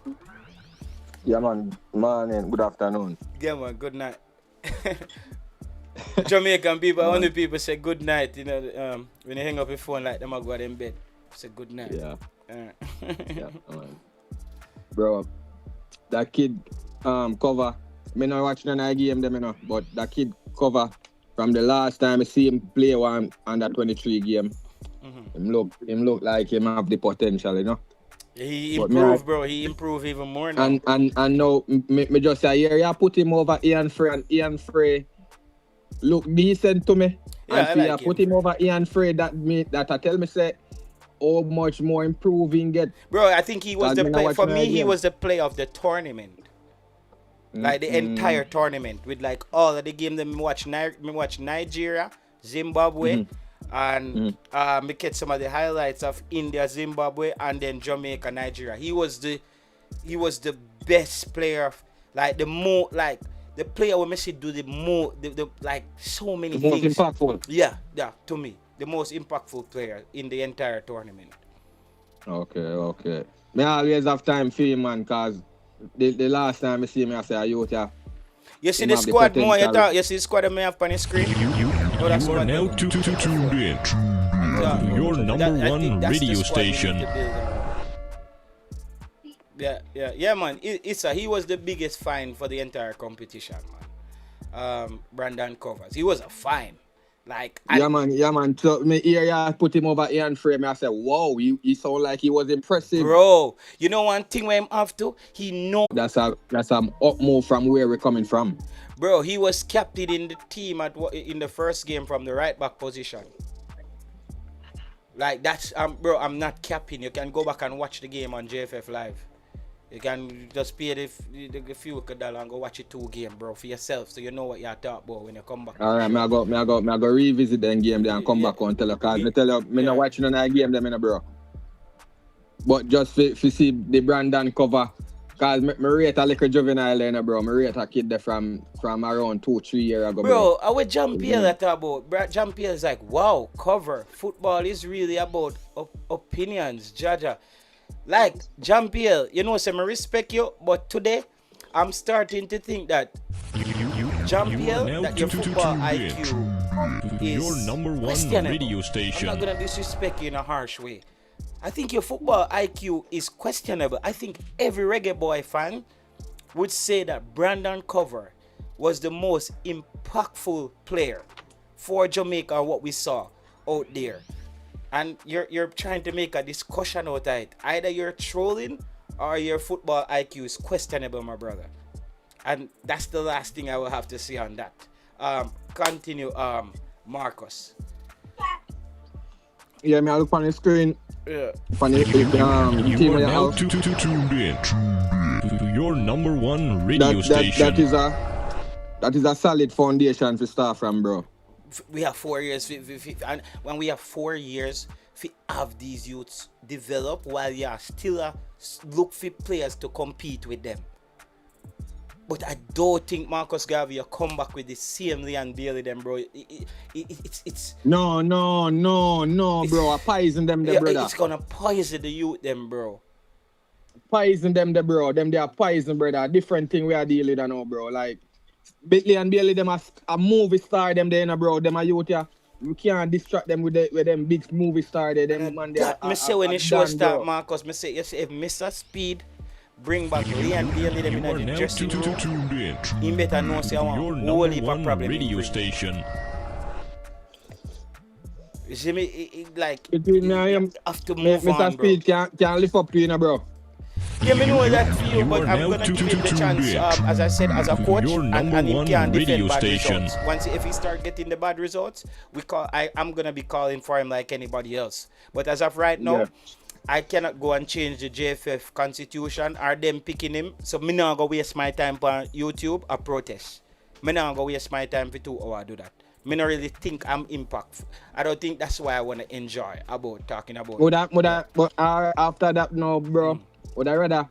C: Yeah, man. Morning. Good afternoon.
A: Yeah, man, good night. Jamaican people, only people say good night. You know, when they hang up your phone, like them, I go in bed. Say good night.
C: Yeah. Yeah. Bro,
E: that kid cover. Me not watching an game them, you know, but that kid cover from the last time I see him play one under 23 game. Him look like him have the potential, you know.
A: He improved, bro. He improved even more now.
E: And now me just say here, you put him over Ian Frey, and Ian Frey look decent to me.
A: Yeah,
E: and
A: I like
E: put him over Ian Frey that I tell me say how much more improving get.
A: Bro, I think he was the play for me. He was the player of the tournament. Like the entire tournament with like all of the game that me watch Nigeria, Zimbabwe, and me get some of the highlights of India, Zimbabwe, and then Jamaica, Nigeria. He was the best player, like the player we see do the like so many
E: the
A: things.
E: Most impactful.
A: Yeah, to me, the most impactful player in the entire tournament.
E: Okay. Me always have time for him, man, cause the last time I see him, I say, Ayota.
A: You see the squad more, you see the squad that may have on the screen?
B: You are now tuned in to your number one radio station.
A: Yeah, man. He was the biggest find for the entire competition, man. Brandon Covers. He was a find. Yeah,
E: man. So me here, put him over Ian Frey. I said, wow, he sound like he was impressive.
A: Bro, you know one thing where him have to? He know.
E: That's up move from where we're coming from.
A: Bro, he was captain in the team in the first game from the right back position. Like that's bro, I'm not capping. You can go back and watch the game on JFF Live. You can just pay the few $1 and go watch it 2 game, bro, for yourself, so you know what you're talking about when you come back.
E: All right, I go revisit the game there and come back and tell you, cause me tell you, me not watching on game them, bro. But just for see the Brandon cover, cause me rate a little juvenile there, bro. Me rate a kid there from around 2-3 years ago.
A: Bro, I would Jean-Pierre that about. Jean-Pierre is like, wow, cover. Football is really about opinions, Jaja. Like, Jean-Pierre, you know, I respect you, but today, I'm starting to think that Jean-Pierre, that your football IQ is
B: your number one radio station.
A: I'm not going to disrespect you in a harsh way. I think your football IQ is questionable. I think every Reggae Boy fan would say that Brandon Cover was the most impactful player for Jamaica, what we saw out there. And you're trying to make a discussion out of it. Either you're trolling or your football IQ is questionable, my brother. And that's the last thing I will have to say on that. Continue, Marcus.
E: Yeah, me I look on the screen.
A: Yeah.
B: You are now tuned in to your number one radio station.
E: That is a solid foundation to start from, bro.
A: We have 4 years, and when we have 4 years, we have these youths develop while you are still look for players to compete with them. But I don't think Marcus Garvey will come back with the same Leon Bailey them, bro. It's
E: No, bro. I poison them, brother.
A: It's gonna poison the youth, them, bro.
E: Poison them, bro. Them they are poison, brother. Different thing we are dealing with now, bro. Like Leon Bailey, them a movie star, them there, bro. Them a youth, yeah. We can't distract them with them big movie star there. Them man, they
A: me say when the show start, Marcus, me say if Mr. Speed bring back Leon Bailey them in the dressing room, he better know say I want whole heap of problem
B: radio station.
A: You see me, like
E: you
A: have to move on,
E: Mr. Speed can't live up to you, bro.
A: Yeah, me know that for you, but I'm gonna give him the chance, as I said, as a coach, and he can defend bad results. If he start getting the bad results, I'm gonna be calling for him like anybody else. But as of right now, I cannot go and change the JFF constitution or them picking him. So me not gonna waste my time on YouTube or protest. Me not gonna waste my time for 2 hours do that. Me not really think I'm impactful. I don't think that's why I wanna enjoy about talking about.
E: But after that, no, bro. Would I rather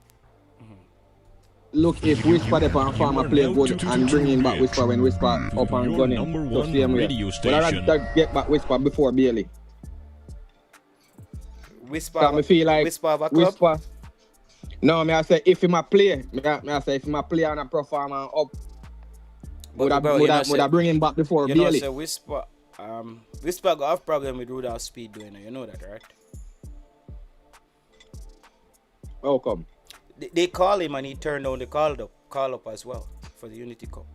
E: look if Whisper the Farmer play good and bring him back Whisper when Whisper up and running to same way. Would I rather get back Whisper before Bailey?
A: Whisper.
E: Me feel like
A: Whisper of a club?
E: Whisper. No, I say if him a play, I say if him a play and a perform and up, would I bring him back before Bailey?
A: You know, say Whisper. Whisper got have problem with Rudolph Speid doing it. You know that, right?
E: How come?
A: They call him and he turned down the call up as well for the Unity Cup.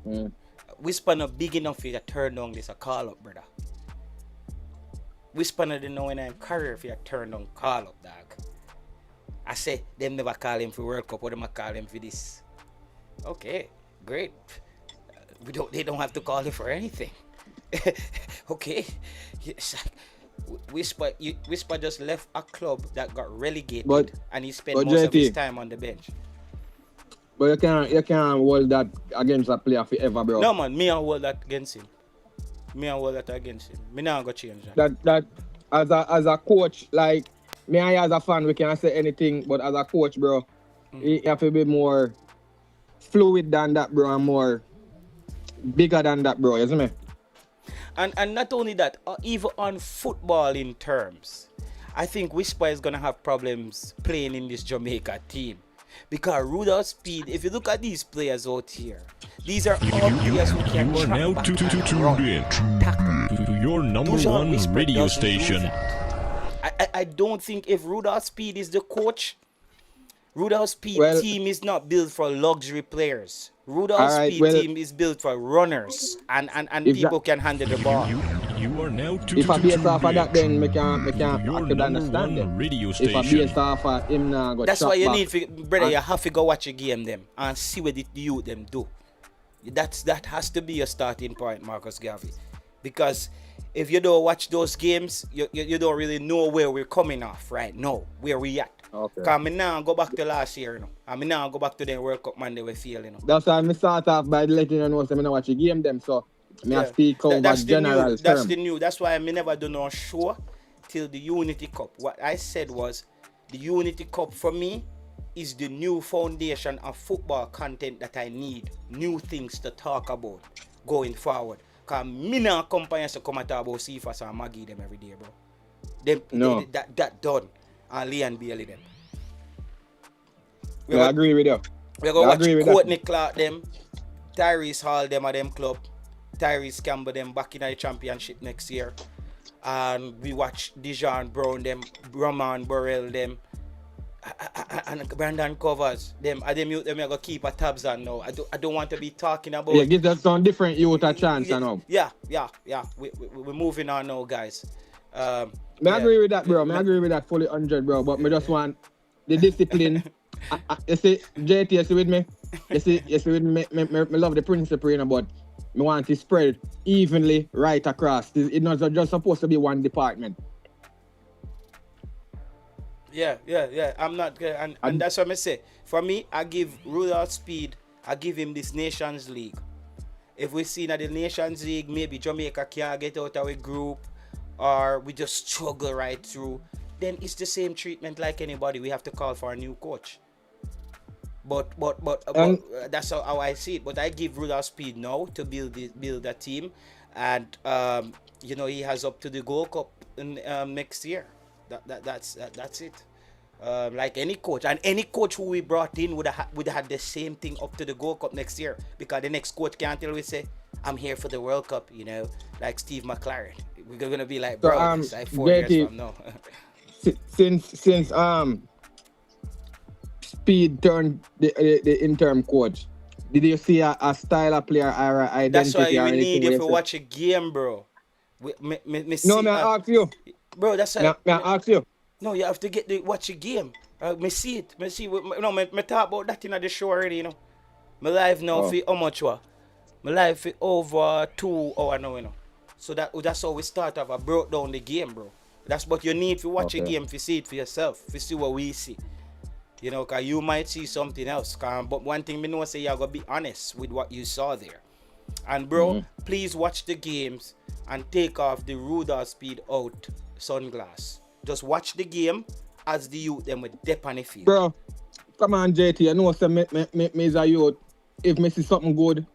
A: Whisper not big enough for you to turn down this a call up, brother. Whisper not didn't know in a career if you turn down call up, dog. I say them never call him for World Cup, or them call him for this. Okay, great. They don't have to call him for anything. Okay. Whisper just left a club that got relegated, and he spent most of his time on the bench.
E: But you can't hold that against a player forever, bro.
A: No man, me I hold that against him. Me not gonna change that.
E: That as a coach, like me and you as a fan, we can't say anything, but as a coach, bro, you have to be more fluid than that, bro, and more bigger than that, bro. You see me?
A: And not only that, even on footballing terms, I think Whisper is gonna have problems playing in this Jamaica team. Because Rudolph Speid, if you look at these players out here, these are all players who can
B: You are now tuned in to your number one radio station.
A: I don't think if Rudolph Speid is the coach, Rudolph Speid team is not built for luxury players. Rudolph Speid team is built for runners and people can handle the ball.
B: You are now
E: if I base off of that, then I can understand it.
B: Radio
E: if I base off of him now,
A: that's why you need, brother, you have to go watch a game them and see what the youth them do. That has to be your starting point, Marcus Garvey. Because if you don't watch those games, you don't really know where we're coming off right now, where we at.
E: Okay.
A: Because I now go back to last year, you know. I now go back to the World Cup Monday we feel, you know.
E: That's why I start off by letting you know so I watch a game them, so I speak over general term.
A: That's why I never do no show till the Unity Cup. What I said was the Unity Cup for me is the new foundation of football content that I need. New things to talk about going forward. Because me now company to come and talk about Cephas and Maggie them every day, bro. That done. And Lee and Bailey them.
E: I agree with you.
A: We're going to watch Courtney Clark them, Tyrese Hall them at them club, Tyrese Campbell them back in the championship next year. And we watch Dijon Brown them, Roman Burrell them, and Brandon Covers them. I them youth them I go keep a tabs on now. I don't want to be talking about.
E: Yeah, give us some different youth a chance now.
A: Yeah. We're moving on now, guys.
E: I agree with that, bro. I agree with that fully 100, bro. But I just want the discipline. You see, JT, you see with me? You see with me? I love the principle, you know, but I want it spread evenly right across. It's not just supposed to be one department.
A: Yeah. I'm not, and that's what I say. For me, I give Rudolph Speid, I give him this Nations League. If we see that the Nations League, maybe Jamaica can't get out of a group, or we just struggle right through, then it's the same treatment like anybody. We have to call for a new coach. But that's how I see it. But I give Rudolph Speid now to build a team, and he has up to the Gold Cup next year. That's it. Like any coach, and any coach who we brought in would have had the same thing up to the Gold Cup next year, because the next coach can't tell we say I'm here for the World Cup, like Steve McLaren. We're gonna be like, bro, it's like 4 years from now.
E: since Speid turned the interim coach, did you see a style of player or identity?
A: That's why
E: or
A: we need
E: anything
A: if we watch a game, bro.
E: I ask you,
A: bro. That's why.
E: I ask you.
A: No, you have to watch a game. Me see it. Me talk about that in the show already, My live now for how much wa? My live for over 2 hours now, So that's how we start off. I broke down the game, bro. That's what you need to watch a game, to see it for yourself, to see what we see. Because you might see something else. But one thing I know say, you got to be honest with what you saw there. And bro, please watch the games and take off the Rudolph Speid out sunglass. Just watch the game as the youth them with dip on the field.
E: Bro, come on, JT. I know me is a youth. If me see something good,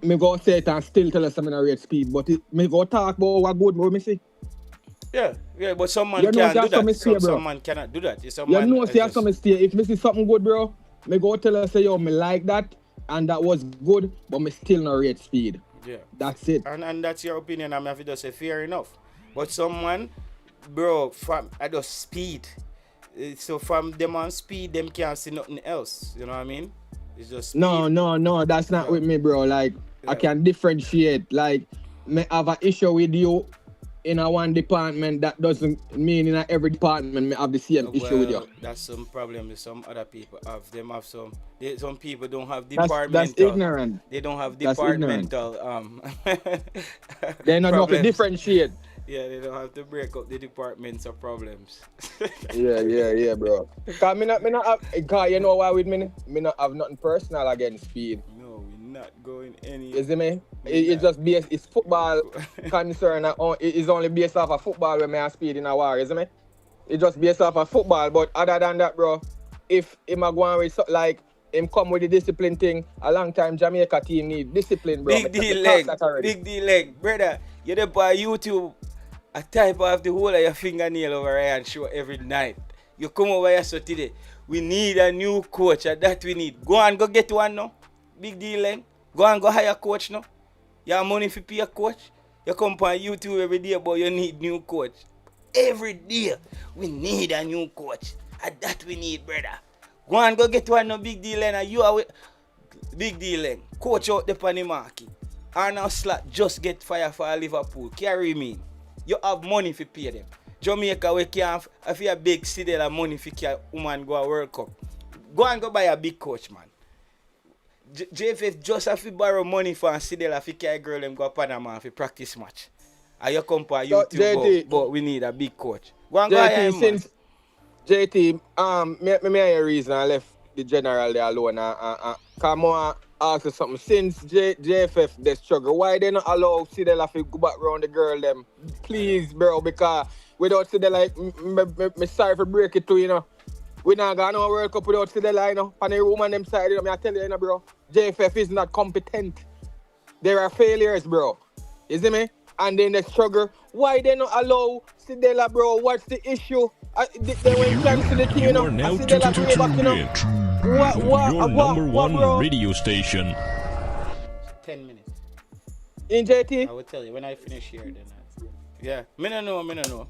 E: me go say it and still tell us I'm in a rate Speid. But me go talk about what good me see.
A: Yeah, but someone can't do that. Someone cannot do that.
E: You know, see some stay. If me see something good, bro, me go tell her say, yo, me like that, and that was good, but me still not rate Speid.
A: Yeah.
E: That's it.
A: And that's your opinion. I'm have to say fair enough. But someone, bro, from Speid, So from them on Speed, them can't see nothing else. You know what I mean? It's just Speed.
E: No, that's not with me, bro. Like, I can differentiate. Like, me have an issue with you in a one department, that doesn't mean in every department me have the same issue with you.
A: That's some problem with some other people have. Them have some people don't have departmental.
E: That's ignorant.
A: They don't have departmental
E: They don't know to differentiate.
A: Yeah, they don't have to break up the departments of problems.
E: yeah, bro. Cause me not have, cause you know why with me? Me not have nothing personal against Speed.
A: No, we're not going any.
E: You see me? It's just based, it's football concern. It's only based off of football when me and Speed in a war, you see me? It's just based off of football, but other than that, bro, if him a go on with like him come with the discipline thing, a long time Jamaica team need discipline, bro.
A: Big deal leg, brother. You're there by YouTube. I type off the whole of your fingernail over here and show every night. You come over here so today. We need a new coach, and that we need. Go and go get one now. Big deal, leg. Go and go hire a coach now. You have money for pay a coach. You come on YouTube every day, but you need new coach. Every day, we need a new coach. And that we need, brother. Go and go get one now, big deal, and you are with big deal, leg. Coach out the on the market. Arnold Slot just get fired for Liverpool. Carry me. You have money for pay them. Jamaica, we can't, if you have big city, have money for carry woman go a World Cup. Go and go buy a big coach, man. JFF just have to borrow money for a city if you carry girl them go to Panama for practice match. And you come to YouTube, but we need a big coach. Go and go hire him, man.
E: JT, me a reason I left the general there alone. Come on, ask you something. Since JFF they struggle, why they not allow Sidela to go back around the girl them? Please, bro, because without Sidela, me sorry for break it to you know. We not got no World Cup without Sidela, you know. On the woman them side, you know, I tell you, you know, bro. JFF is not competent. There are failures, bro. You see me? And then they struggle. Why they not allow Sidela, bro? What's the issue? They went cancel the team, you know.
B: Now
E: Sidela bring it back, you know.
B: Your number one radio station.
A: 10 minutes.
E: In JT?
A: I will tell you when I finish here. Then yeah, me no know.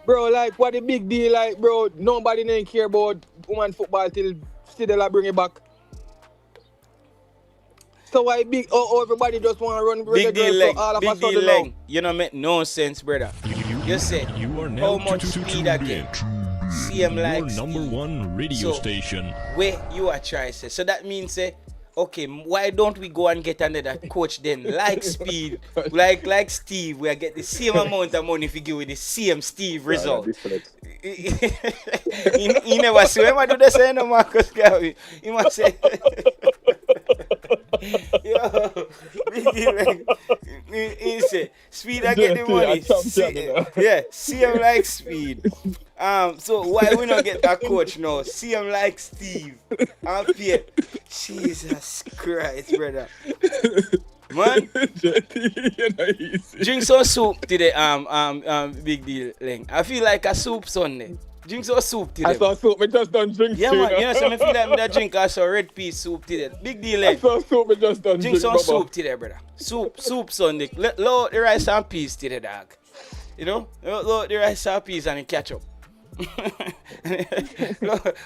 E: Bro, like, what the big deal, like, bro, nobody didn't care about woman football till Sidela bring it back. So why everybody just want to run
A: big deal leg,
E: all of
A: big
E: a sudden
A: deal leg.
E: now?
A: You know, make no sense, brother. You say,
B: you are now
A: how much speed again? CM
B: your
A: likes
B: number one radio station.
A: Where you are trying to say. So that means, okay, why don't we go and get another coach then? Like Speed, like Steve, we get the same amount of money if we give with the same Steve result. He never say, when I do the same, no Marcus Garvey. He must say, yo, big deal, like, he say, Speed, I get the money. See him like Speed. So why we not get a coach now? See him like Steve. I'm here. Jesus Christ, brother. Man, drink some soup today. Big deal, Leng. I feel like a soup Sunday. Drink some soup today.
E: I saw soup, me just done drink.
A: Yeah, man. You know, so I feel like me drink also red pea soup today. Big deal, Leng.
E: I saw soup, me just done
A: drink some soup today, brother. Soup Sunday. Load the rice and peas today, dog. You know, load the rice and peas and the ketchup.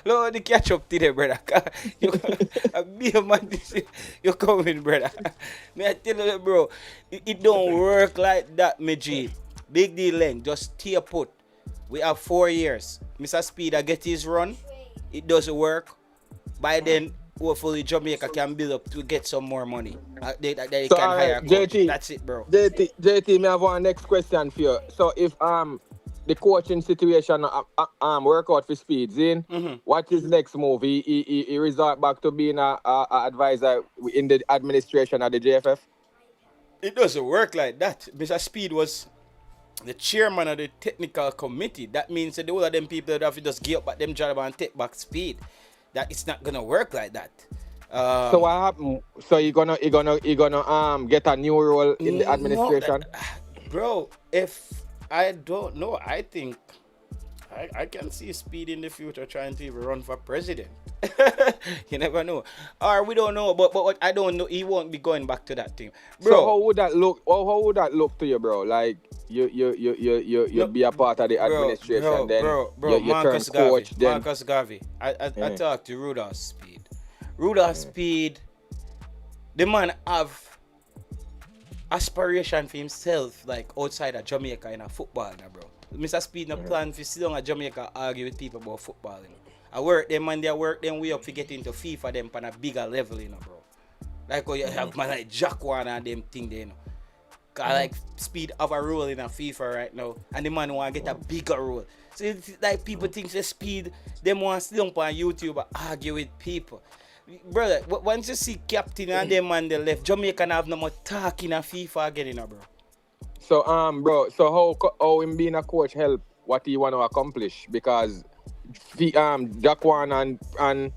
A: Load the ketchup today, brother. You're coming, brother. May I tell you, bro, it don't work like that, me G. Big deal, Leng. Just stay put. We have 4 years. Mr. Speed, I get his run. It doesn't work. By then, hopefully Jamaica can build up to get some more money. They can hire a coach.
E: JT,
A: that's it, bro.
E: JT, me have one next question for you. So if the coaching situation work out for Speed, Zin, what is next move? He resort back to being a advisor in the administration at the JFF?
A: It doesn't work like that. Mr. Speed was the chairman of the technical committee. That means that all of them people that have to just give up at them job and take back Speed. That it's not gonna work like that.
E: So what happened? So you gonna get a new role in the administration?
A: Bro, if I don't know, I think I can see Speed in the future trying to even run for president. You never know. Or we don't know, but I don't know. He won't be going back to that thing, bro.
E: So how would that look? How would that look to you, bro? Like you be a part of the administration, then
A: bro,
E: you turn
A: Marcus
E: coach.
A: Garvey.
E: Then
A: Marcus Garvey. I talked to Rudolph Speid. Rudolph Speid, the man have aspiration for himself, like outside of Jamaica in a football, bro. Mr. Speid no plan for sit down at Jamaica argue with people about football. I work them and they work them way up to get into FIFA them on a bigger level, bro. Like how you have man like Jack Warner and them thing there, Cause like Speid have a role in a FIFA right now, and the man want to get a bigger role. So it's like people think the Speid, them want to sit down on YouTube and argue with people. Brother, once you see captain and them on the left, Jamaica have no more talk in a FIFA again, bro.
E: so bro, so how him being a coach help what he want to accomplish? Because Jack Warner and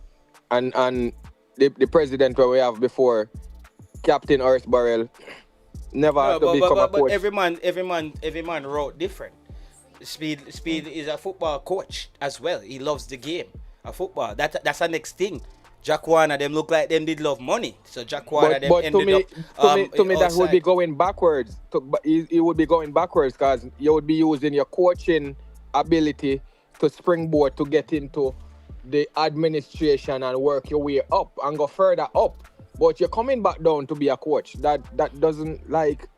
E: the president where we have before, Captain Horace Burrell, never had to become a coach.
A: But every man wrote different. Speid is a football coach as well. He loves the game of football. That's the next thing. Jack Warner, them look like them did love money. So Jack Warner, them ended up
E: to me that
A: outside.
E: would be going backwards. He would be going backwards because you would be using your coaching ability to springboard to get into the administration and work your way up and go further up. But you're coming back down to be a coach. That doesn't like.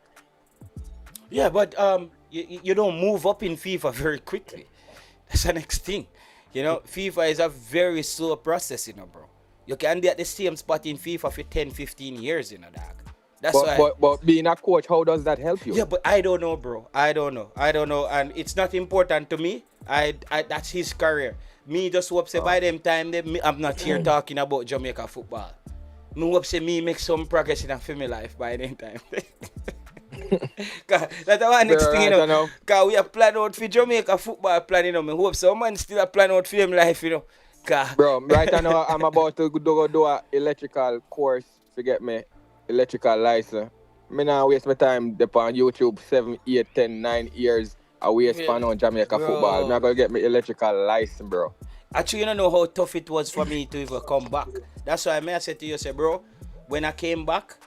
A: Yeah, but you don't move up in FIFA very quickly. That's the next thing. FIFA is a very slow process, bro. You can be at the same spot in FIFA for 10, 15 years, dog. That's why.
E: But being a coach, how does that help you?
A: Yeah, but I don't know, bro. I don't know, and it's not important to me. That's his career. Me just hope say by them time, I'm not here talking about Jamaica football. Me hope say me make some progress in a family life by them time. That's our next thing, Because we are planning out for Jamaica football plan, Me hope someone still a plan out for him life,
E: Bro, right now I'm about to go do an electrical course to get me electrical license. Me not waste my time on YouTube 7, 8, 10, 9 years. I waste on Jamaica football. I'm not going to get me electrical license, bro.
A: Actually, you don't know how tough it was for me to even come back. That's why I said to you, bro, when I came back,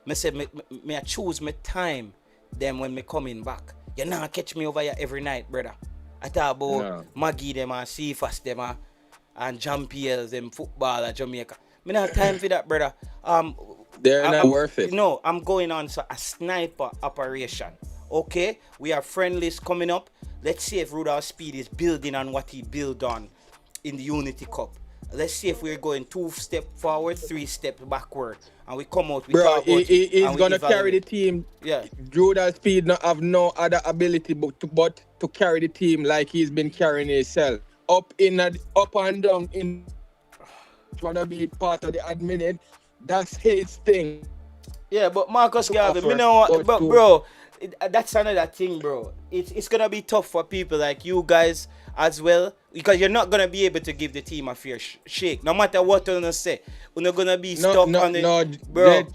A: I said, I choose my time then when me coming back. You not catch me over here every night, brother. I talk about Maggie them and Cephas them and Jean-Pierre them football at Jamaica. Me not have time for that, brother.
E: They're not worth it.
A: No, I'm going on a sniper operation. Okay? We have friendlies coming up. Let's see if Rudolph Speid is building on what he built on in the Unity Cup. Let's see if we're going 2 steps forward, 3 steps backward. And we come out,
E: he's going to carry the team.
A: Yeah.
E: Rudolph Speid not have no other ability but to carry the team like he's been carrying himself. Up and down in trying to be part of the admin. That's his thing.
A: Yeah, but Marcus Garvey, bro, that's another thing, bro. It's gonna be tough for people like you guys as well, because you're not gonna be able to give the team a fair shake. No matter what you're gonna say, you're gonna be stuck on the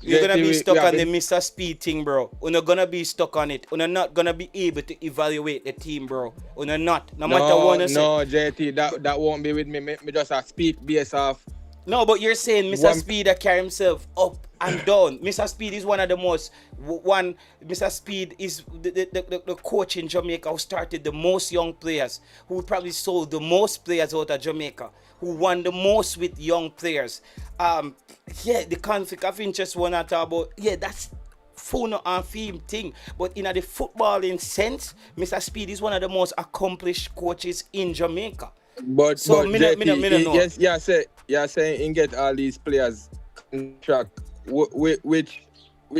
A: you're gonna be stuck on the Mr. Speid thing, bro. You're gonna be stuck on it. You're not gonna be able to evaluate the team, bro. You're not. No matter what you say.
E: No, JT, that won't be with me. Me just speak based off.
A: No, but you're saying Mr. Speid carry himself up and down. Mr. Speid is one of the most Mr. Speid is the coach in Jamaica who started the most young players, who probably sold the most players out of Jamaica, who won the most with young players. The conflict of interest one I talk about. Yeah, that's phone and film thing. But in the footballing sense, Mr. Speid is one of the most accomplished coaches in Jamaica.
E: But
A: me know.
E: Yes, you're saying you get all these players contract which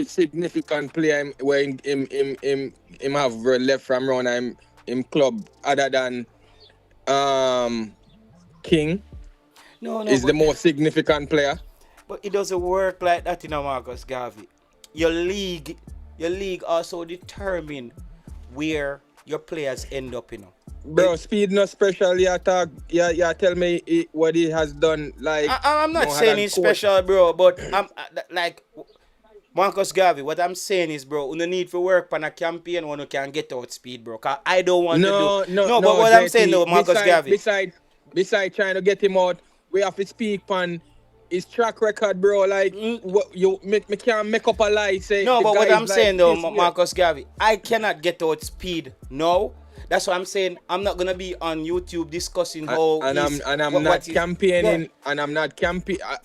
E: significant player where him have left from around him club other than King. No, is the most significant player.
A: But it doesn't work like that, Marcus Garvey. Your league also determine where your players end up,
E: Bro, Speid not special. You tell me what he has done. Like
A: I'm not saying he's special, bro, but I'm like Marcus Garvey. What I'm saying is, bro, you need to work on a campaign when you can get out Speid, bro. Cause I don't want to do. No, but what I'm saying, though, Marcus Garvey.
E: Besides trying to get him out, we have to speak on his track record, bro. Like what you me can't make up a lie. Say
A: No,
E: the
A: but what
E: guy
A: I'm
E: is
A: saying
E: like
A: though,
E: this, yeah.
A: Marcus Garvey, I cannot get out Speed. No. That's what I'm saying. I'm not gonna be on YouTube discussing how
E: and
A: he's
E: I'm not
A: what he's-
E: campaigning,
A: Yeah.
E: and I'm not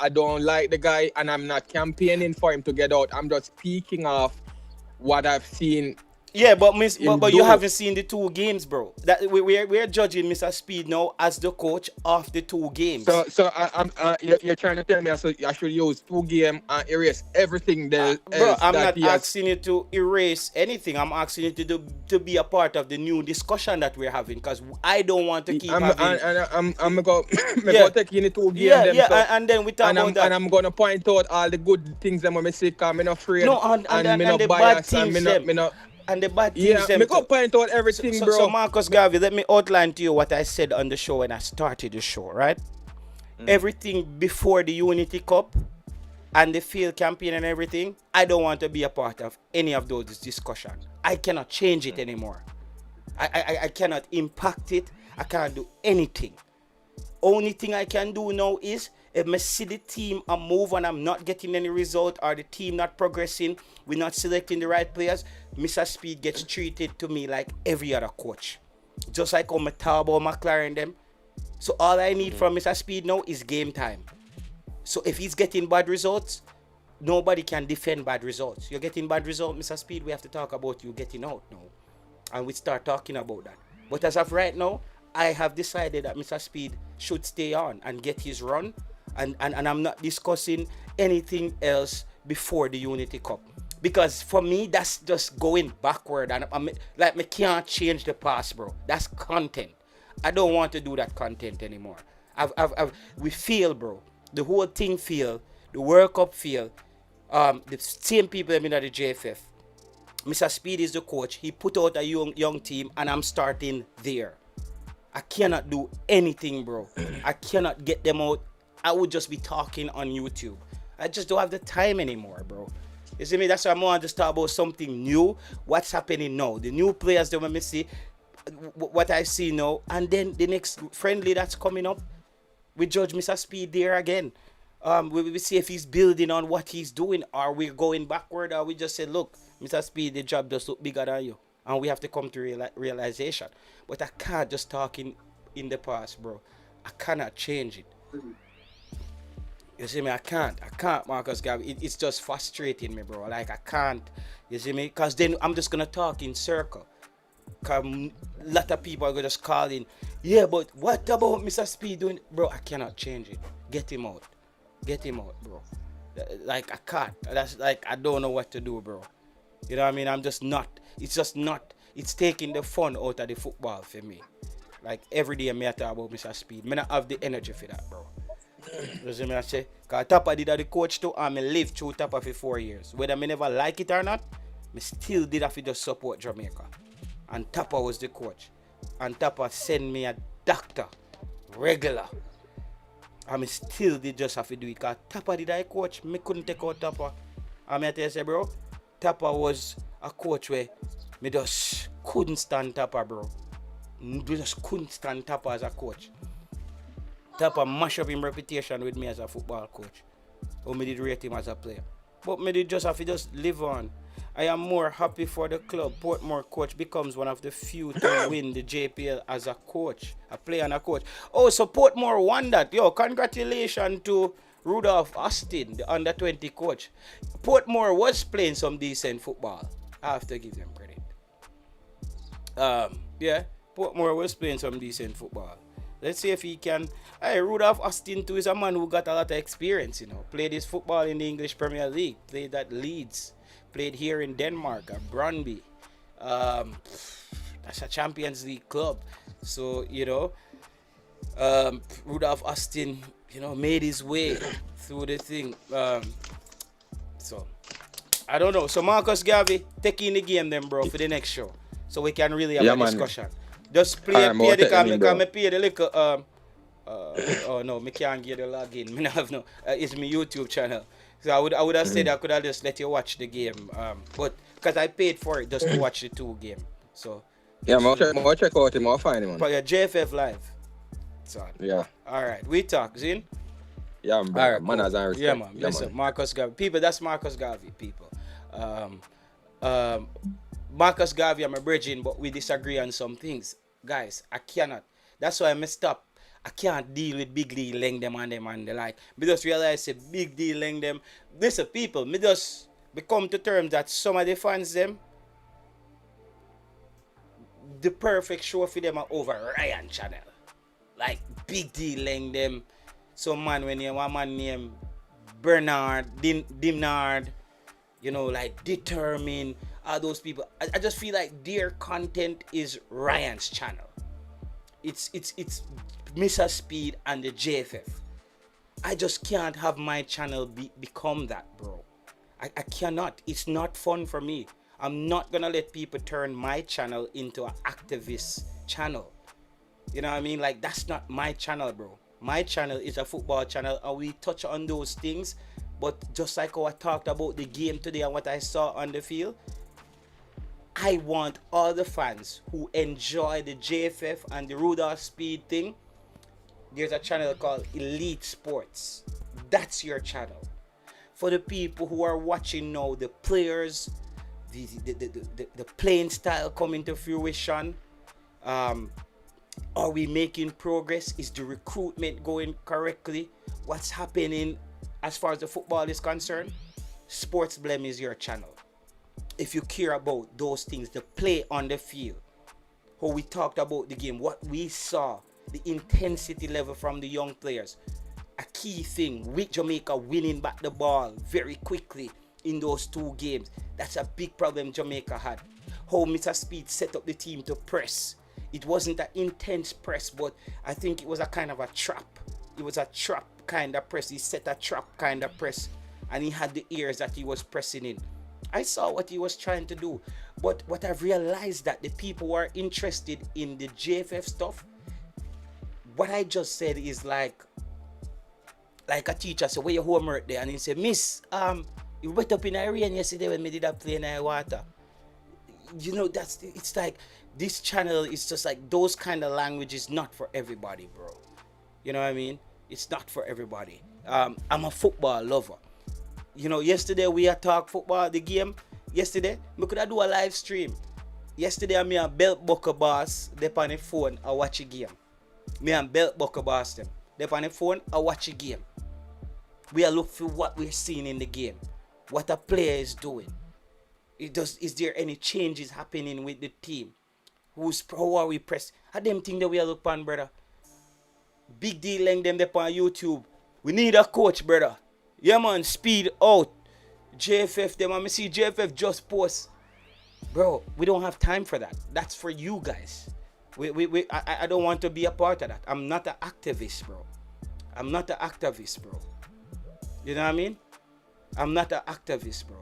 E: I don't like the guy, and I'm not campaigning for him to get out. I'm just speaking of what I've seen.
A: Yeah, but but you
E: do.
A: haven't seen the 2 games, bro. That we're judging Mr. Speed now as the coach of the 2 games.
E: So I'm you're trying to tell me I should use 2 games and erase everything there.
A: Bro, I'm not asking you to erase anything. I'm asking you to be a part of the new discussion that we're having, because I don't want to keep having.
E: I'm go take in the 2 games.
A: And then we talk about that.
E: And I'm gonna point out all the good things that I say, because I'm not afraid.
A: No, and the bad things and the bad things.
E: Yeah, me go point out everything, bro.
A: So Marcus Garvey, let me outline to you what I said on the show when I started the show, right? Everything before the Unity Cup and the field campaign and everything, I don't want to be a part of any of those discussions. I cannot change it anymore. I cannot impact it. I can't do anything. Only thing I can do now is if I see the team a move and I'm not getting any result, or the team not progressing, we're not selecting the right players, Mr. Speed gets treated to me like every other coach. Just like how I talk about McLaren them. So all I need from Mr. Speed now is game time. So if he's getting bad results, nobody can defend bad results. You're getting bad results, Mr. Speed, we have to talk about you getting out now. And we start talking about that. But as of right now, I have decided that Mr. Speed should stay on and get his run. And I'm not discussing anything else before the Unity Cup. Because for me, that's just going backward. And me can't change the past, bro. That's content. I don't want to do that content anymore. We fail, bro. The whole thing fail. The World Cup fail. The same people have been at the JFF. Mr. Speed is the coach. He put out a young team, and I'm starting there. I cannot do anything, bro. I cannot get them out. I would just be talking on YouTube. I just don't have the time anymore, bro. You see me? That's why I want to talk about something new. What's happening now? The new players that we see, what I see now, and then the next friendly that's coming up, we judge Mr. Speed there again. We see if he's building on what he's doing, or we're going backward, or we just say, look, Mr. Speed, the job does look bigger than you, and we have to come to realization. But I can't just talk in the past, bro. I cannot change it. You see me? I can't, Marcus Garvey. It's just frustrating me, bro. Like, I can't. You see me? Because then I'm just going to talk in circle. Because a lot of people are going to just call in. Yeah, but what about Mr. Speed doing? Bro, I cannot change it. Get him out. Get him out, bro. Like, I can't. That's like, I don't know what to do, bro. You know what I mean? I'm just not. It's just not. It's taking the fun out of the football for me. Like, every day I talk about Mr. Speed. I don't have the energy for that, bro. You see me I say? Because Tapa did the coach too, and I lived through Tapa for 4 years. Whether I never like it or not, I still did have to just support Jamaica. And Tapa was the coach. And Tapa sent me a doctor, regular. And I still did just have to do it. Because Tapa did I coach, I couldn't take out Tapa. And I tell you, say, bro, Tapa was a coach where I just couldn't stand Tapa, bro. I just couldn't stand Tapa as a coach. Tapa mash up his reputation with me as a football coach. Or me did rate him as a player. But me did just have to just live on. I am more happy for the club. Portmore coach becomes one of the few to win the JPL as a coach. A player and a coach. Oh, so Portmore won that. Yo, congratulations to Rudolph Speid, the under-20 coach. Portmore was playing some decent football. I have to give them credit. Yeah, Portmore was playing some decent football. Let's see if he can. Hey, Rudolph Speid too is a man who got a lot of experience, you know. Played his football in the English Premier League. Played at Leeds. Played here in Denmark at Brøndby. That's a Champions League club. So, you know, Rudolph Speid, you know, made his way through the thing. So, I don't know. So, Marcus Garvey, take in the game then, bro, for the next show. So we can really have a discussion. Just play the little oh no, I can't get the login. I have no. It's my YouTube channel. So I would have said I could have just let you watch the game. But because I paid for it just to watch the 2 game. So
E: yeah, I'll check out him. I'll find him.
A: But yeah, JFF live. So
E: yeah.
A: All right, we talk, Zin.
E: Yeah,
A: All
E: brother.
A: right, cool.
E: Manners and respect.
A: Yeah, man. Listen, Marcus Garvey. People, that's Marcus Garvey, people. Um, Marcus Garvey, I'm a bridging, but we disagree on some things. Guys, I cannot. That's why I messed up. I can't deal with Big D laying them and the like. Me just realize a Big D laying them. Listen, people, me just become to terms that some of the fans them, the perfect show for them are over Ryan channel. Like Big D laying them. Some man when you one man named Bernard, Dimnard, you know, like Determined, all those people. I just feel like their content is Ryan's channel. It's Mr. Speid and the JFF. I just can't have my channel become that, bro. I cannot. It's not fun for me. I'm not gonna let people turn my channel into an activist channel. You know what I mean? Like, that's not my channel, bro. My channel is a football channel, and we touch on those things. But just like how I talked about the game today and what I saw on the field, I want all the fans who enjoy the JFF and the Rudolph Speid thing. There's a channel called Elite Sports. That's your channel. For the people who are watching now, the players, the playing style coming to fruition. Are we making progress? Is the recruitment going correctly? What's happening as far as the football is concerned? Sports Blem is your channel. If you care about those things, the play on the field, how we talked about the game, what we saw, the intensity level from the young players, a key thing with Jamaica winning back the ball very quickly in those two games. That's a big problem Jamaica had. How Mr. Speid set up the team to press. It wasn't an intense press, but I think it was a kind of a trap. It was a trap kind of press. He set a trap kind of press, and he had the ears that he was pressing in. I saw what he was trying to do, but what I've realized that the people who are interested in the JFF stuff, what I just said is like a teacher said, where your homework there? And he said, Miss, you wet up in the rain yesterday when we did that play in the water. You know, it's like this channel is just like those kind of languages not for everybody, bro. You know what I mean? It's not for everybody. I'm a football lover. You know, yesterday we had talked football, the game. Yesterday, we could have do a live stream. Yesterday, I'm a belt buckle boss. They on the phone, I watch a game. Me and belt buckle boss them. They on the phone, I watch a game. We are looking for what we're seeing in the game, what a player is doing. Is there any changes happening with the team? How are we pressed? How them thing that we are looking on, brother? Big deal link them there on YouTube. We need a coach, brother. Yeah, man, Speid out. JFF, them, I see JFF just post. Bro, we don't have time for that. That's for you guys. I don't want to be a part of that. I'm not an activist, bro. I'm not an activist, bro. You know what I mean? I'm not an activist, bro.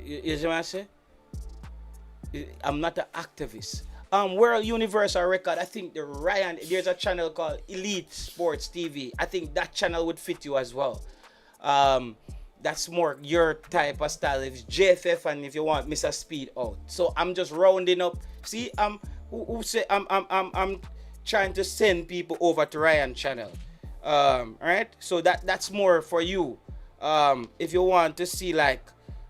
A: You see what I say? I'm not an activist. World Universal Record, I think there's a channel called Elite Sports TV. I think that channel would fit you as well. That's more your type of style. If JFF and if you want Mr. Speid out. So I'm just rounding up. See, I'm trying to send people over to Ryan channel. Right? So that's more for you. If you want to see like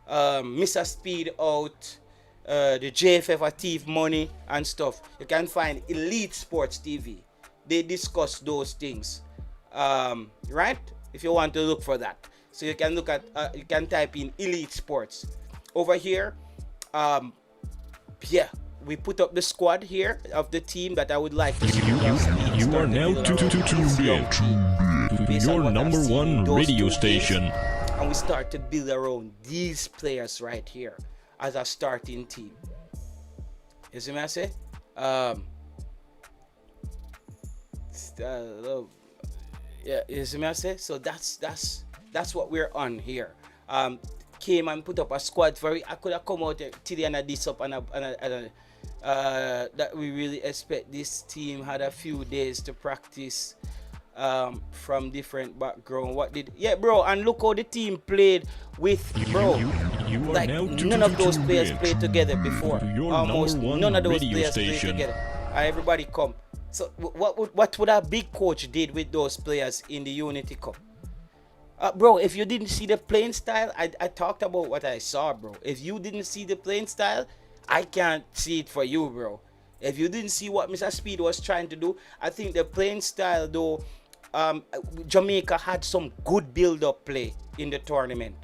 A: Mr. Speid out, the JFF Achieve money and stuff, you can find Elite Sports TV. They discuss those things, right? If you want to look for that, so you can look at you can type in Elite Sports over here. Yeah, we put up the squad here of the team that I would like to see.
B: You are now tuned in to your number one radio station.
A: And we start to build around these players right here as a starting team. You see what I say? Yeah, you see what I say? So that's what we're on here. Came and put up a squad for it. I could have come out today and this up and that we really expect this team had a few days to practice. From different background. Bro, and look how the team played with, bro. Like none of those players played together before. Almost none of those players played together. Everybody come. So what would a big coach did with those players in the Unity Cup? Bro, if you didn't see the playing style, I talked about what I saw, bro. If you didn't see the playing style, I can't see it for you, bro. If you didn't see what Mr. Speid was trying to do, I think the playing style, though, Jamaica had some good build-up play in the tournament.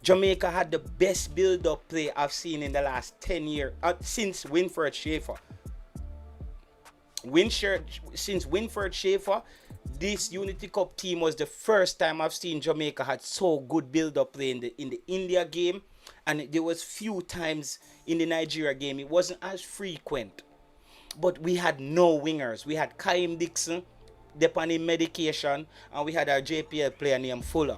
A: Jamaica had the best build-up play I've seen in the last 10 years, since Winfred Schaefer. Since Winfred Schaefer, this Unity Cup team was the first time I've seen Jamaica had so good build-up play in the India game, and there was few times in the Nigeria game. It wasn't as frequent, but we had no wingers. We had Kaim Dixon, depending on medication, and we had our JPL player named Fuller.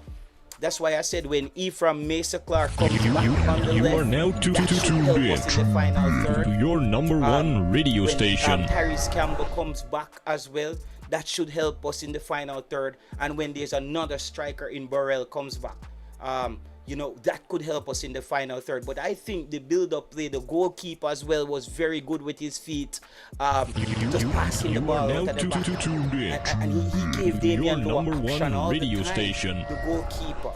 A: That's why I said when Ephraim Mesa Clark comes back on the left,
B: you are now tuned in
A: the final third.
B: to your number one radio
A: when,
B: station.
A: Tyrese Campbell comes back as well, that should help us in the final third. And when there's another striker in Burrell comes back, that could help us in the final third. But I think the build-up play, the goalkeeper as well was very good with his feet, just passing the ball out of the back. And he gave Damian Lowe action all the time, the goalkeeper.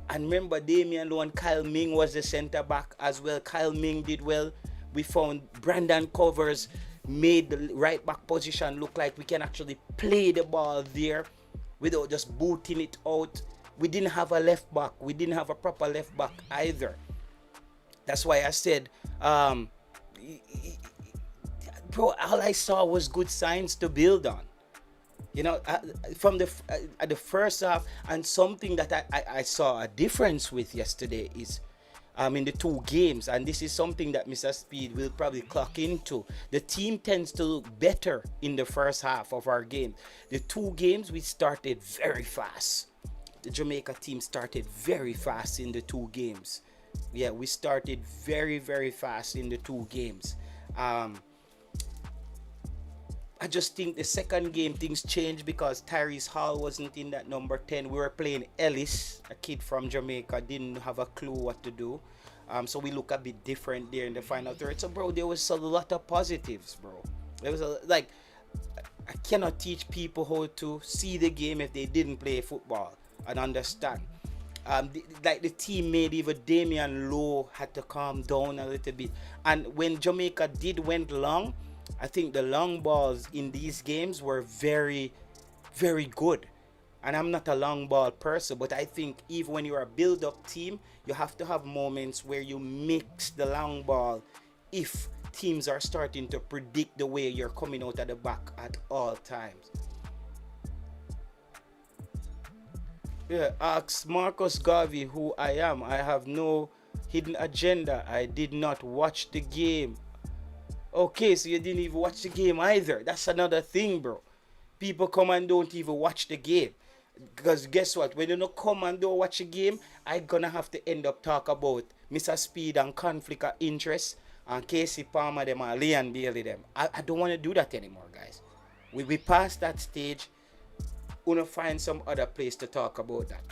A: And remember, Damian Lowe and Kyle Ming was the centre back as well. Kyle Ming did well. We found Brandon Covers made the right back position look like we can actually play the ball there without just booting it out. We didn't have a left back. We didn't have a proper left back either. That's why I said, bro, all I saw was good signs to build on. From the first half, and something that I saw a difference with yesterday is in the two games, and this is something that Mr. Speid will probably clock into. The team tends to look better in the first half of our game. The two games, we started very fast. The Jamaica team started very fast in the two games. Yeah, we started very, very fast in the two games. I just think the second game things changed because Tyrese Hall wasn't in that number 10. We were playing Ellis, a kid from Jamaica, didn't have a clue what to do. So we look a bit different there in the final third. So, bro, there was a lot of positives, bro. There was I cannot teach people how to see the game if they didn't play football and understand. The team made even Damian Lowe had to calm down a little bit. And when Jamaica went long, I think the long balls in these games were very, very good. And I'm not a long ball person, but I think even when you're a build-up team, you have to have moments where you mix the long ball if teams are starting to predict the way you're coming out of the back at all times. Yeah, ask Marcus Garvey who I am. I have no hidden agenda. I did not watch the game. Okay, so you didn't even watch the game either. That's another thing, bro. People come and don't even watch the game. Because guess what? When you don't come and don't watch the game, I'm gonna have to end up talk about Mr. Speid and conflict of interest and Casey Palmer them and Leon Bailey them. I don't want to do that anymore, guys. We passed that stage. Wanna find some other place to talk about that.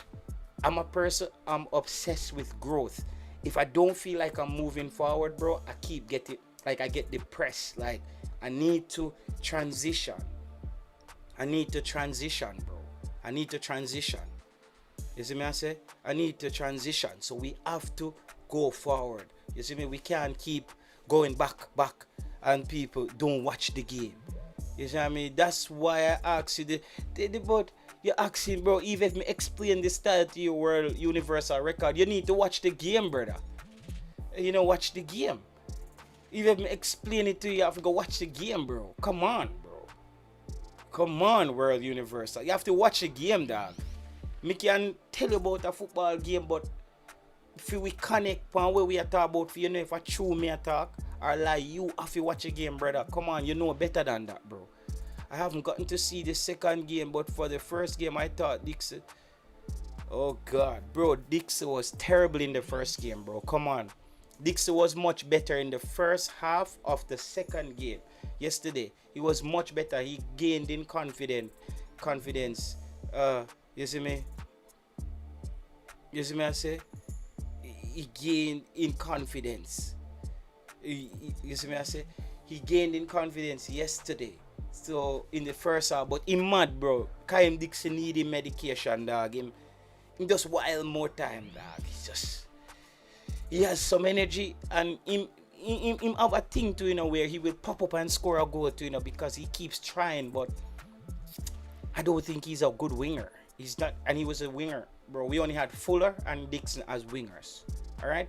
A: I'm a person, I'm obsessed with growth. If I don't feel like I'm moving forward, bro, I keep getting, I get depressed. I need to transition. I need to transition, bro. I need to transition. You see me I say? I need to transition. So we have to go forward. You see me? We can't keep going back, and people don't watch the game. You see what I mean? That's why I ask you but you're asking, bro, even if me explain the style to your World Universal Record, you need to watch the game, brother. Watch the game. Even if me explain it to you, you have to go watch the game, bro. Come on, bro. Come on, World Universal. You have to watch the game, dog. Me can tell you about a football game, but if we connect on where we are talking about, if I true me a talk, or you have to watch a game, brother. Come on, you know better than that, bro. I haven't gotten to see the second game, but for the first game, I thought Dixon. Oh God, bro, Dixon was terrible in the first game, bro. Come on, Dixon was much better in the first half of the second game. Yesterday, he was much better. He gained in confidence. You see me? You see me? I say he gained in confidence. You see me? I say he gained in confidence yesterday. So in the first half, but he mad, bro. Kaim Dixon need him medication, dog. Him just wild more time, dog. He has some energy, and him have a thing to, where he will pop up and score a goal to, because he keeps trying, but I don't think he's a good winger. He's not, and he was a winger, bro. We only had Fuller and Dixon as wingers. All right,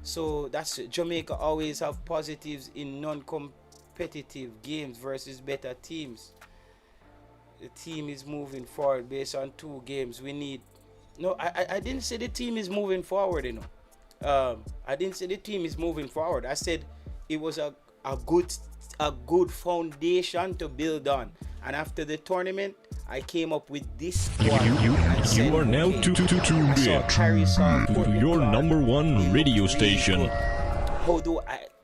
A: so that's it. Jamaica always have positives in non-competitive games versus better teams. The team is moving forward based on 2 games. We need. No, I didn't say the team is moving forward. I didn't say the team is moving forward. I said it was a good foundation to build on. And after the tournament, I came up with this squad.
B: You are now tuned in your number one radio station.
A: How do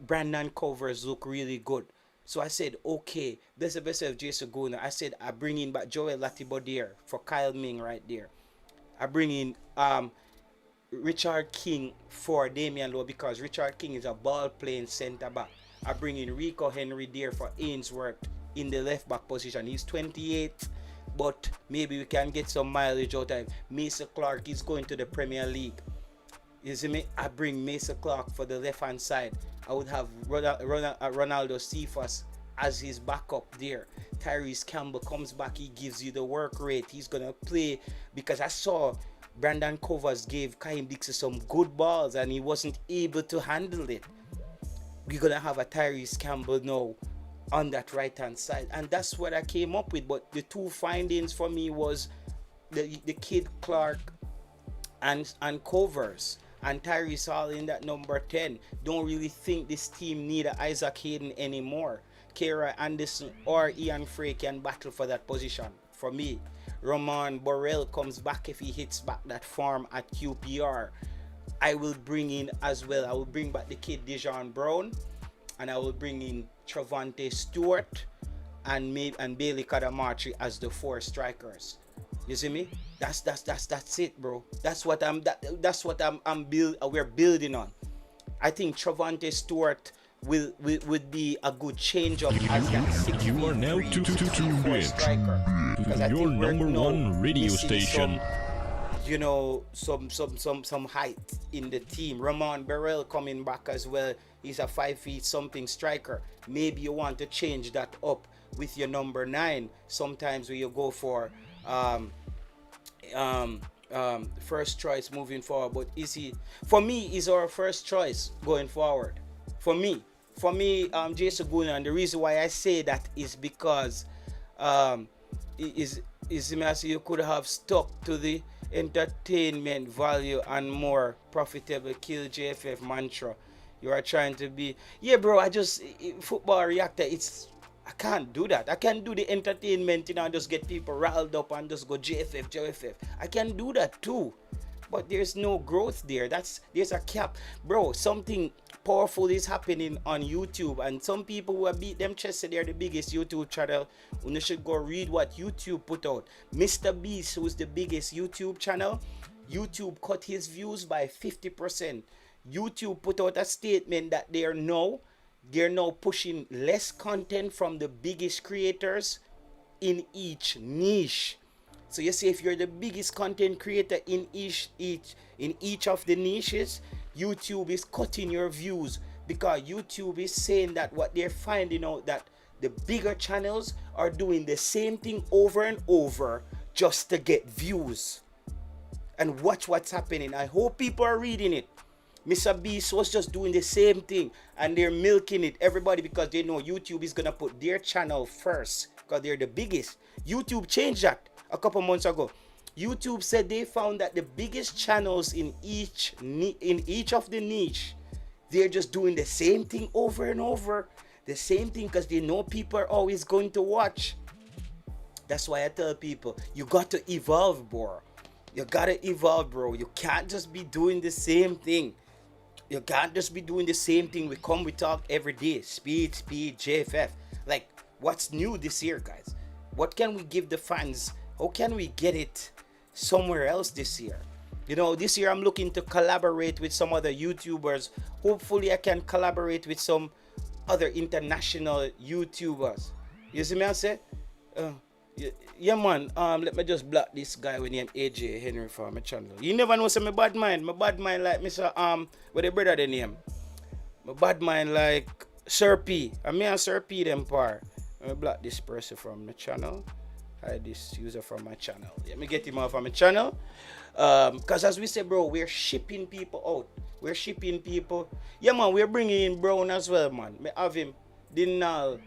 A: Brandon covers look really good? So I said, okay, bless yourself, Jason Guna. I said, I bring in back Joel Latibodier for Kyle Ming right there. I bring in Richard King for Damian Lowe because Richard King is a ball-playing centre-back. I bring in Rico Henry there for Ainsworth in the left-back position. He's 28, but maybe we can get some mileage out of him. Mason Clark is going to the Premier League. You see me? I bring Mason Clark for the left-hand side. I would have Ronaldo Cephas as his backup there. Tyrese Campbell comes back. He gives you the work rate. He's going to play because I saw Brandon Covers gave Kaim Dixon some good balls and he wasn't able to handle it. We're going to have a Tyrese Campbell now on that right-hand side. And that's what I came up with. But the 2 findings for me was the kid Clark and Covers. And Tyrese Hall in that number 10. Don't really think this team need a Isaac Hayden anymore. Kara Anderson or Ian Frey can battle for that position. For me, Roman Borrell comes back if he hits back that form at QPR. I will bring in as well. I will bring back the kid Dejon Brown, and I will bring in Travante Stewart and Bailey Kadamachi as the 4 strikers. You see me? That's it, bro. We're building on. I think Travante Stewart would be a good change up as that 6
B: You are now tuned in
A: striker.
B: your number one radio station.
A: Some height in the team. Ramon Burrell coming back as well. He's a 5 feet something striker. Maybe you want to change that up with your number 9. Sometimes when you go for first choice moving forward, but for me is our first choice going forward. For me, Jason Guna, and the reason why I say that is because you could have stuck to the entertainment value and more profitable kill JFF mantra. You are trying to be, bro. Football reactor. I can't do that. I can't do the entertainment, and just get people riled up and just go JFF. I can do that too, but there's no growth there. There's a cap, bro. Something powerful is happening on YouTube, and some people who have beat them chest say they're the biggest YouTube channel. You should go read what YouTube put out. Mr. Beast, who's the biggest YouTube channel, YouTube cut his views by 50%. YouTube put out a statement that they're now pushing less content from the biggest creators in each niche. So you see, if you're the biggest content creator in each of the niches, YouTube is cutting your views because YouTube is saying that what they're finding out that the bigger channels are doing the same thing over and over just to get views. And watch what's happening. I hope people are reading it. Mr. Beast was just doing the same thing and they're milking it, everybody, because they know YouTube is going to put their channel first because they're the biggest. YouTube changed that a couple months ago. YouTube said they found that the biggest channels in each of the niche, they're just doing the same thing over and over. The same thing because they know people are always going to watch. That's why I tell people, you got to evolve, bro. You got to evolve, bro. You can't just be doing the same thing. You can't just be doing the same thing. We talk every day. Speed, JFF. Like, what's new this year, guys? What can we give the fans? How can we get it somewhere else this year? This year I'm looking to collaborate with some other YouTubers. Hopefully I can collaborate with some other international YouTubers. You see me I say? Yeah, man. Let me just block this guy with name AJ Henry for my channel. You never know, say my bad mind. My bad mind like Mr. What the brother the name? My bad mind like Sir P. And me and Sir P them par. Let me block this person from my channel. Hide this user from my channel. Let me get him off of my channel. Cause as we say, bro, we're shipping people out. We're shipping people. Yeah, man. We're bringing in Brown as well, man. Me have him. Dinal.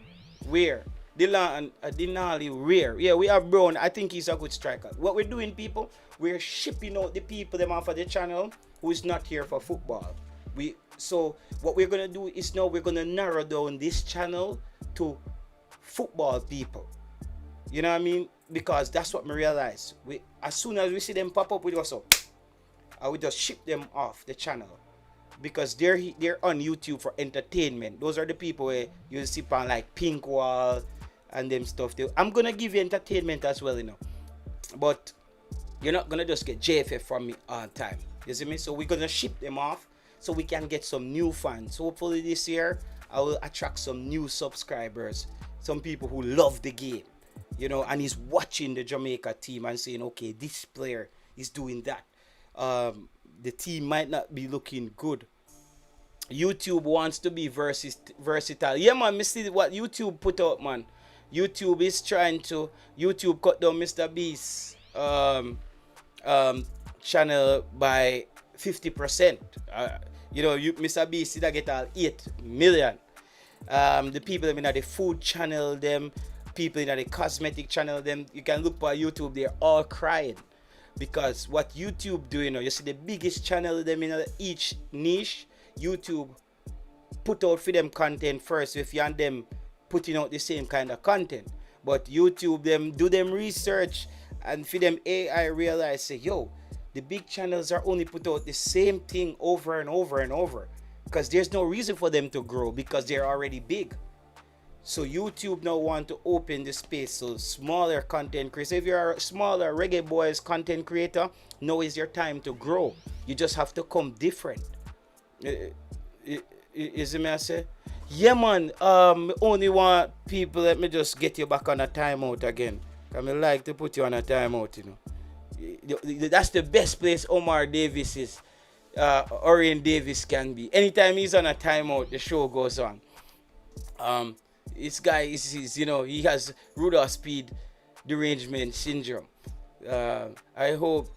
A: Where? Dylan and Denali rare. Yeah, we have Brown. I think he's a good striker. What we're doing, people, we're shipping out the people them off of the channel who is not here for football. So what we're gonna do is now we're gonna narrow down this channel to football people. You know what I mean? Because that's what we realize. As soon as we see them pop up with us up, I will just ship them off the channel. Because they're on YouTube for entertainment. Those are the people where you see on like Pink Wall and them stuff. I'm gonna give you entertainment as well, you know. But you're not gonna just get JFF from me on time. You see me? So we're gonna ship them off so we can get some new fans. Hopefully this year I will attract some new subscribers. Some people who love the game, you know, and is watching the Jamaica team and saying, okay, this player is doing that. The team might not be looking good. YouTube wants to be versatile. Yeah, man, me see what YouTube put out, man. YouTube is trying to cut down Mr. Beast's channel by 50%. You know, Mr. Beast did get all 8 million. The people in the food channel, them people in the cosmetic channel, them you can look for YouTube, they're all crying. Because what YouTube do, you know, you see the biggest channel them in each niche, YouTube put out for them content first if you and them putting out the same kind of content. But YouTube them do them research and for them AI realize say, yo, the big channels are only put out the same thing over and over and over. Because there's no reason for them to grow because they're already big. So YouTube now want to open the space so smaller content creators. If you're a smaller Reggae Boyz content creator, now is your time to grow. You just have to come different. Is it me I say? Yeah, man. Only want people. Let me just get you back on a timeout again. I mean, like to put you on a timeout. You know, that's the best place Omar Davis is. Orion Davis can be. Anytime he's on a timeout, the show goes on. This guy is you know, he has Rudolph Speid derangement syndrome. I hope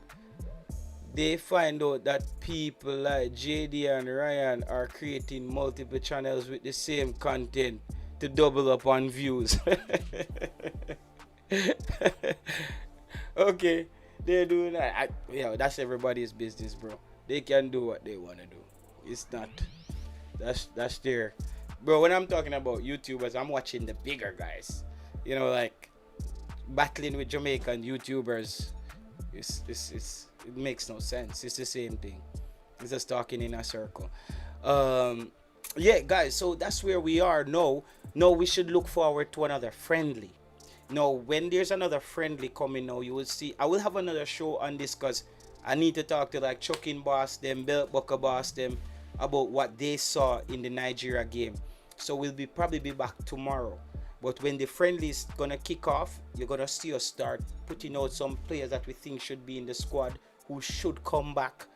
A: they find out that people like JD and Ryan are creating multiple channels with the same content to double up on views. Okay, they're doing that. That's everybody's business, bro. They can do what they want to do. It's not. That's their. Bro, when I'm talking about YouTubers, I'm watching the bigger guys. You know, like battling with Jamaican YouTubers. It makes no sense. It's the same thing. It's just talking in a circle. Yeah, guys. So that's where we are now. Now we should look forward to another friendly. Now, when there's another friendly coming now, you will see. I will have another show on this because I need to talk to like Chucking Boss them, Belt Bucker Boss them about what they saw in the Nigeria game. So we'll probably be back tomorrow. But when the friendly is gonna kick off, you're gonna see us start putting out some players that we think should be in the squad, who should come back,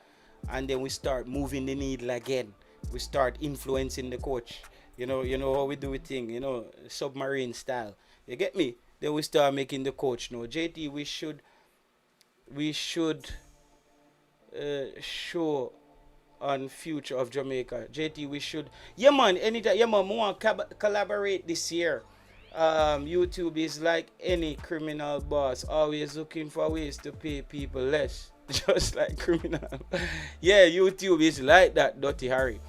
A: and then we start moving the needle again. We start influencing the coach. You know how we do it thing. You know, submarine style. You get me? Then we start making the coach know. JT, we should show on future of Jamaica. JT, we should. Yeah, man. Anytime. Yeah, man. We want to collaborate this year. YouTube is like any criminal boss, always looking for ways to pay people less, just like criminal. Yeah, YouTube is like that, Dirty Harry.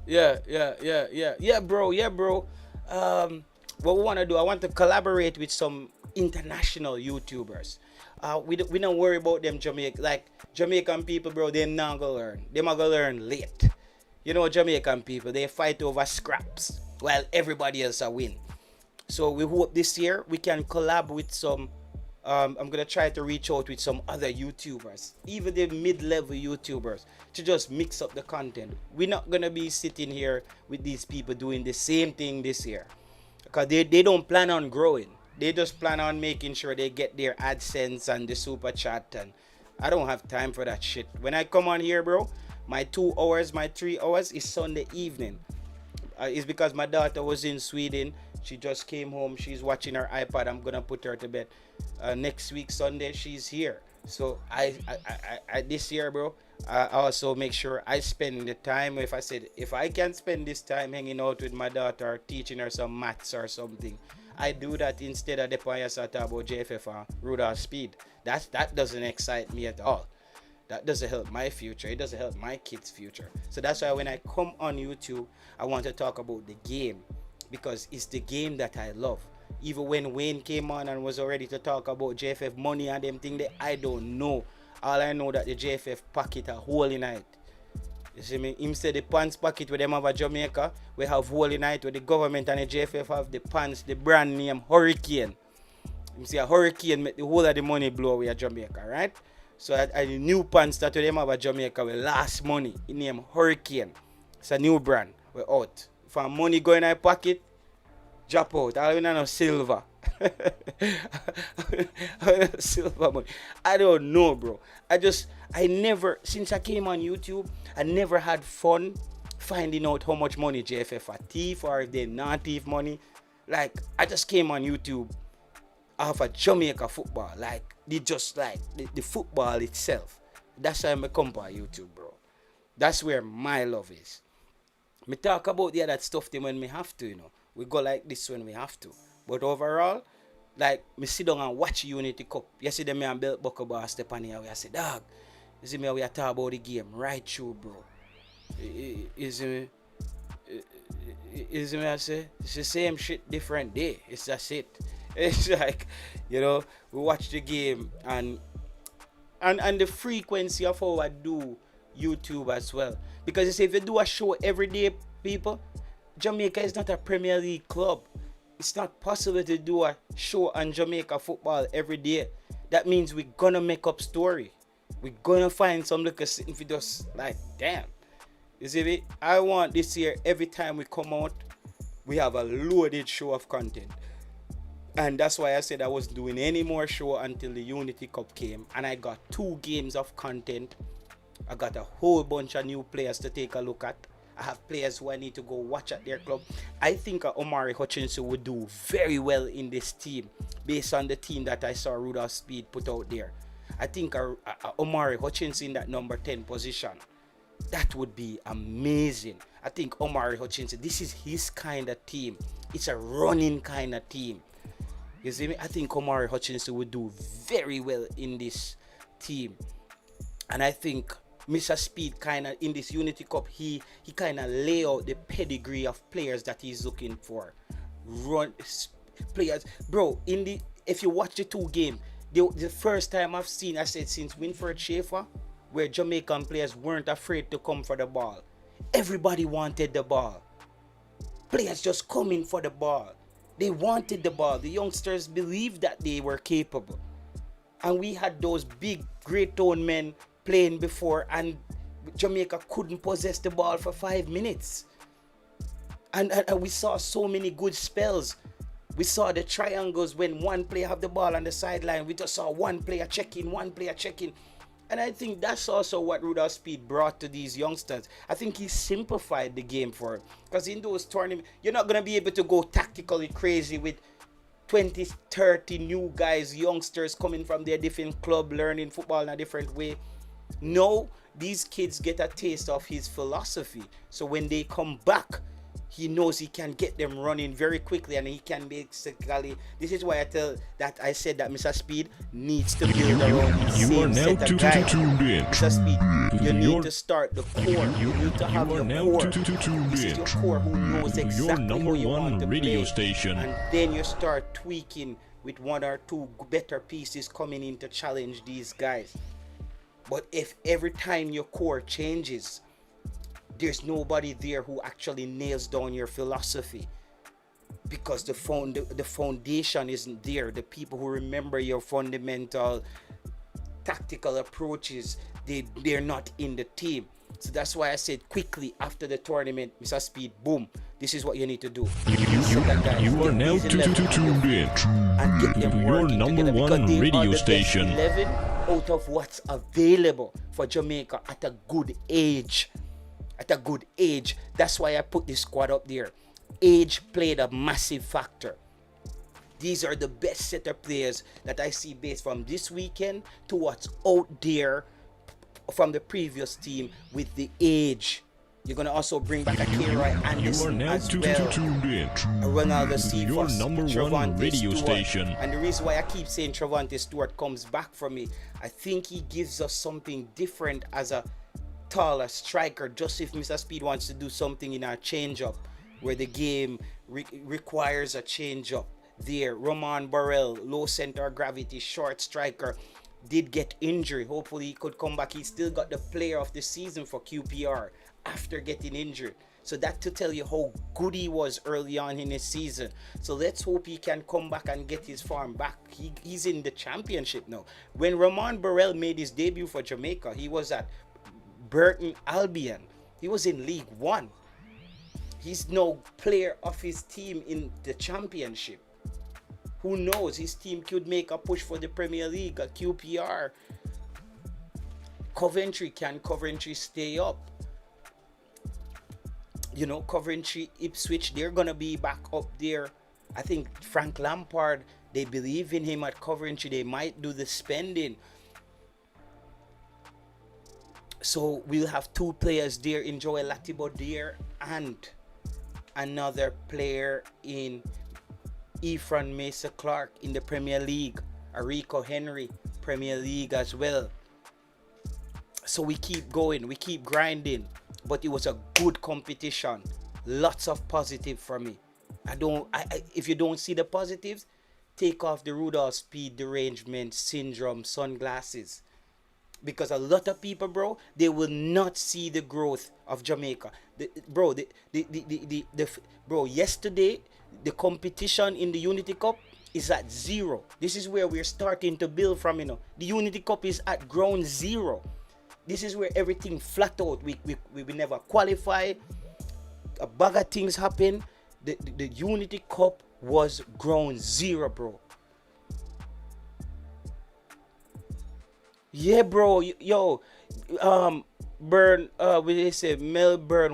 A: Yeah, bro. What we want to do, I want to collaborate with some international YouTubers. We don't worry about them Jamaican people, bro. They not gonna learn. They might gonna learn late. You know, Jamaican people, they fight over scraps while everybody else are win. So we hope this year we can collab with some. I'm gonna try to reach out with some other YouTubers, even the mid-level YouTubers, to just mix up the content. We're not gonna be sitting here with these people doing the same thing this year. Because they don't plan on growing. They just plan on making sure they get their AdSense and the super chat. And I don't have time for that shit. When I come on here, bro, my 2 hours, my 3 hours is Sunday evening. It's because my daughter was in Sweden. She just came home. She's watching her iPad. I'm gonna put her to bed. Next week Sunday she's here. So I this year, bro, I also make sure I spend the time. If I can spend this time hanging out with my daughter, or teaching her some maths or something, I do that instead of the points I talk about JFF and Rudolph Speid. That doesn't excite me at all. That doesn't help my future. It doesn't help my kids' future. So that's why when I come on YouTube, I want to talk about the game, because it's the game that I love. Even when Wayne came on and was already to talk about JFF money and them thing that I don't know. All I know that the JFF pocket a hole in it. You see me? Him say the pants pocket where them have a Jamaica, we have hole in it where the government and the JFF have the pants, the brand name Hurricane. You see a hurricane make the whole of the money blow away at Jamaica, right? So I new pants that them have a Jamaica with last money. It name Hurricane. It's a new brand. We're out. If our money go in our pocket, drop out. I don't know silver. Silver money. I don't know, bro. Since I came on YouTube, I never had fun finding out how much money JFF a thief or if they not thief money. Like, I just came on YouTube off of Jamaica football. Like, the football itself. That's why I come on YouTube, bro. That's where my love is. Me talk about the other stuff when me have to, We go like this when we have to. But overall, like, me sit down and watch Unity Cup. Yesterday, me and Belt Buckle Bar step on here. I say, dog, you see me, we are talking about the game right through, bro. You see me? I say, it's the same shit, different day. It's just it. It's like, we watch the game and the frequency of how I do YouTube as well. Because you say, if you do a show every day, people, Jamaica is not a Premier League club. It's not possible to do a show on Jamaica football every day. That means we're gonna make up story. We're gonna find some look at sitting for just like, damn. You see me? I want this year, every time we come out, we have a loaded show of content. And that's why I said I wasn't doing any more show until the Unity Cup came. And I got 2 games of content. I got a whole bunch of new players to take a look at. I have players who I need to go watch at their club. I think Omari Hutchinson would do very well in this team based on the team that I saw Rudolph Speid put out there. I think Omari Hutchinson in that number 10 position, that would be amazing. I think Omari Hutchinson, this is his kind of team. It's a running kind of team. You see me? I think Omari Hutchinson would do very well in this team. And I think Mr. Speid kind of in this Unity Cup, he kind of lay out the pedigree of players that he's looking for. Run players, bro. If you watch the 2 games, the first time I said since Winfred Schaefer, where Jamaican players weren't afraid to come for the ball. Everybody wanted the ball. Players just coming for the ball. They wanted the ball. The youngsters believed that they were capable. And we had those big, great tone men playing before, and Jamaica couldn't possess the ball for 5 minutes. And we saw so many good spells. We saw the triangles when one player have the ball on the sideline. We just saw one player checking. And I think that's also what Rudolph Speid brought to these youngsters. I think he simplified the game for them. Because in those tournaments, you're not going to be able to go tactically crazy with 20, 30 new guys, youngsters coming from their different club, learning football in a different way. No, these kids get a taste of his philosophy. So when they come back, he knows he can get them running very quickly, and he can basically. This is why I said that Mr. Speid needs to build around the same set of guys. Mr. Speid, you need to start the core. You need to have your core. This is your core who knows exactly how you want to play. And then you start tweaking with 1 or 2 better pieces coming in to challenge these guys. But if every time your core changes, there's nobody there who actually nails down your philosophy, because the foundation isn't there. The people who remember your fundamental tactical approaches, they're not in the team. So that's why I said quickly after the tournament, Mr. Speed, boom, this is what you need to do.
B: You are now tuned in
A: and get them
B: your
A: working
B: number
A: together, because
B: one
A: they
B: radio
A: are the
B: station.
A: best 11 out of what's available for Jamaica at a good age. At a good age. That's why I put this squad up there. Age played a massive factor. These are the best set of players that I see based from this weekend to what's out there from the previous team with the age. You're going to also bring back a K-Roy Anderson as well.
B: Tuned in
A: Ronaldo
B: to your
A: Cephas,
B: number one
A: Trevante
B: radio
A: Stewart.
B: station.
A: And the reason why I keep saying Trevante Stewart comes back for me, I think he gives us something different as a taller striker. Just if Mr. Speed wants to do something in our change-up, where the game requires a change-up. There, Roman Burrell, low center of gravity, short striker, did get injured. Hopefully he could come back. He still got the player of the season for QPR after getting injured. So that to tell you how good he was early on in his season. So let's hope he can come back and get his form back. He's in the championship now. When Roman Burrell made his debut for Jamaica, he was at Burton Albion. He was in League One. He's no player of his team in the championship. Who knows? His team could make a push for the Premier League at QPR. Coventry, can Coventry stay up? You know, Coventry, Ipswich, they're going to be back up there. I think Frank Lampard, they believe in him at Coventry. They might do the spending. So we'll have two players there in Joel Latibo there and another player in Ephron Mesa Clark in the Premier League. Arico Henry, Premier League as well. So we keep going, we keep grinding. But it was a good competition. Lots of positive for me. If you don't see the positives, take off the Rudolph Speid derangement syndrome sunglasses. Because a lot of people, bro, they will not see the growth of Jamaica. Bro, yesterday, the competition in the Unity Cup is at 0. This is where we're starting to build from, you know. The Unity Cup is at ground 0. This is where everything flat out. We never qualify. A bag of things happen. The Unity Cup was ground 0, bro. Yeah, bro. Yo, Melbourne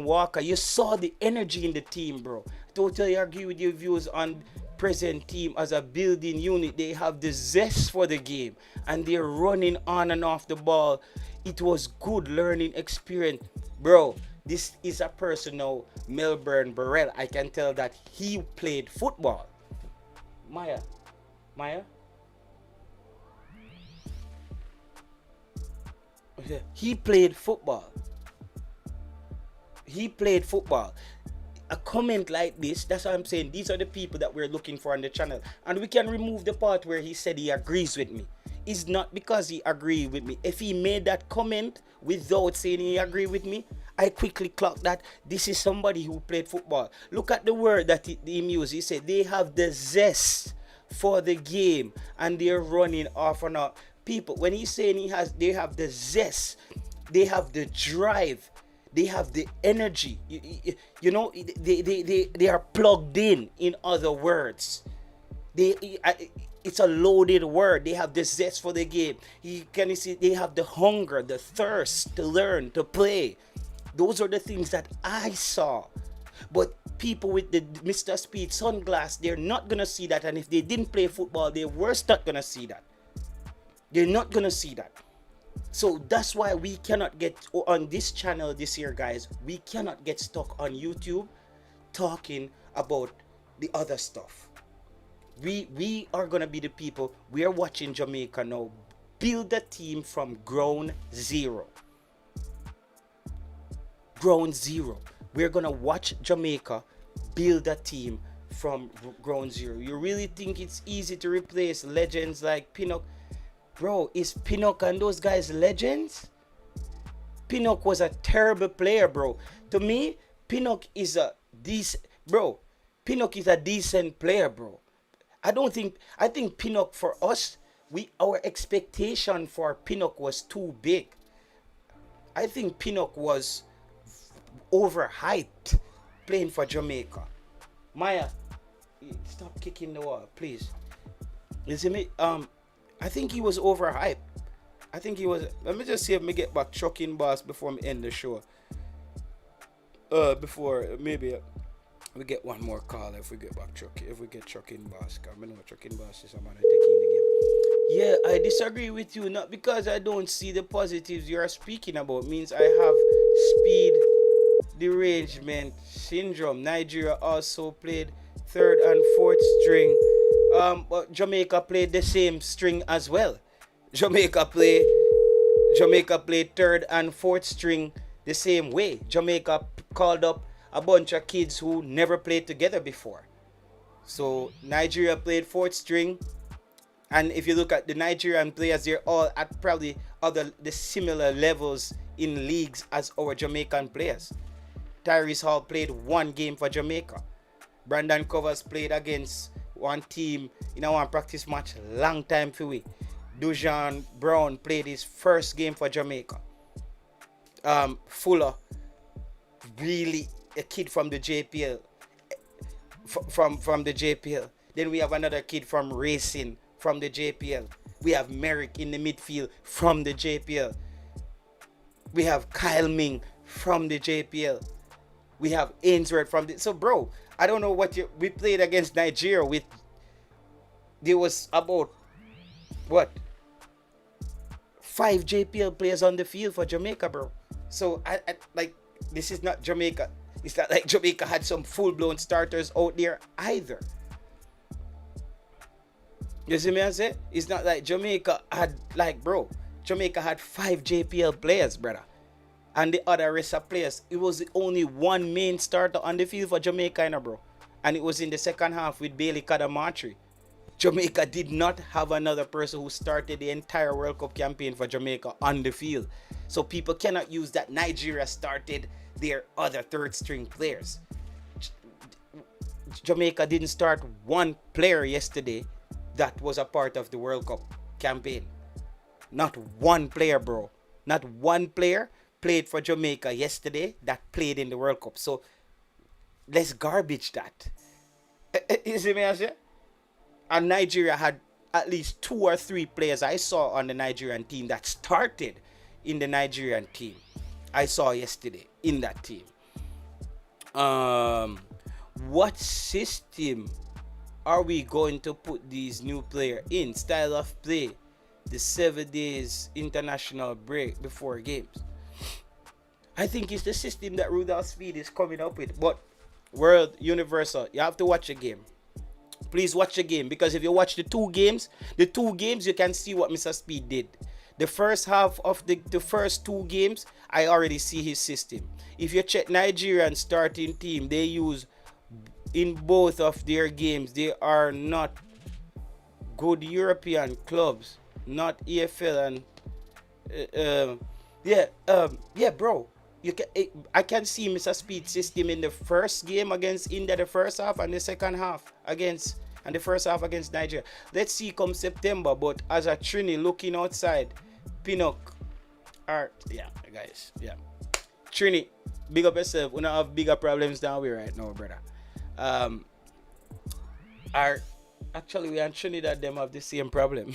A: Walker. You saw the energy in the team, bro. Totally agree with your views on present team as a building unit. They have the zest for the game and they're running on and off the ball. It was good learning experience, bro. This is a person now, Melbourne Burrell. I can tell that he played football. Maya. He played football. A comment like this, that's what I'm saying. These are the people that we're looking for on the channel. And we can remove the part where he said he agrees with me. It's not because he agreed with me. If he made that comment without saying he agreed with me, I quickly clocked that this is somebody who played football. Look at the word that he used. He said they have the zest for the game and they're running off and off. People, when he's saying they have the zest, they have the drive, they have the energy. You know, they are plugged in other words. It's a loaded word. They have the zest for the game. You see, they have the hunger, the thirst to learn, to play. Those are the things that I saw. But people with the Mr. Speid sunglass, they're not going to see that. And if they didn't play football, they were not going to see that. They're not going to see that. So that's why we cannot get on this channel this year, guys. We cannot get stuck on YouTube talking about the other stuff. We are going to be the people. We are watching Jamaica now build a team from ground 0. Ground 0. We're going to watch Jamaica build a team from ground 0. You really think it's easy to replace legends like Pinnock? Bro, is Pinnock and those guys legends? Pinnock was a terrible player, bro. To me, Pinnock is a decent player, bro. I think Pinnock, for us, our expectation for Pinnock was too big. I think Pinnock was overhyped playing for Jamaica. Maya, stop kicking the wall, please. You see me? I think he was overhyped. I think he was. Let me just see if me get back chucking boss before me end the show. Before maybe we get one more call if we get back chucking. If we get chucking boss, cause I know chucking boss is a man taking the game. Yeah, I disagree with you. Not because I don't see the positives you are speaking about. Means I have speed derangement syndrome. Nigeria also played third and fourth string. But Jamaica played the same string as well. Jamaica played third and fourth string the same way. Jamaica called up a bunch of kids who never played together before. So Nigeria played fourth string, and if you look at the Nigerian players, they're all at probably the similar levels in leagues as our Jamaican players. Tyrese Hall played one game for Jamaica. Brandon Covers played against one team in one practice match long time for we. Dujan Brown played his first game for Jamaica. Fuller, really a kid from the JPL. From the JPL. Then we have another kid from Racing from the JPL. We have Merrick in the midfield from the JPL. We have Kyle Ming from the JPL. We have Ainsworth from the... So, bro, I don't know what we played against Nigeria with. There was about, what, 5 JPL players on the field for Jamaica, bro. So, I like, this is not Jamaica. It's not like Jamaica had some full-blown starters out there either. You see me I say? It's not like Jamaica had, like, bro, Jamaica had 5 JPL players, brother. And the other rest of players, it was only one main starter on the field for Jamaica, bro. And it was in the second half with Bailey Kadamatri. Jamaica did not have another person who started the entire World Cup campaign for Jamaica on the field. So people cannot use that Nigeria started their other third string players. Jamaica didn't start one player yesterday that was a part of the World Cup campaign. Not one player, bro. Not one player played for Jamaica yesterday that played in the World Cup. So let's garbage that. You see me I say? And Nigeria had at least 2 or 3 players I saw on the Nigerian team that started in the Nigerian team. I saw yesterday in that team. What system are we going to put these new players in? Style of play, the 7 days international break before games. I think it's the system that Rudolph Speid is coming up with. But World Universal, you have to watch a game. Please watch a game, because if you watch the two games you can see what Mr. Speid did. The first half of the first 2 games, I already see his system. If you check Nigerian starting team, they use in both of their games, they are not good European clubs, not EFL and bro. I can see Mr. Speid's system in the first game against India, the first half, and the second half against Nigeria. Let's see come September. But as a Trini looking outside, Pinnock, guys, Trini, big up yourself. We don't have bigger problems than we right now, brother. Actually, we and Trinidad them have the same problem.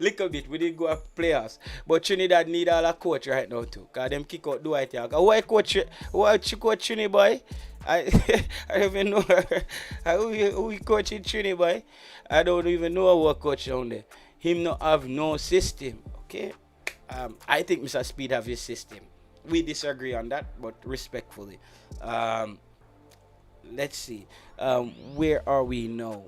A: Little bit, we didn't go up playoffs. But Trinidad need all a coach right now too. Because them kick out Dwight York. Why coach Trini, boy? I don't even know who we coaching Trini, boy. I don't even know what coach down there. Him not have no system. Okay? I think Mr. Speid have his system. We disagree on that, but respectfully. Let's see. Where are we now?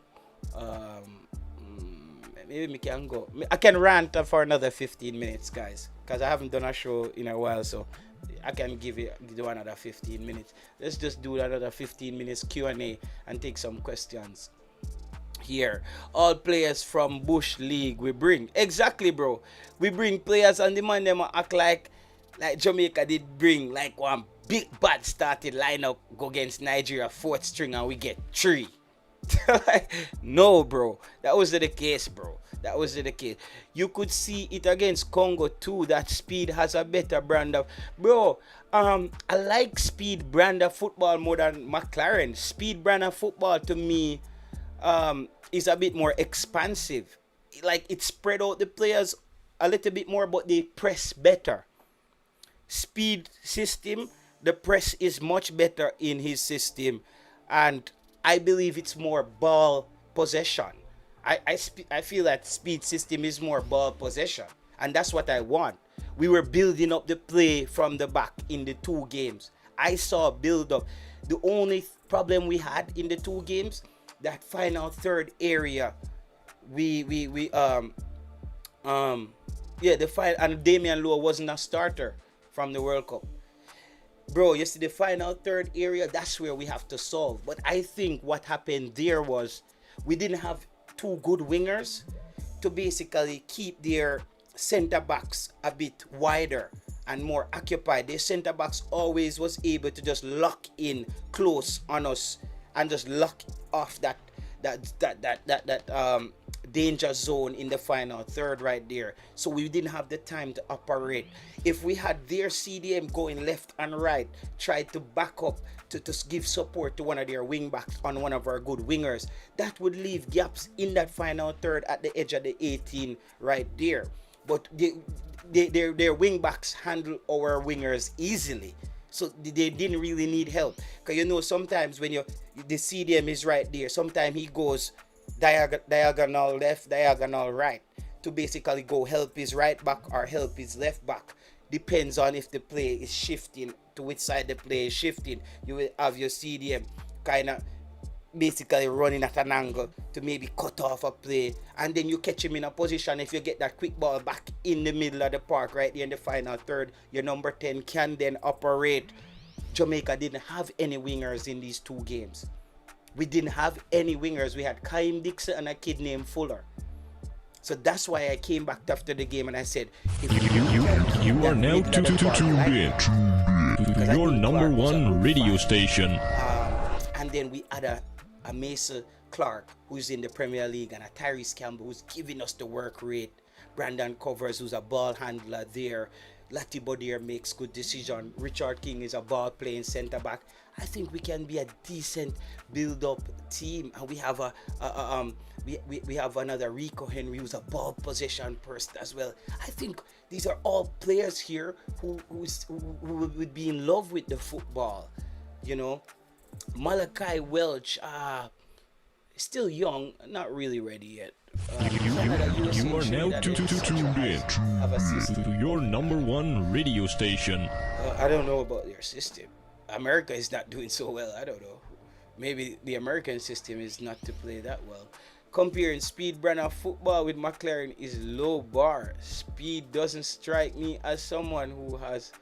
A: Maybe we can go. I can rant for another 15 minutes, guys, because I haven't done a show in a while, so I can do another 15 minutes. Let's just do another 15 minutes Q&A and take some questions here. All players from Bush League we bring. Exactly, bro. We bring players and the man them act like Jamaica did bring like one big bad started lineup go against Nigeria 4th string and we get 3. No, bro, that wasn't the case, bro. That was the case. You could see it against Congo too. That Speed has a better brand of bro. I like Speed brand of football more than McLaren. Speed brand of football to me is a bit more expansive. Like it spread out the players a little bit more, but they press better. Speed system, the press is much better in his system, and I believe it's more ball possession. I feel that Speed system is more ball possession, and that's what I want. We were building up the play from the back in the two games. I saw build up. The only problem we had in the two games, that final third area, the final, and Damian Lowe wasn't a starter from the World Cup. Bro, you see the final third area, that's where we have to solve. But I think what happened there was we didn't have two good wingers to basically keep their center backs a bit wider and more occupied. Their center backs always was able to just lock in close on us and just lock off that danger zone in the final third right there. So we didn't have the time to operate. If we had their CDM going left and right, try to back up to give support to one of their wing backs on one of our good wingers, that would leave gaps in that final third at the edge of the 18 right there. But their wing backs handle our wingers easily. So they didn't really need help. Because you know, sometimes when the CDM is right there, sometimes he goes diagonal left, diagonal right to basically go help his right back or help his left back. Depends on if the play is shifting, to which side the play is shifting. You will have your CDM kind of basically running at an angle to maybe cut off a play, and then you catch him in a position. If you get that quick ball back in the middle of the park right there in the final third, your number 10 can then operate. Jamaica didn't have any wingers in these two games. We didn't have any wingers. We had Kaim Dixon and a kid named Fuller. So that's why I came back after the game and I said,
B: you are now tuned in to your number one radio station.
A: And then we had a Mason Clark, who's in the Premier League, and a Tyrese Campbell, who's giving us the work rate. Brandon Covers, who's a ball handler there. Lati Bodier makes good decision. Richard King is a ball playing centre back. I think we can be a decent build-up team, and we have we have another Rico Henry, who's a ball possession person as well. I think these are all players here who would be in love with the football, you know. Malachi Welch, still young, not really ready yet.
B: You are now tuned in to your number one radio station.
A: I don't know about your system. America is not doing so well. I don't know. Maybe the American system is not to play that well. Comparing Speed brand of football with McLaren is low bar. Speed doesn't strike me as someone who has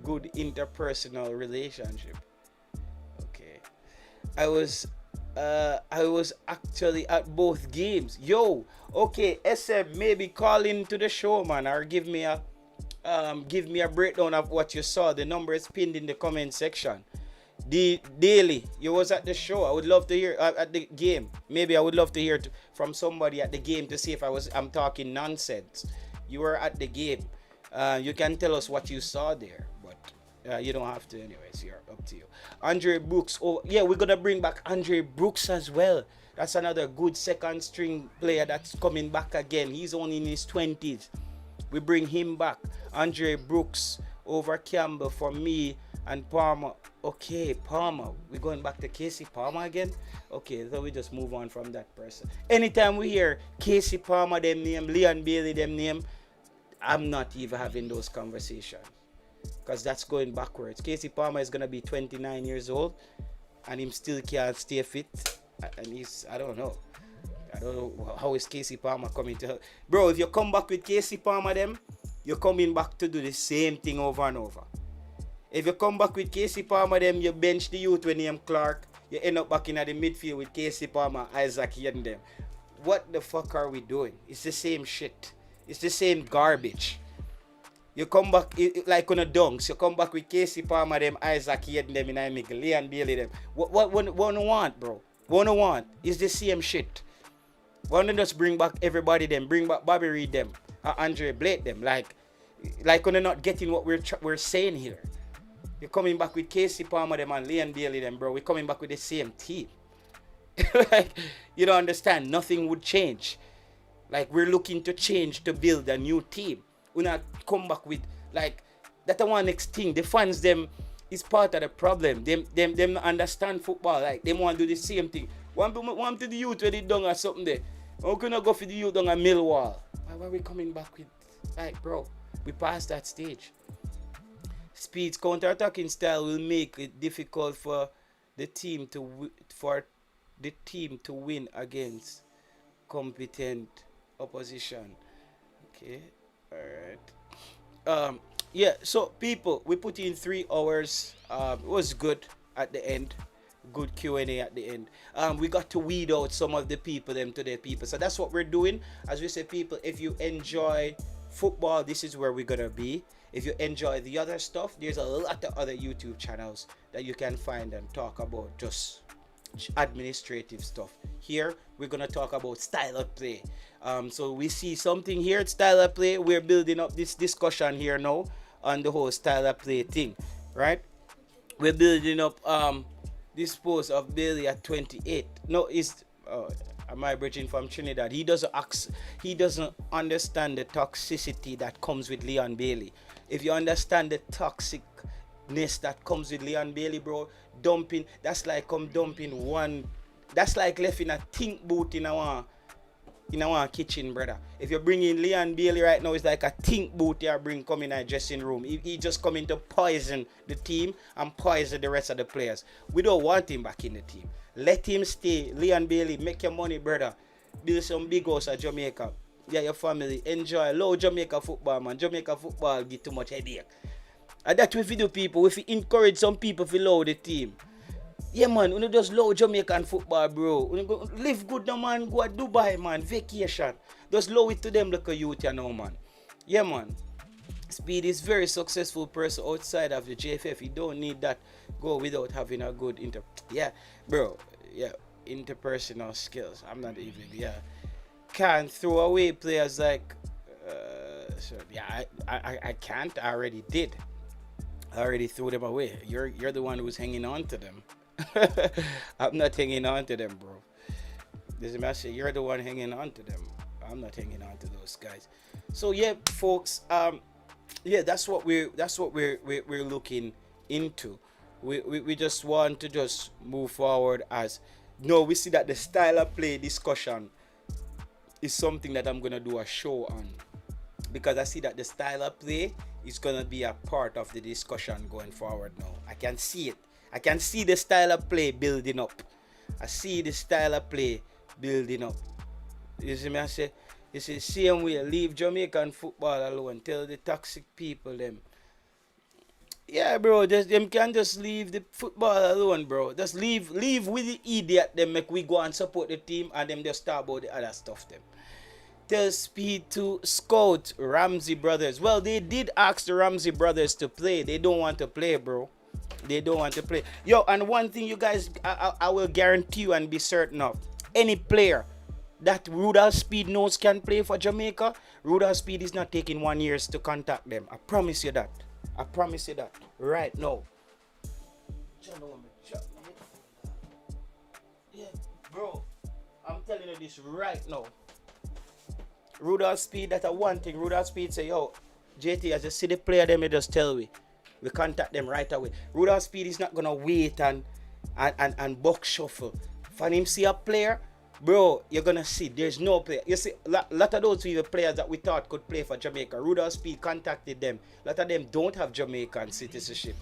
A: good interpersonal relationship. Okay. I was actually at both games. Yo, okay, SM, maybe call into the show, man, or give me a breakdown of what you saw. The number is pinned in the comment section. The Daily, you was at the show. I would love to hear at the game. Maybe I would love to hear from somebody at the game to see if I'm talking nonsense. You were at the game. You can tell us what you saw there, but you don't have to anyways. You're up to you. Andre Brooks. Oh yeah, we're gonna bring back Andre Brooks as well. That's another good second string player that's coming back again. He's only in his 20s. We bring him back. Andre Brooks over Campbell for me and Palmer. Okay, Palmer. We're going back to Casey Palmer again? Okay, so we just move on from that person. Anytime we hear Casey Palmer, them name, Leon Bailey, them name, I'm not even having those conversations. Because that's going backwards. Casey Palmer is going to be 29 years old and him still can't stay fit. And I don't know how is Casey Palmer coming to help. Bro, if you come back with Casey Palmer them, you're coming back to do the same thing over and over. If you come back with Casey Palmer them, you bench the youth with name Clark, you end up back in the midfield with Casey Palmer, Isaac and them. What the fuck are we doing? It's the same shit. It's the same garbage. You come back like on a dunks. You come back with Casey Palmer them, Isaac and them, and Leon Bailey them. What want, bro? Want? It's the same shit. Why don't just bring back everybody them? Bring back Bobby Reed them, Andre Blake them. Like when they're not getting what we're saying here. You're coming back with Casey Palmer them and Leon Bailey them, bro. We're coming back with the same team. Like, you don't understand. Nothing would change. Like, we're looking to change to build a new team. We not come back with, like, that's the one next thing. The fans them is part of the problem. Them understand football. Like, they want to do the same thing. Want to the youth where they done or something there. We're going to go for the youth on a Millwall. Why are we coming back with, like, bro, we passed that stage. Speed's counter-attacking style will make it difficult for the team to win against competent opposition. Okay, all right. Yeah. So people, we put in 3 hours. It was good at the end. Good Q&A at the end. We got to weed out some of the people, people. So that's what we're doing. As we say, people, if you enjoy football, this is where we're gonna be. If you enjoy the other stuff, there's a lot of other YouTube channels that you can find and talk about just administrative stuff. Here we're gonna talk about style of play. So we see something here, style of play. We're building up this discussion here now on the whole style of play thing, right? We're building up this post of Bailey at 28. No, it's my bridging from Trinidad. He doesn't understand the toxicity that comes with Leon Bailey. If you understand the toxicness that comes with Leon Bailey, bro, dumping, that's like dumping one, that's like left in a think boot in our kitchen, brother. If you're bringing Leon Bailey right now, it's like a think boot you come in a dressing room. He just coming to poison the team and poison the rest of the players. We don't want him back in the team. Let him stay. Leon Bailey, make your money, brother. Build some big house at Jamaica. Yeah, your family. Enjoy. Love Jamaica football, man. Jamaica football give too much headache. And that's what we do, people. If we encourage some people to love the team. Yeah, man. We just love Jamaican football, bro. We go live good now, man. Go to Dubai, man. Vacation. Just love it to them like a youth, you know, man. Yeah, man. Speed is very successful person outside of the JFF. You don't need that go without having a good interpersonal skills. I'm not even, can't throw away players like I can't. I already did. I already threw them away. You're the one who's hanging on to them. I'm not hanging on to them, bro. This is say you're the one hanging on to them. I'm not hanging on to those guys. So yeah, folks, that's what we're looking into. We just want to just move forward we see that the style of play discussion is something that I'm gonna do a show on, because I see that the style of play is gonna be a part of the discussion going forward now. I can see it. I can see the style of play building up. I see the style of play building up. You see me? I say, it's the same way. Leave Jamaican football alone. Tell the toxic people them. Yeah, bro. Them can just leave the football alone, bro. Just leave with the idiot. Them make we go and support the team, and them just talk about the other stuff. Them. Tell Speed to scout Ramsey brothers. Well, they did ask the Ramsey brothers to play. They don't want to play, bro. They don't want to play. Yo, and one thing you guys, I will guarantee you and be certain of, any player that Rudolph Speid knows can play for Jamaica, Rudolph Speid is not taking 1 year to contact them. I promise you that. I promise you that. Right now. Yeah, bro. I'm telling you this right now. Rudolph Speid, that's a one thing. Rudolph Speid say, yo, JT, as you see the player, them, you just tell we contact them right away. Rudolph Speid is not gonna wait and box shuffle. For him see a player, bro, you're gonna see there's no player. You see, a lot of those players that we thought could play for Jamaica, Rudolph Speid contacted them. A lot of them don't have Jamaican citizenship.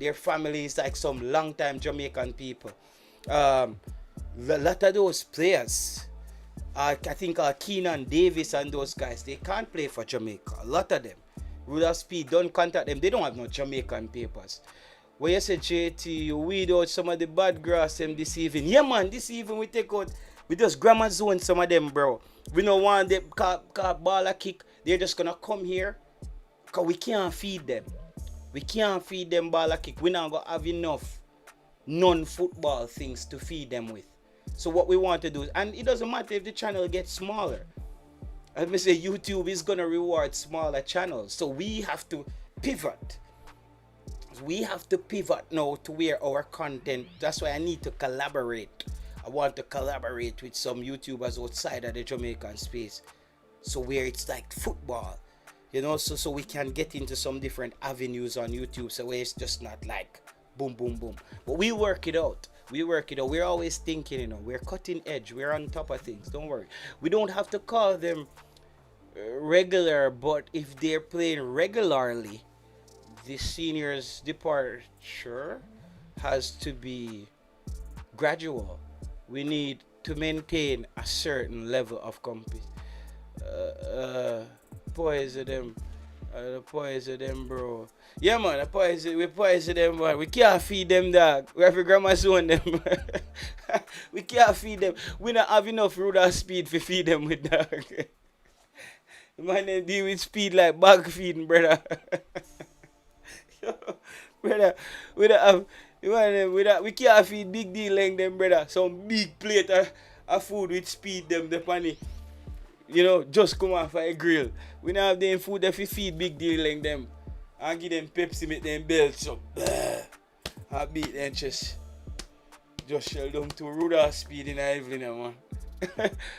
A: Their family is like some long-time Jamaican people. A lot of those players, I think Keenan Davis and those guys, they can't play for Jamaica. A lot of them. Rudolph Speid don't contact them. They don't have no Jamaican papers. When you say JT, you weed out some of the bad grass them this evening. Yeah, man, this evening we just grammar zone some of them, bro. We don't want them ball a kick. They're just gonna come here because we can't feed them. We can't feed them ball a kick. We're not gonna have enough non-football things to feed them with. So what we want to do, and it doesn't matter if the channel gets smaller. Let me say YouTube is gonna reward smaller channels. So we have to pivot. We have to pivot now to where our content. That's why I need to collaborate. I want to collaborate with some YouTubers outside of the Jamaican space. So where it's like football, you know, so we can get into some different avenues on YouTube. So where it's just not like boom, boom, boom. But we work it out. We're always thinking, you know, we're cutting edge. We're on top of things. Don't worry. We don't have to call them regular, but if they're playing regularly, the seniors' departure has to be gradual. We need to maintain a certain level of competition. Poison them. The poison them, bro. Yeah, man, we poison them, man. We can't feed them, dog. We have to grandma zone them. We can't feed them. We don't have enough Rudolph Speid to feed them with, dog. Man, they deal with speed like bag feeding, brother. Brother, we don't have, we can't feed big deal like them, brother. Some big plate of food with speed them, the funny. You know, just come off a grill. We don't have them food that we feed big deal like them. And give them Pepsi, make them belts up. I beat them chest. Just shell down to Rudolph Speid in the evening, man.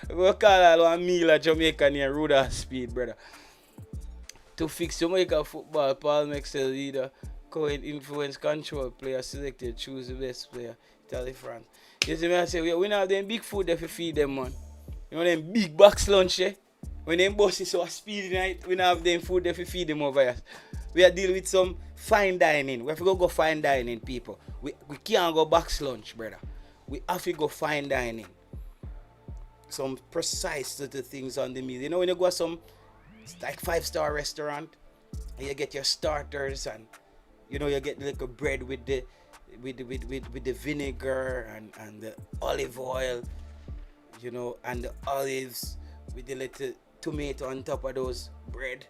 A: We call that one meal at Jamaica near Rudolph Speid, brother. To fix Jamaica football, Paul Maxwell leader, current influence control player selected, choose the best player, Italy, France. You see me, I say, we don't have them big food that we feed them, man. You know them big box lunch, eh? When them bosses so speedy night, we don't have them food that we feed them over here. We are dealing with some fine dining. We have to go fine dining, people. We can't go box lunch, brother. We have to go fine dining. Some precise little things on the meal. You know when you go to some like 5-star restaurant and you get your starters and you know you get the little bread with the vinegar and the olive oil, you know, and the olives with the little tomato on top of those bread.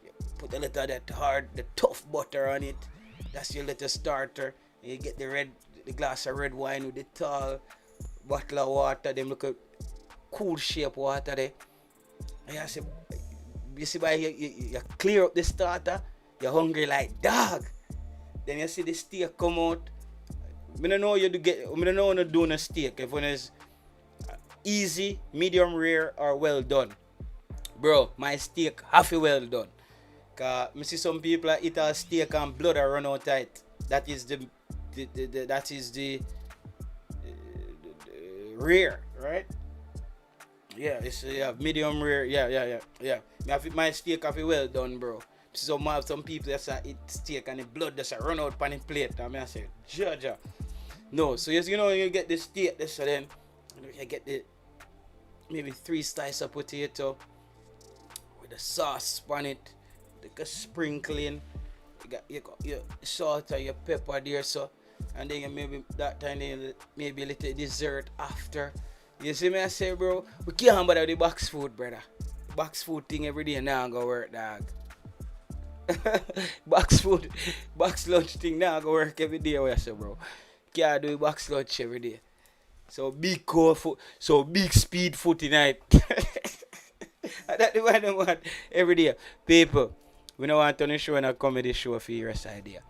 A: You put a little of that hard, the tough butter on it. That's your little starter. And you get the glass of red wine with the tall bottle of water. Them look at cool shape water there. And you see why you clear up the starter, you're hungry like dog. Then you see the steak come out. I don't know how to do a steak. If one is easy, medium rare, or well done. Bro, my steak half well done. Cause I see some people eat a steak and blood are run out tight. That is the rare, right? Yeah, it's medium rare. Yeah. My steak have well done, bro. So I have some people that eat steak and the blood just run out on the plate. I say, Georgia. No, so you know you get the steak, so then you get the maybe 3 slices of potato with the sauce on it, like a sprinkling. You got your salt and your pepper there, so and then you maybe that time maybe a little dessert after. You see me, I say, bro, we can't bother the box food, brother. Box food thing every day now go work, dog. box lunch thing now go work every day, I say, bro. Can't do box lunch every day. So big cold food, so big speed food tonight. That's the one I want every day. People, we don't want to turn the show and a comedy show for your side here.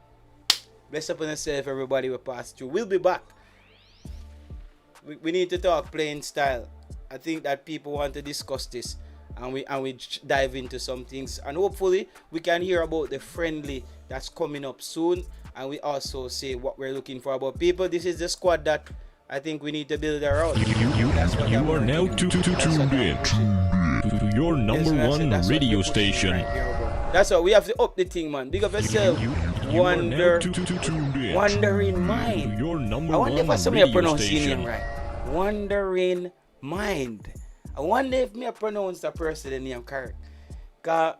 A: Bless up on yourself, everybody we pass through. We'll be back. We need to talk playing style. I think that people want to discuss this and we dive into some things, and hopefully we can hear about the friendly that's coming up soon, and we also say what we're looking for about people. This is the squad that I think we need to build around.
B: You are now tuned in to your number one radio station.
A: That's what we have to up the thing, man. Big up yourself. Wandering Mind. I wonder if I pronounce your name right. Wandering Mind. I wonder if me pronounce the person name correct. Cause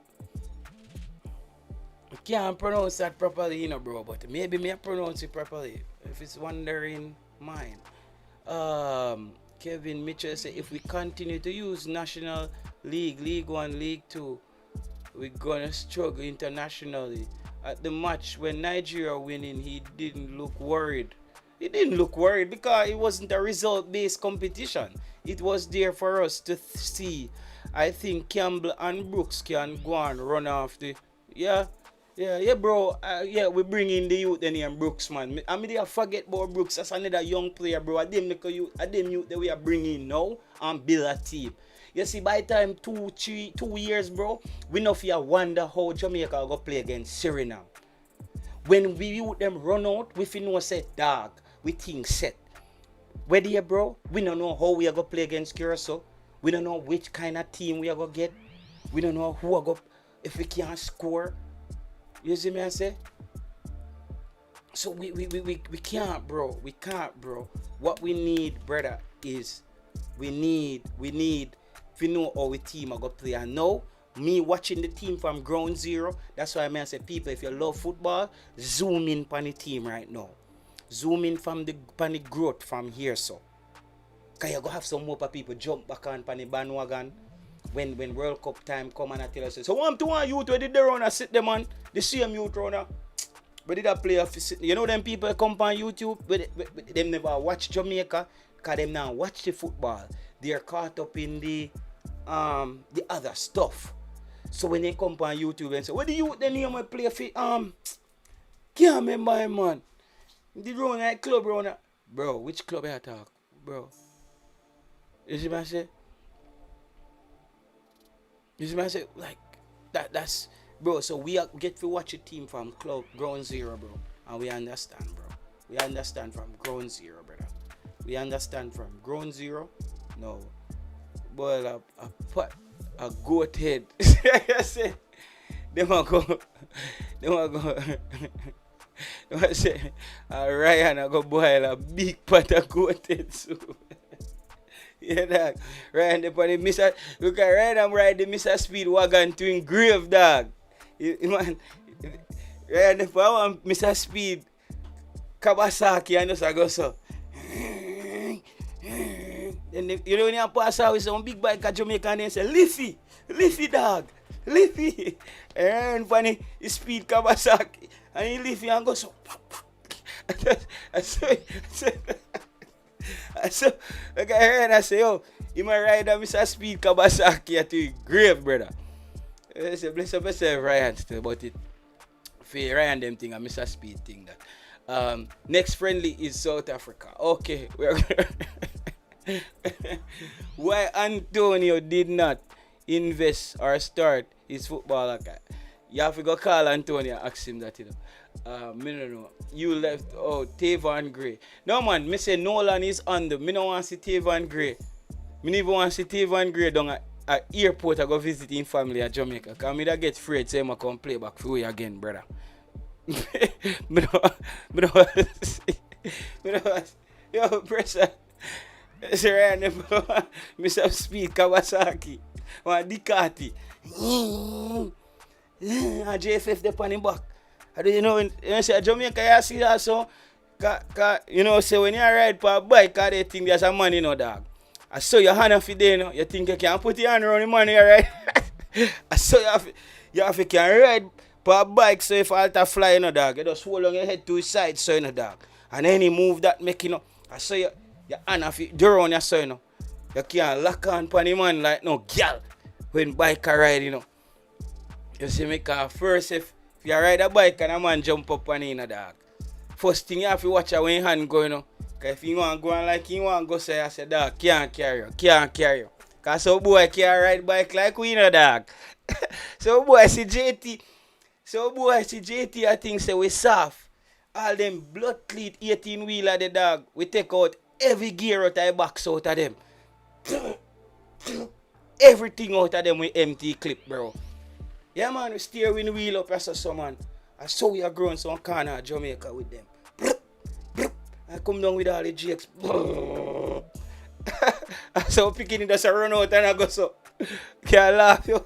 A: I can't pronounce that properly, you know, bro. But maybe me pronounce it properly. If it's Wandering Mind. Kevin Mitchell said if we continue to use National League, League 1, League 2, we're gonna struggle internationally. At the match when Nigeria winning, he didn't look worried. he didn't look worried because it wasn't a result-based competition. It was there for us to see. I think Campbell and Brooks can go and run off the. Yeah, bro. Yeah, we bring in the youth then and Brooks, man. I mean, they forget about Brooks. That's another young player, bro. I didn't make a youth. I didn't youth that we are bringing now and build a team. You see, by the time 2 years, bro, we know if you wonder how Jamaica go play against Suriname. When we youth them run out, we feel no set dog. We think set. Where there, bro? We don't know how we are going to play against Curacao. We don't know which kind of team we are going to get. We don't know who are going to, if we can't score. You see me I say? So we can't, bro. We can't, bro. What we need, brother, is we need to know how we team are going to play. And now, me watching the team from ground zero, that's why I say, people, if you love football, zoom in on the team right now. Zoom in from the growth from here, so. Because you're going to have some more people jump back on the bandwagon when World Cup time come and I tell us, so one to one youth where did they run and sit them on, the same youth runner. But did I play a you know them people come on YouTube, but them never watch Jamaica, because them now watch the football. They're caught up in the other stuff. So when they come on YouTube and say, what do you then hear me play for can't remember him, man. The run at club runner. Bro, which club I talk? Bro. You see what I say? You see what I say? Like that's bro, so we get to watch a team from club ground zero, bro. And we understand, bro. We understand from ground zero, brother. We understand from ground zero. No. Boy, a goat head. I say, they want go. I say, Ryan, I go boil a big pot of goat head soup. Yeah, dog. Ryan, the Mr. Look at Ryan, I'm riding the Mr. Speed wagon to engrave, dog. Man, Ryan, the want Mr. Speed Kawasaki, and just I go so. And you know when you pass out with some big bike at Jamaica and they say, Liffy dog, Liffy. And funny, he speed Kawasaki. And he Liffy and go so. So, like I heard and I say, yo, you might ride a Mr. Speed Kawasaki to your grave, brother. I say, bless up yourself, Ryan, still about it. For Ryan, them thing, and Mr. Speed thing that. Next friendly is South Africa. Okay, we're why Antonio did not invest or start his football account? You have to go call Antonio and ask him that, you know. Me don't know. You left Tavon Gray. No man, me say Nolan is under. Me don't want to see Tavon Gray. Me never want to see Tavon Gray down at airport I go visit him family at Jamaica. Because me da get afraid say I come play back for you again, brother. Me don't yo, pressure. Sir Ryan, Mr. Speed Kawasaki, one Ducati, a JFF the pan him back. I don't know when say Jamaica you see that so, you know say when you ride for a bike, they think there's a man, you know, dog. I saw your hand off there, you know, you think you can put your hand around the money, right? I saw you have to can ride for a bike, so if I alter fly, you know, dog, you just hold on your head to his side, so you know, dog, and then he move that make, you know. I saw you. Your hand off it, do around your son, you know. You can't lock on for the man like no girl when bike a ride, you know. You see me, cause first if you ride a bike and a man jump up on it, you know, dog. First thing you have to watch out when your hand go, you know. Cause if you want to go on like you want to go say, I say, dog, can't carry you. Cause some boy can't ride bike like we, you know, dog. So boy see JT, I think say we soft. All them blood cleat 18 wheeler the dog, we take out every gear out of the box out of them. Everything out of them with empty clip, bro. Yeah, man, we steering wheel up as a man. I saw we are growing some corner of Jamaica with them. I come down with all the jakes. I saw picking it just a run out and I go so. Can't laugh, yo.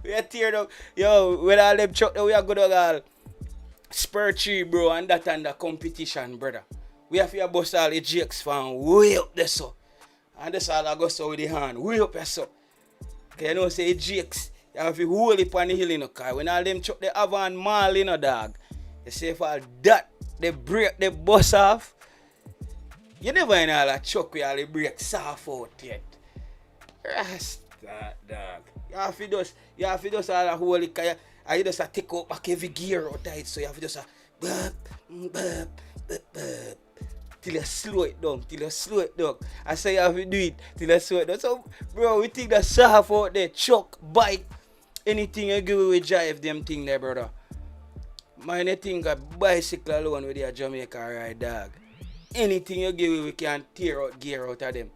A: We are teared up. Yo, with all them truck, we are good at all. Spur tree, bro, and that and the competition, brother. We have to bust all the jakes from way up there, so. And that's all I go so with the hand, way up there, so. Okay, you know, say jakes, you have to hold it on the hill, you know, because when all them truck, they have on mall, you know, dog. You say for that, they break the bus off, You never in all that chuck where all the brakes off out yet. Rasta, dog. You have to just all the whole car. And you just take out back every gear out tight. So you have to just burp, burp, burp, burp. Till you slow it down. I say you have to do it till you slow it down. So, bro, we think that soft out there, truck, bike, anything you give we drive them thing there, brother. Man, you think a bicycle alone with your Jamaica ride, dog. Anything you give we can tear out gear out of them.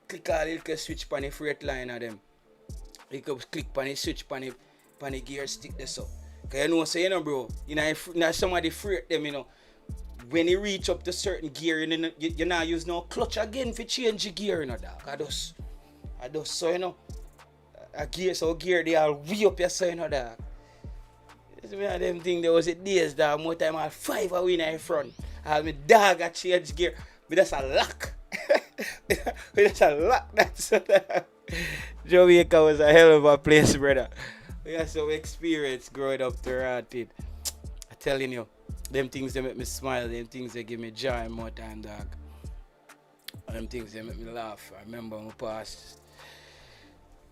A: Click all you can switch pan the freight line of them. You can click pan the switch pan the gear stick this up. Cause you know say you know bro, you know somebody freight them, you know. When you reach up to certain gear, you not use no clutch again for change the gear, you know, dog. I just so you know a gear they all way up your side, you know, dog. It's one of them things there was a days dog, more time I 5 away in the front. I my dog a change gear. But that's a lock. That's a lock. That's Jamaica was a hell of a place, brother. We got some experience growing up to Rotted. I'm telling you, them things they make me smile, them things they give me joy more time, dog. Them things they make me laugh. I remember my past.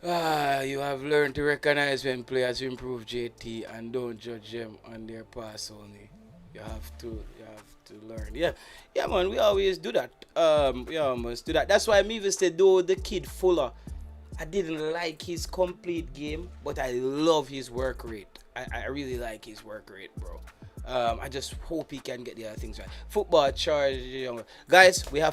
A: You have learned to recognize when players improve, JT, and don't judge them on their pass only. You have to learn. Yeah, man. We always do that. We almost do that. That's why me even said though the kid Fuller, I didn't like his complete game, but I love his work rate. I really like his work rate, bro. I just hope he can get the other things right. Football charge, guys. We have to.